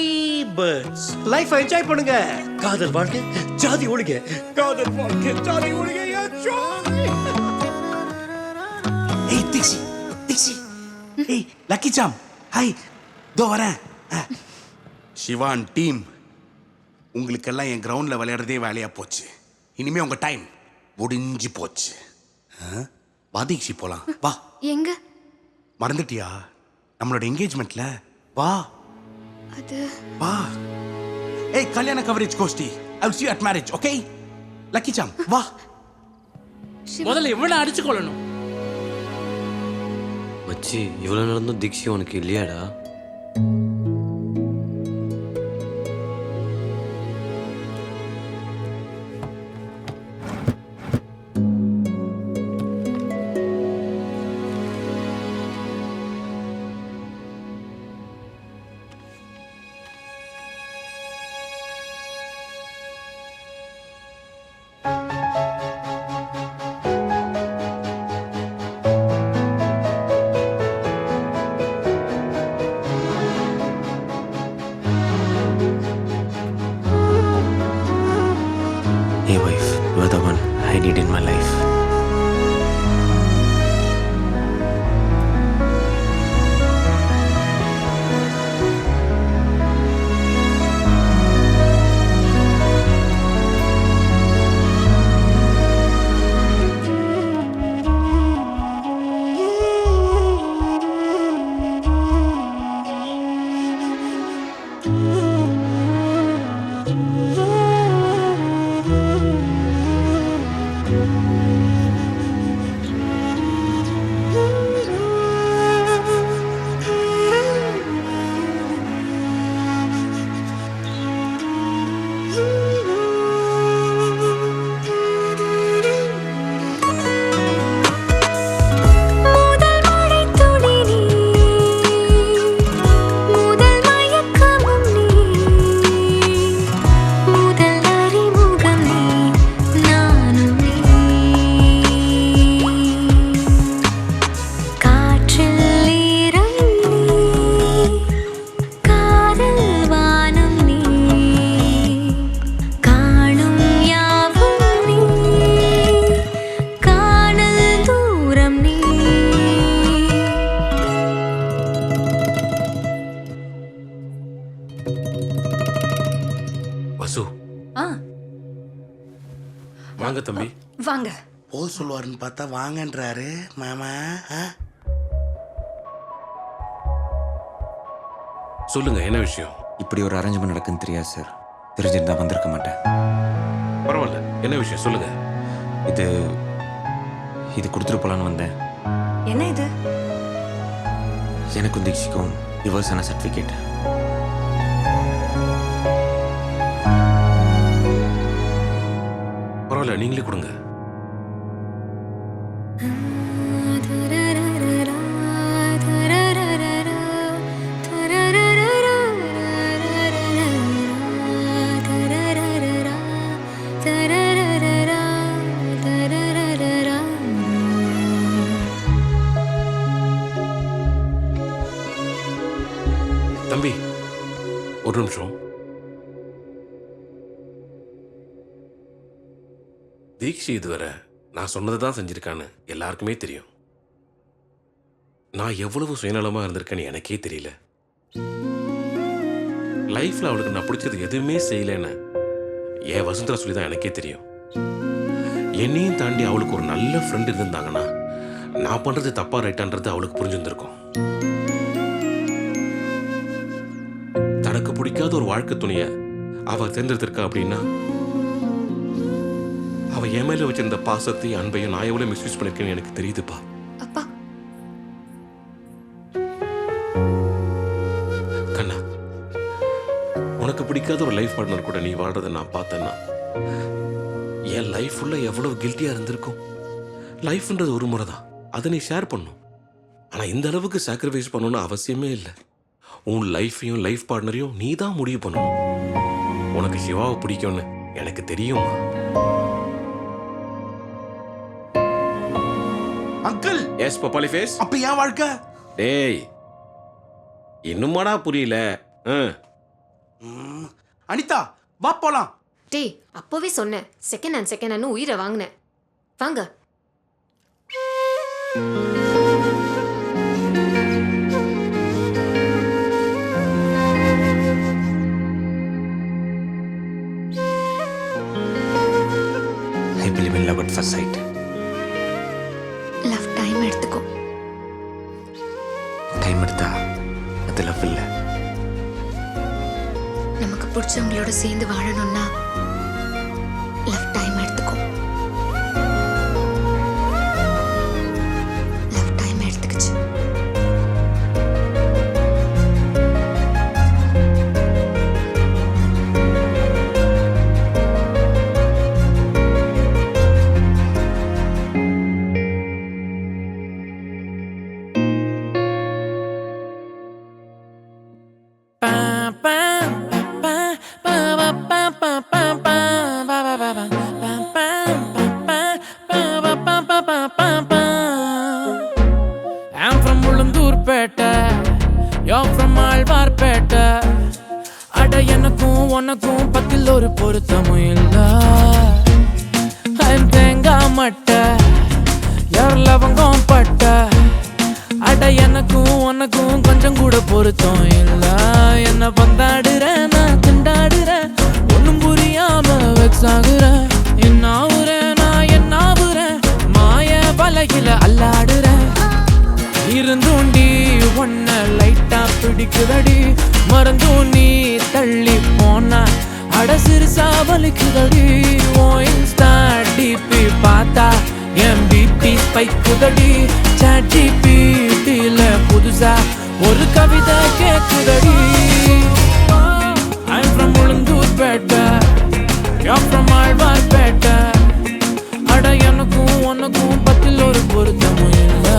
பேர்ட்ஸ். லைஃப் என்ஜாய் பண்ணுங்க. காதல் வாழ்க்கை, ஜாதி ஒழிக. காதல் வாழ்க்கை, ஜாதி ஒழிக. ஏய் திக்ஷி திக்ஷி, ஏய் லக்கி சாம், ஹாய், தோ வரேன். சிவான் டீம், உங்களுக்கெல்லாம் என் கிரவுண்டில் விளையாடுறதே வேலையாக போச்சு. இனிமே உங்கள் டைம் முடிஞ்சு போச்சு. வா தீக்ஷி போகலாம், வா. எங்க? மறந்துட்டியா நம்மளோட என்கேஜ்மெண்ட்ல? வா அது வா. ஏய் கல்யாண கவரேஜ் கோஷ்டி, I will see you at marriage, okay? Lucky Sam வா. முதல்ல இவ்வளவு அடிச்சு கொள்ளணும். மச்சி இவ்வளோ நடந்தும் தீக்ஷி உனக்கு இல்லையாடா? Hey wife, you are the one I need in my life. வாங்க தம்பி. வாங்க. போ சொல்லுவாருன்னு பார்த்தா வாங்கன்றாரு மாமா. சொல்லுங்க என்ன விஷயம்? இப்படி ஒரு அரேஞ்ச்மெண்ட் நடக்குன்னு தெரியாது சார். தெரிஞ்சிருந்தா வந்திருக்க மாட்டேன். பரவாயில்ல, என்ன விஷயம் சொல்லுங்க. இது கொடுத்துட்டு போலான்னு வந்தேன். என்ன இது? எனக்கும் தீக்ஷிக்கும் டிவோர்ஸ் ஆன சர்டிஃபிகேட். பரவாயில்ல, நீங்களே கொடுங்க. தம்பி ஒரு நிமிஷம். தீக்ஷி இதுவரை நான் சொன்னதை தான் செஞ்சிருக்கான்னு எல்லாருக்குமே தெரியும். நான் எவ்வளவு சுயநலமா இருந்திருக்கேன்னு எனக்கே தெரியல. லைஃப்ல அவளுக்கு நான் பிடிச்சது எதுவுமே செய்யலன்னு என் வசுந்தரா சொல்லி தான் எனக்கே தெரியும். என்னையும் தாண்டி அவளுக்கு ஒரு நல்ல ஃப்ரெண்ட் இருந்திருந்தாங்கன்னா நான் பண்றது தப்பா ரைட்டான்றது அவளுக்கு புரிஞ்சிருந்திருக்கும். தனக்கு பிடிக்காத ஒரு வாழ்க்கை துணைய அவ தேர்ந்தெடுத்திருக்கா அப்படின்னா அவ என் மேல வச்சிருந்த பாசத்தையும் அன்பையும் நான் எவ்வளவு மிஸ்யூஸ் பண்ணிருக்கேன்னு எனக்கு தெரியுதுப்பா. அப்பா, பிடிக்காத ஒரு லைஃப் பார்ட்னர் கூட நீ வாழ்றதை நான் பார்த்தேன்னா என் லைஃப் ஃபுல்லாக எவ்வளோ கில்ட்டியாக இருந்திருக்கும். லைஃப்ன்றது ஒரு முறை தான், அதை நீ ஷேர் பண்ணும். ஆனால் இந்த அளவுக்கு சாக்ரிஃபைஸ் பண்ணணும்னு அவசியமே இல்லை. உன் லைஃப்பையும் லைஃப் பார்ட்னரையும் நீ தான் முடிவு பண்ணணும். உனக்கு சிவாவை பிடிக்கும்னு எனக்கு தெரியுமா? அங்கிள். எஸ் பப்பாலி ஃபேஸ். அப்ப ஏன் வாழ்க்கை? டேய் இன்னுமாடா புரியல? அனிதா வா போலாம். டேய் அப்போவே சொன்னேன் செகண்ட் ஹேண்ட் உயிரை வாங்கினேன். வாங்க. I believe in love at first sight. Love time எடுத்துக்கோ. டைம் எடுத்தா அது லவ் இல்லை. நமக்கு பிடிச்சவங்களோட சேர்ந்து வாழணும்னா லவ் டைம் எடுத்துக்கோ. லவ் டைம் எடுத்துக்கிச்சு. I'm from Ulundurpeta, you're from Alvarpeta. அட எனக்கும் உனக்கும் பத்தில் ஒரு பொருத்தமும் இல்ல. தேங்காய் மட்டை யார் லவங்கம் பட்ட. அட எனக்கும் உனக்கும் கொஞ்சம் கூட பொருத்தம் இல்ல. என்ன பந்தாடுறேன் நான் திண்டாடுறேன் ஒன்னும் புரியாம வெக்ஸ் ஆகுறேன். என்ன ஆகுறேன் நான் என்ன ஆகுறேன் மாய பலகில அல்லாடுறேன். இருந்தூண்டி ஒன்ன லைட்டா பிடிக்குதடி மறந்தும் நீ தள்ளி போனா அட சிறுசா வலிக்குதடி. ஓ இன்ஸ்டா டிபி பார்த்தா என் பிபி ஸ்பைக்குதடி. சாட்ஜிபிடில புதுசா ஒரு கவிதை கேக்குதடி. I'm from Ulundurpeta, you're from Alvarpeta. அட எனக்கும் உனக்கும் பத்தில் ஒரு பொருத்தமும் இல்லை.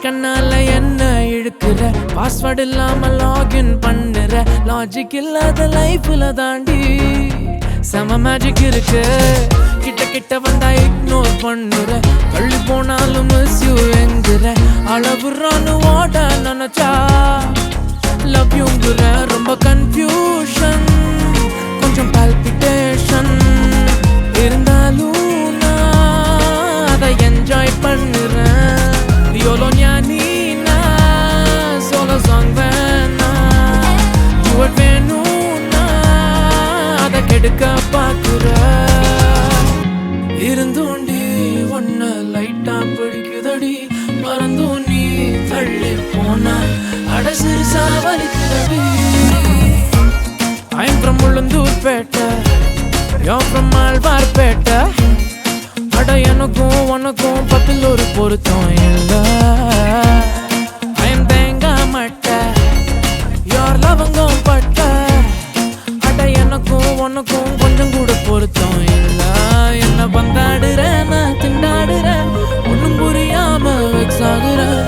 கண்ணால என்ன இழுக்கிற பாஸ்வேர்ட் இல்லாம லாகின் பண்ணுற லாஜிக் இல்லாத லைஃப்ல தாண்டி செம மேஜிக் இருக்கு. கிட்ட கிட்ட வந்தா இக்னோர் பண்ணுற தள்ளி போனாலும் மிஸ் யூ என்கிற. அளவுறான்னு ஓட நினைச்சா லவ் யூங்கிற. ரொம்ப கன்ஃபியூஷன் கொஞ்சம் பால்பிட்டேஷன் இருந்தாலும் நான் அதை என்ஜாய் பண்ணுறேன். Yolo nyanina solo song vena duet venuna ada kedukka paakura. irundundi onna lighta pidikudadi marandu nee thalli pona ada sirusa valikudadi. I'm from Ulundurpeta, you're from Alvarpeta. அட எனக்கும் உனக்கும் பத்தில் ஒரு பொருத்தம் இல்ல. ஐயம் தேங்காய் மட்டை யார் லவங்கம் பட்ட. அட எனக்கும் உனக்கும் கொஞ்சம் கூட பொருத்தம் இல்ல. என்ன பந்தாடுறேன் நான் திண்டாடுறேன் ஒன்னும் புரியாம வெக்ஸ் ஆகுறேன்.